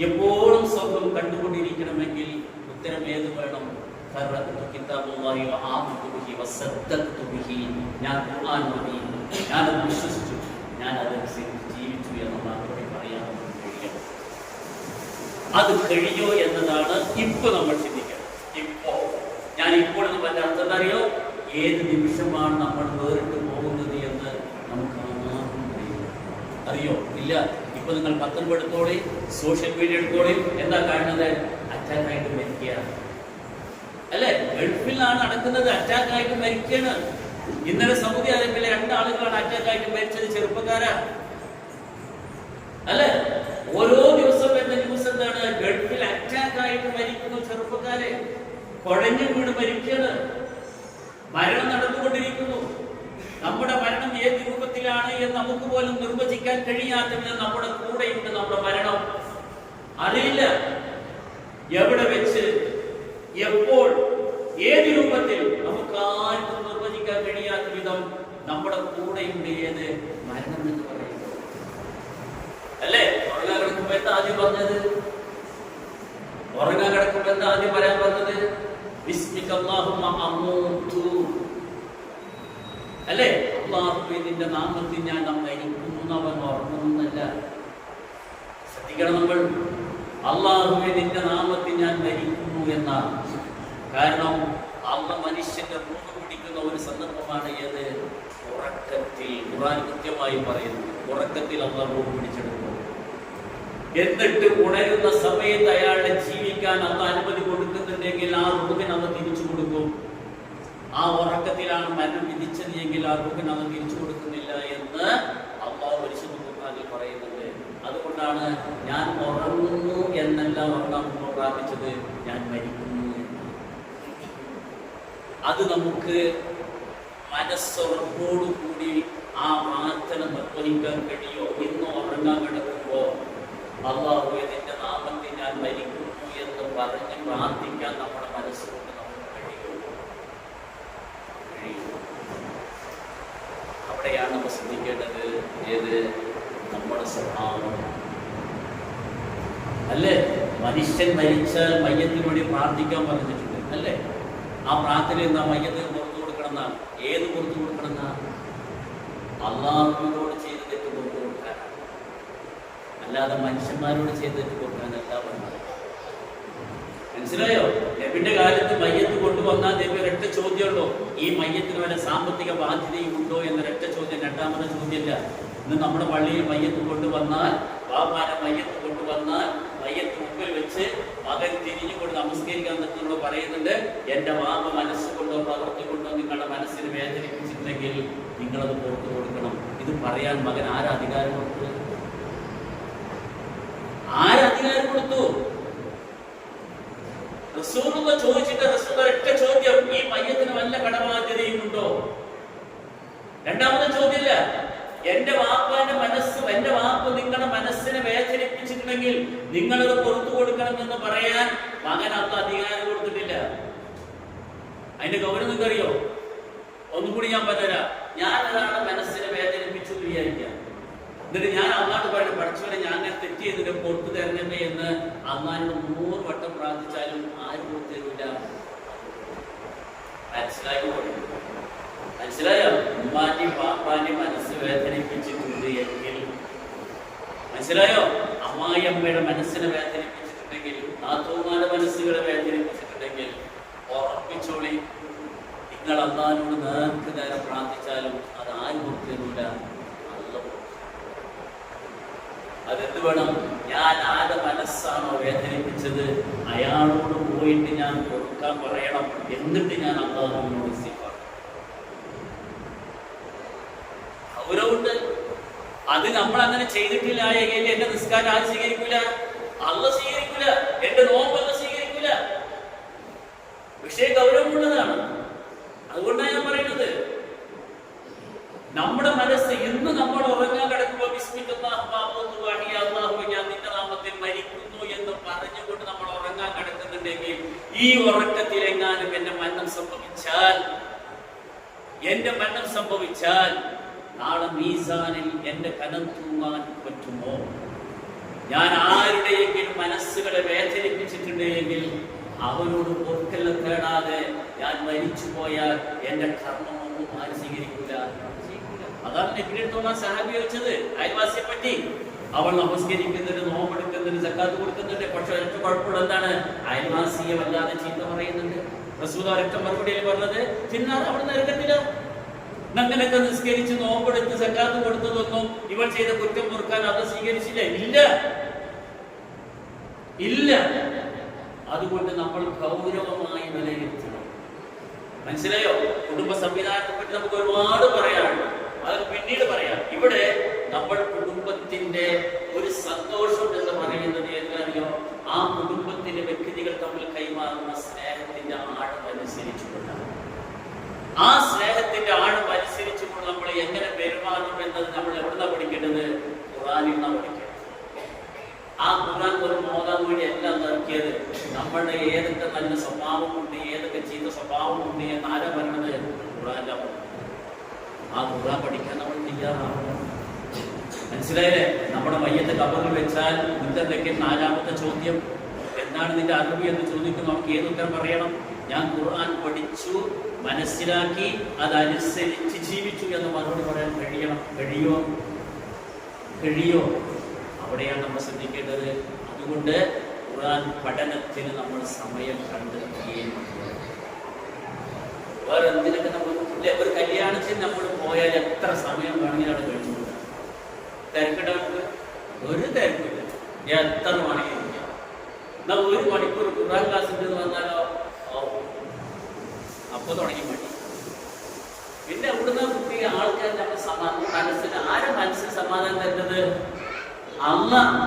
എപ്പോഴും സ്വർഗം കണ്ടുകൊണ്ടിരിക്കണമെങ്കിൽ ഉത്തരം ഏത് വേണം? ഞാൻ ഖുർആൻ ഓതി, ഞാനത് വിശ്വസിച്ചു, ഞാൻ അതനുസരിച്ച് ജീവിച്ചു എന്ന മറുപടി പറയാൻ കഴിയണം. അത് കഴിയോ എന്നതാണ് ഇപ്പൊ നമ്മൾ ചിന്തിക്കണം. ഞാൻ ഇപ്പോൾ എന്ന് പറഞ്ഞ അർത്ഥം എന്താ അറിയോ? ഏത് നിമിഷമാണ് നമ്മൾ വേറിട്ട് പോകുന്നത് എന്ന് നമുക്ക് അറിയോ? ഇല്ല. ഇപ്പൊ നിങ്ങൾ പത്രം എടുത്തോളി, സോഷ്യൽ മീഡിയ എടുത്തോളി, എന്താ കാണുന്നത്? അറ്റാക്കായിട്ട് മരിക്കുകയാണ് അല്ലെ? ഗൾഫിലാണ് നടക്കുന്നത്, അറ്റാക്കായിട്ട് മരിക്കുകയാണ്. ഇന്നലെ സൗദി അറേബ്യയിലെ 2 ആളുകളാണ് അറ്റാക്കായിട്ട് മരിച്ചത്, ചെറുപ്പക്കാരാ അല്ലെ? ഓരോ ദിവസം വരുന്ന ന്യൂസ് എന്താണ്? ഗൾഫിൽ അറ്റാക്കായിട്ട് മരിക്കുന്നു ചെറുപ്പക്കാരെ, കുഴഞ്ഞു വീണ് മരിക്കുകയാണ്, മരണം നടന്നുകൊണ്ടിരിക്കുന്നു. നമ്മുടെ മരണം ഏത് രൂപത്തിലാണ് എന്ന് നമുക്ക് പോലും നിർവചിക്കാൻ കഴിയാത്തതിന് നമ്മുടെ കൂടെയുണ്ട് നമ്മുടെ മരണം. അറിയില്ല എവിടെ വെച്ച്, എപ്പോൾ, ഏത് രൂപത്തിൽ നമുക്ക് ആർക്കും നിർവചിക്കാൻ കഴിയാത്ത വിധം നമ്മുടെ കൂടെയുണ്ട് ഏത് മരണം എന്ന് പറയുന്നത് അല്ലേ? ഉറങ്ങാൻ കിടക്കുമ്പോ എന്താ ആദ്യം പറഞ്ഞത്? ഉറങ്ങാൻ കിടക്കുമ്പോ എന്താ ആദ്യം പറയാൻ പറഞ്ഞത്? ബിസ്മിക അല്ലാഹുമ്മ അമൂതു അല്ലേ? അല്ലാഹുവേ നിന്റെ നാമത്തിൽ ഞാൻ മരിക്കുന്നു. അവൻ ഉറങ്ങുന്നല്ല. ശ്രദ്ധിക്കണം നമ്മൾ. അല്ലാഹുവേ നിന്റെ നാമത്തിൽ ഞാൻ മരിക്കുന്നു എന്നാണ്. കാരണം അള്ള മനുഷ്യന്റെ റൂഹ് പിടിക്കുന്ന ഒരു സന്ദർഭമാണ് ഏത്? ഉറക്കത്തിൽ. ഖുർആൻ കൃത്യമായി പറയുന്നു, ഉറക്കത്തിൽ അള്ള റൂഹ് പിടിച്ചെടുക്കും. എന്നിട്ട് ഉണരുന്ന സമയത്ത് അയാളെ ജീവിക്കാൻ അള്ള അനുമതി കൊടുക്കുന്നുണ്ടെങ്കിൽ ആ റൂഹിന് അള്ള തിരിച്ചു കൊടുക്കും. ആ ഉറക്കത്തിലാണ് മരണം വിധിച്ചത് എങ്കിൽ ആ റൂഹിന് അള്ള തിരിച്ചു കൊടുക്കുന്നില്ല എന്ന് അള്ളാഹു പരിശുദ്ധ ഖുർആനിൽ പറയുന്നുണ്ട്. അതുകൊണ്ടാണ് ഞാൻ ഉറങ്ങുന്നു എന്നല്ല ഉറങ്ങാൻ പ്രാപിച്ചത്, ഞാൻ മരിക്കുന്നു എന്ന്. അത് നമുക്ക് മനസ്സുറപ്പോടുകൂടി ആ പ്രാർത്ഥന നിർവഹിക്കാൻ കഴിയോ? ഇന്ന് ഉറങ്ങാൻ കിടക്കുമ്പോ അല്ലാഹുവേ നിന്റെ നാമത്തിൽ ഞാൻ മരിക്കുന്നു എന്ന് പറഞ്ഞ് പ്രാർത്ഥിക്കാൻ നമ്മുടെ മനസ്സുകൊണ്ട് നമുക്ക് കഴിയുമോ? അവിടെയാണ് നമ്മൾ ശ്രദ്ധിക്കേണ്ടത്. ഏത്? നമ്മുടെ സ്വഭാവം അല്ലേ? മനുഷ്യൻ മരിച്ചാൽ മയ്യത്തിന് വേണ്ടി പ്രാർത്ഥിക്കാൻ പറഞ്ഞിട്ടുണ്ട് അല്ലേ? ആ പ്രാർത്ഥനയിൽ നാം മയ്യത്തിന് പുറത്തു കൊടുക്കണം എന്നാണ്. ഏത് പുറത്തു കൊടുക്കണം എന്നാണ്? അള്ളാഹുവിനോട് ചെയ്ത് തെറ്റ് പുറത്തു കൊടുക്കാനാണ്, അല്ലാതെ മനുഷ്യന്മാരോട് ചെയ്ത് തെറ്റ് കൊടുക്കാനല്ല പറഞ്ഞത്. മനസ്സിലായോ? നബിന്റെ കാലത്ത് മയ്യത്ത് കൊണ്ടുവന്നാൽ നബി ഒരൊറ്റ ചോദ്യമുള്ളൂ, ഈ മയ്യത്തിന് വല്ല സാമ്പത്തിക ബാധ്യതയും ഉണ്ടോ എന്നൊരൊറ്റ ചോദ്യം. രണ്ടാമത്തെ ചോദ്യമില്ല. ഇന്ന് നമ്മുടെ പള്ളിയിൽ മയ്യത്ത് കൊണ്ടുവന്നാൽ, ബാപ്പാനെ മയ്യത്ത് കൊണ്ടുവന്നാൽ മയ്യത്ത് മുമ്പിൽ വെച്ച് മകൻ തിരിഞ്ഞുകൊണ്ട് നമസ്കരിക്കാൻ നിൽക്കുന്നതോട് പറയുന്നുണ്ട്, എന്റെ വാപ്പ മനസ്സുകൊണ്ടോ പ്രവർത്തിക്കൊണ്ടോ നിങ്ങളുടെ മനസ്സിന് വേദനിപ്പിച്ചിട്ടുണ്ടെങ്കിൽ നിങ്ങളത് പുറത്തു കൊടുക്കണം. ഇത് പറയാൻ മകൻ ആരധികാരം കൊടുത്തു? ആരധികാരം കൊടുത്തു? റസൂലുള്ളാഹി ചോദിച്ചിട്ട് റസൂലുള്ളാഹി ഒറ്റ ചോദ്യം, ഈ മയ്യത്തിന് വല്ല കടബാധ്യതയും ഉണ്ടോ? രണ്ടാമത്തെ ചോദ്യമില്ല. എന്റെ വാപ്പാന്റെ മനസ്സ്, എന്റെ വാപ്പ നിങ്ങളുടെ മനസ്സിനെ വേദനിപ്പിച്ചിട്ടുണ്ടെങ്കിൽ നിങ്ങളത് പുറത്തു കൊടുക്കണമെന്ന് പറയാൻ മകൻ അള്ള അധികാരം കൊടുത്തിട്ടില്ല. അതിന്റെ ഗൗരവം നിങ്ങൾക്കറിയോ? ഒന്നുകൂടി ഞാൻ പറഞ്ഞുതരാം. ഞാൻ ഒരാളുടെ മനസ്സിനെ വേദനിപ്പിച്ചു വിചാരിക്കാം, എന്നിട്ട് ഞാൻ അള്ളാഹ് പഠിച്ചവരെ ഞാൻ തെറ്റ് ചെയ്തിട്ട് പുറത്തു തരണമേ എന്ന് അള്ളാഹിനോട് 100 വട്ടം പ്രാർത്ഥിച്ചാലും ആരും പുറത്തു തരില്ല. മനസ്സിലായോ? ഉമ്മാന്റെ പാപ്പാന്റെ മനസ്സ് വേദനിപ്പിച്ചിട്ടുണ്ട് എങ്കിൽ, മനസ്സിലായോ? അമ്മായിയമ്മയുടെ മനസ്സിനെ വേദനിപ്പിച്ചിട്ടുണ്ടെങ്കിൽ, നാത്തൂമാരുടെ മനസ്സുകളെ വേദനിപ്പിച്ചിട്ടുണ്ടെങ്കിൽ ഉറപ്പിച്ചോളി, നിങ്ങൾ അള്ളാഹിനോട് നേർക്ക് നേരം പ്രാർത്ഥിച്ചാലും അത് ആരും പുറത്തു തരില്ല. അതെന്ത് വേണം? ഞാൻ ആരുടെ മനസ്സാണോ വേദനിപ്പിച്ചത് അയാളോട് പോയിട്ട് ഞാൻ പൊറുക്കാൻ പറയണം. എന്നിട്ട് ഞാൻ അള്ളാഹുവിനോട് ഇസ്തിഗ്ഫാർ. ഗൗരവമുണ്ട്. അത് നമ്മൾ അങ്ങനെ ചെയ്തിട്ടില്ല എങ്കിൽ എന്റെ നിസ്കാരം ആര് സ്വീകരിക്കൂല? അള്ള സ്വീകരിക്കൂല. എന്റെ നോമ്പല്ല സ്വീകരിക്കൂല. വിഷയം ഗൗരവമുള്ളതാണ്. അതുകൊണ്ടാണ് ഞാൻ പറയുന്നത്, നമ്മുടെ മനസ്സ് ഇന്ന് നമ്മൾ ഉറങ്ങാൻ കിടക്കുമ്പോൾ അല്ലാഹുവേ ഞാൻ നിന്റെ നാമത്തിൽ മരിക്കുന്നു എന്ന് പറഞ്ഞുകൊണ്ട് നമ്മൾ ഉറങ്ങാൻ കിടക്കുന്നുണ്ടെങ്കിൽ, ഈ ഉറക്കത്തിൽ എങ്ങാനും എന്റെ മരണം സംഭവിച്ചാൽ നാളെ മീസാനിൽ എന്റെ കനം തൂങ്ങാൻ പറ്റുമോ? ഞാൻ ആരുടെയെങ്കിലും മനസ്സുകളെ വേദനിപ്പിച്ചിട്ടുണ്ടെങ്കിൽ അവരോട് പൊറുക്കൽ തേടാതെ ഞാൻ മരിച്ചു പോയാൽ എന്റെ കർമ്മമൊന്നും ആര് സ്വീകരിക്കൂല. അതാണ് നബിയെടുത്തോളം സഹാബി ചോദിച്ചത് അയൽവാസിയെ പറ്റി. അവൾ നമസ്കരിക്കുന്നുണ്ട്, നോമ്പെടുക്കുന്നുണ്ട്, സക്കാത്ത് കൊടുക്കുന്നുണ്ട്, പക്ഷെ ഒരൊറ്റ കുഴപ്പമുള്ള എന്താണ്? അയൽവാസിയെ വല്ലാതെ ചീത്ത പറയുന്നുണ്ട്. റസൂൽ ഒരൊറ്റ മറുപടിയിൽ പറഞ്ഞത്, തിന്നാർ അവൾ നരകത്തില. അങ്ങനെയൊക്കെ നിസ്കരിച്ച് നോമ്പെടുത്ത് സക്കാത്ത് കൊടുത്തതൊന്നും ഇവൾ ചെയ്ത കുറ്റം പൊറുക്കാൻ അത് സ്വീകരിച്ചില്ല. ഇല്ല. അതുകൊണ്ട് നമ്മൾ ഗൗരവമായി വിലയിരുത്തണം. മനസ്സിലായോ? കുടുംബ സംവിധാനത്തെ പറ്റി നമുക്ക് ഒരുപാട് പറയാനുണ്ട്, അത് പിന്നീട് പറയാം. ഇവിടെ നമ്മൾ കുടുംബത്തിന്റെ ഒരു സന്തോഷം എന്ന് പറയുന്നത് എന്താണെന്നോ, ആ കുടുംബത്തിലെ വ്യക്തികൾ തമ്മിൽ കൈമാറുന്ന സ്നേഹത്തിന്റെ ആഴം അനുസരിച്ചുകൊണ്ടാണ്. ആ സ്നേഹത്തിന്റെ ആഴം അനുസരിച്ചുകൊണ്ട് നമ്മൾ എങ്ങനെ പെരുമാറും എന്നത് നമ്മൾ എവിടുന്നാ പഠിക്കേണ്ടത്? ഖുർആനിൽ നിന്നാണ് പഠിക്കേണ്ടത്. ആ ഖുർആൻ ഒരു മോദാൻ വേണ്ടി എല്ലാം നടക്കിയത്. നമ്മളുടെ ഏതൊക്കെ നല്ല സ്വഭാവമുണ്ട്, ഏതൊക്കെ ചീത്ത സ്വഭാവമുണ്ട് എന്ന് ആരാ പറയുന്നത്? ഖുർആനിലാണ്. ആ ഖുർആൻ പഠിക്കാൻ നമ്മൾ തയ്യാറാവണം. മനസ്സിലായില്ലേ? നമ്മുടെ മയ്യത്ത് ഖബറിൽ വെച്ചാൽ മുൻതന്തൊക്കെ 4ാമത്തെ ചോദ്യം, എന്താണ് നിന്റെ അറിവ് എന്ന് ചോദിക്കും. നമുക്ക് ഏത് ഉത്തരം പറയണം? ഞാൻ ഖുർആൻ പഠിച്ചു, മനസ്സിലാക്കി, അതനുസരിച്ച് ജീവിച്ചു എന്ന് മറുപടി പറയാൻ കഴിയോ? അവിടെയാണ് നമ്മൾ ശ്രദ്ധിക്കേണ്ടത്. അതുകൊണ്ട് ഖുർആൻ പഠനത്തിന് നമ്മൾ സമയം കണ്ടെത്തിയേ വേറെ എന്തിനൊക്കെ നമ്മൾ ഒരു കല്യാണത്തിന് നമ്മൾ പോയാൽ എത്ര സമയം വേണമെങ്കിലും അവിടെ കഴിച്ചു കൊടുക്കാം. തിരക്കിട്ട നമുക്ക് ഒരു തിരക്കില്ല, എത്ര വേണമെങ്കിലും ഇരിക്കാം. എന്നാൽ 1 മണിക്കൂർ ഖുർആൻ ക്ലാസ് ഉണ്ടെന്ന് പറഞ്ഞാലോ അപ്പൊ തുടങ്ങി മടി. പിന്നെ അവിടുന്ന് കുട്ടി ആൾക്കാർ നമ്മുടെ മനസ്സിന് സമാധാനം തരുന്നത് അല്ലാഹ്.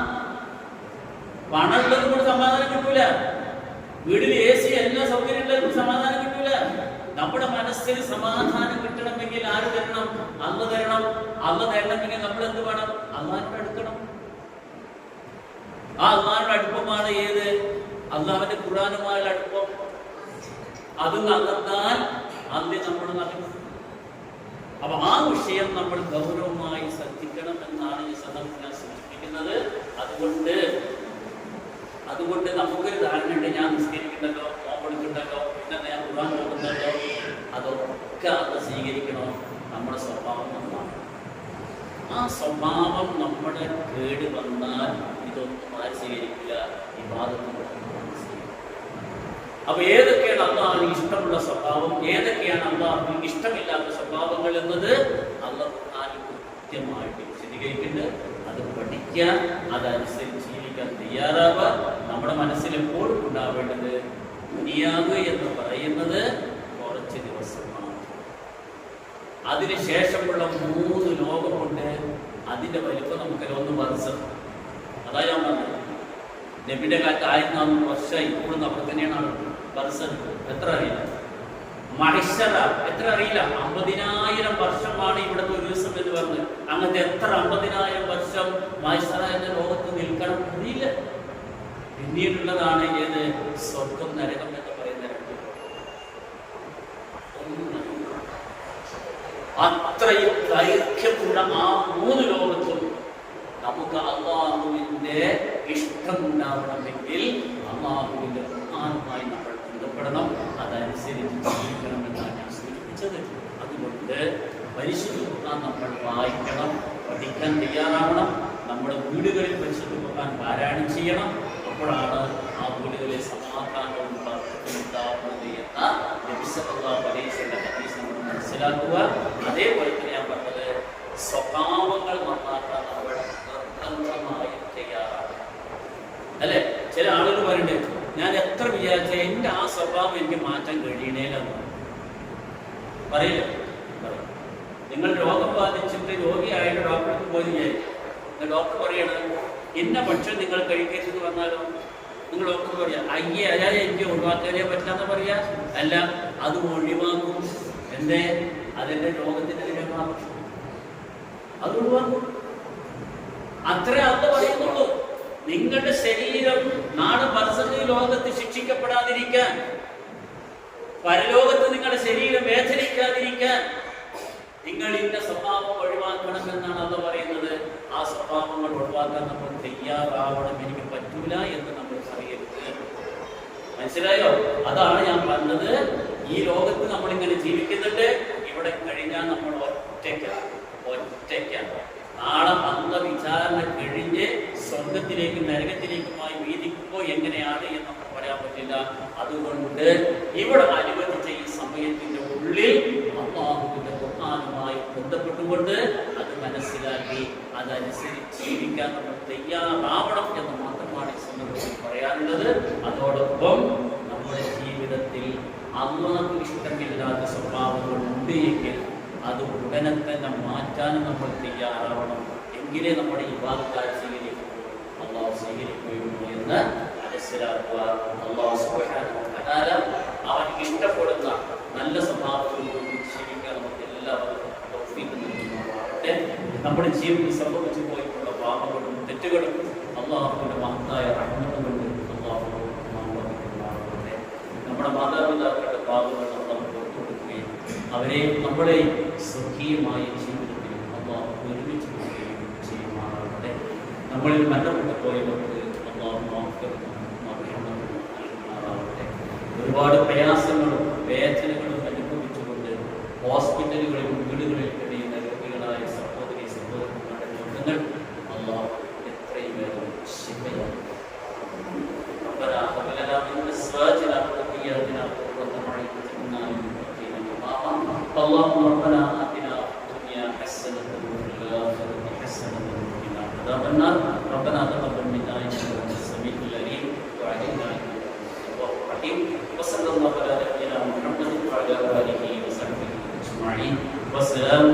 പണമുള്ളത് കൊണ്ട് സമാധാനം കിട്ടൂല, വീട്ടിൽ AC എല്ലാ സൗകര്യം ഉള്ളത് സമാധാനം കിട്ടൂല. നമ്മുടെ മനസ്സിന് സമാധാനം കിട്ടണമെങ്കിൽ ആര് തരണം? അല്ലാഹ് തരണം. അല്ലാഹ് തരണമെങ്കിൽ നമ്മൾ എന്ത് വേണം? അല്ലാഹുവിനോട് അടുക്കണം. ആ അല്ലാഹുവിന്റെ അടുപ്പമാണ് ഏത്? അല്ലാഹുവിന്റെ ഖുർആനുമായുള്ള അടുപ്പം. അത് നടന്നാൽ അന്ന് നമ്മൾ നടക്കും. അപ്പൊ ആ വിഷയം നമ്മൾ ഗൗരവമായി ശ്രദ്ധിക്കണം എന്നാണ് ഈ സന്ദർഭത്തിൽ ഞാൻ സൂചിപ്പിക്കുന്നത്. അതുകൊണ്ട് നമുക്കൊരു ധാരണയുണ്ട്, ഞാൻ നിസ്കരിക്കുന്നുണ്ടല്ലോ, നോമ്പെടുക്കുന്നുണ്ടല്ലോ, പിന്നെ ഞാൻ ഖുർആൻ നോക്കുന്നുണ്ടല്ലോ, അതൊക്കെ അത് സ്വീകരിക്കണം. നമ്മുടെ സ്വഭാവം നന്നാണ്. ആ സ്വഭാവം നമ്മുടെ കേട് വന്നാൽ ഇതൊന്നും ആര് സ്വീകരിക്കില്ല? ഇബാദത്ത്. അപ്പൊ ഏതൊക്കെയാണ് അല്ലാഹുവിന് ഇഷ്ടമുള്ള സ്വഭാവം, ഏതൊക്കെയാണ് അല്ലാഹുവിന് ഇഷ്ടമില്ലാത്ത സ്വഭാവങ്ങൾ എന്നത് അല്ലാഹു കൃത്യമായിട്ട് വിശദീകരിക്കുന്നുണ്ട്. അത് പഠിക്കാൻ, അതനുസരിച്ച് ജീവിക്കാൻ തയ്യാറാവുക. നമ്മുടെ മനസ്സിൽ എപ്പോഴും ഉണ്ടാവേണ്ടത് ദുനിയാവ് എന്ന് പറയുന്നത് കുറച്ച് ദിവസമാണ്. അതിനുശേഷമുള്ള 3 ലോകമുണ്ട്. അതിന്റെ വലിപ്പം നമുക്കല്ല 1 വർഷം. അതാ ഞാൻ പറഞ്ഞത്. നബിയുടെ കാലത്ത് 1400 വർഷമായി. ഇപ്പോഴും അവിടെ തന്നെയാണ് വർഷം. എത്ര അറിയില്ല. മഹിഷറ എത്ര അറിയില്ല. 50,000 വർഷമാണ് ഇവിടുത്തെ ഒരു ദിവസം എന്ന് പറഞ്ഞത്. അങ്ങനത്തെ എത്ര 50,000 വർഷം മഹിഷറ എന്ന ലോകത്ത് നിൽക്കണം അറിയില്ല. പിന്നീടുള്ളതാണ് ഏത്? സ്വർഗം നരകം എന്ന് പറയുന്ന 2. അത്രയും ദൈർഘ്യമുള്ള ആ 3 ലോകത്തും നമുക്ക് അല്ലാഹുവിന്റെ ഇഷ്ടം ഉണ്ടാവണമെങ്കിൽ അല്ലാഹുവിന്റെ ഖുർആനുമായി നമ്മൾ ബന്ധപ്പെടണം, അതനുസരിച്ച് ജീവിക്കണമെന്നാണ് ഞാൻ സൂചിപ്പിച്ചത്. അതുകൊണ്ട് പരിശുദ്ധ ഖുർആൻ നമ്മൾ വായിക്കണം, പഠിക്കാൻ തയ്യാറാവണം. നമ്മുടെ വീടുകളിൽ പരിശുദ്ധ ഖുർആൻ പാരായണം ചെയ്യണം. അപ്പോഴാണ് ആ വീടുകളിൽ സമാധാനവും ഉണ്ടാവുന്നത് എന്ന നബി സല്ലല്ലാഹു അലൈഹി വസല്ലം ഹദീസ് നമ്മൾ മനസ്സിലാക്കുക. അതേപോലെ തന്നെ ഞാൻ പറഞ്ഞത്, സ്വഭാവങ്ങൾ നന്നാക്കാൻ നമ്മൾ നിർബന്ധമായി തയ്യാറാണ്. അല്ലെ? ചില ആളുകൾ പറയുന്നുണ്ട്, ഞാൻ എത്ര വിചാരിച്ച എൻ്റെ ആ സ്വഭാവം എനിക്ക് മാറ്റാൻ കഴിയണേലെന്ന് പറയില്ല. നിങ്ങൾ രോഗം ബാധിച്ചിട്ട് രോഗിയായിട്ട് ഡോക്ടർക്ക് പോയി വിചാരിക്കും. ഡോക്ടർ പറയണത് ഇന്ന ഭക്ഷണം നിങ്ങൾ കഴിക്കരുതെന്ന് പറഞ്ഞാലോ നിങ്ങൾ ഡോക്ടർ പറയാ, അയ്യേ അതായത് എനിക്ക് ഒഴിവാക്കാനേ പറ്റാന്ന് പറയാ. അല്ല, അത് ഒഴിവാക്കും. എന്തേ? അതെന്റെ രോഗത്തിന്റെ ഭക്ഷണം അത് ഒഴിവാക്കും. അത്രേ അത് പറയുന്നുള്ളൂ. നിങ്ങളുടെ ശരീരം നാളെ ബർസഖ് ലോകത്ത് ശിക്ഷിക്കപ്പെടാതിരിക്കാൻ, പരലോകത്ത് നിങ്ങളുടെ ശരീരം വേദനിക്കാതിരിക്കാൻ നിങ്ങൾ ഇന്ന സ്വഭാവം ഒഴിവാക്കണമെന്നാണ് അത് പറയുന്നത്. ആ സ്വഭാവങ്ങൾ ഒഴിവാക്കാൻ നമ്മൾ തയ്യാറാവണം. എനിക്ക് പറ്റൂല എന്ന് നമ്മൾ പറയരുത്. മനസ്സിലായോ? അതാണ് ഞാൻ പറഞ്ഞത്. ഈ ലോകത്ത് നമ്മളിങ്ങനെ ജീവിക്കുന്നുണ്ട്. ഇവിടെ കഴിഞ്ഞാൽ നമ്മൾ ഒറ്റയ്ക്കാണ്. നാളെ അന്ധവിചാരണ കഴിഞ്ഞ് സ്വർഗത്തിലേക്കും നരകത്തിലേക്കുമായി വീതിക്കുമ്പോൾ എങ്ങനെയാണ് എന്ന് നമുക്ക് പറയാൻ പറ്റില്ല. അതുകൊണ്ട് ഇവിടെ അനുവദിച്ച ഈ സമയത്തിന്റെ ഉള്ളിൽ അല്ലാഹുവിന്റെ ഖുർആനുമായി ബന്ധപ്പെട്ടുകൊണ്ട് അത് മനസ്സിലാക്കി അതനുസരിച്ച് ജീവിക്കാൻ നമ്മൾ തയ്യാറാവണം എന്ന് മാത്രമാണ് ഈ സന്ദർഭത്തിൽ പറയാനുള്ളത്. അതോടൊപ്പം നമ്മുടെ ജീവിതത്തിൽ അല്ലാഹുവിന് ഇഷ്ടമില്ലാത്ത സ്വഭാവങ്ങൾ ഉണ്ട് എങ്കിൽ അത് ഉടനെ തന്നെ മാറ്റാനും നമ്മൾ തയ്യാറാവണം. എങ്കിലേ നമ്മുടെ ഇബാദത്ത് സ്വീകരിക്കുകയുള്ളൂ, അല്ലാഹു സ്വീകരിക്കുകയുള്ളൂ എന്ന് മനസ്സിലാക്കുക. അല്ലാഹു സുബ്ഹാനഹു വ തആല അവർക്ക് ഇഷ്ടപ്പെടുന്ന നല്ല സ്വഭാവത്തോടുകൂടി ജീവിക്കാൻ നമുക്ക് എല്ലാവർക്കും തൗഫീഖ് നൽകുമാറാകട്ടെ. നമ്മുടെ ജീവിതത്തിൽ സംഭവിച്ചു പോയിട്ടുള്ള പാപങ്ങളും തെറ്റുകളും അല്ലാഹുവിന്റെ മഹത്തായ റഹ്മത്ത് കൊണ്ട് അല്ലാഹു മാപ്പാക്കുമാറാകട്ടെ. നമ്മുടെ മാതാപിതാക്കളുടെ പാപങ്ങൾ നമ്മൾ പുറത്തു കൊടുക്കുകയും അവരെ നമ്മളെ സുഖീ സ്വർഗീയമായ ജീവിതത്തിൽ അള്ളാഹു ഒരുമിച്ച് ചെയ്യുമാറാകട്ടെ. നമ്മളിൽ മരണപ്പെട്ടു പോയവർക്ക് അള്ളാഹു നൽകുമാറാകട്ടെ. ഒരുപാട് പ്രയാസങ്ങളും വേദനകളും അനുഭവിച്ചുകൊണ്ട് ഹോസ്പിറ്റലുകളിലും വീടുകളിൽ കഴിയുന്ന രോഗികളായ സഹോദരി സഹോദരന്മാരുടെ രോഗങ്ങൾ അള്ളാഹു എത്രയും വേഗം ശിഫയാക്കും. ربنا هب لنا من ازواجنا وذرياتنا قرة اعين واجعلنا للمتقين اماما. اللهم ربنا آتنا في الدنيا حسنة وفي الآخرة حسنة وقنا عذاب النار. ربنا تقبل منا إنك أنت السميع العليم وعلينا إنك أنت التواب الرحيم. وصلى الله على نبينا محمد وعلى آله وصحبه أجمعين. والسلام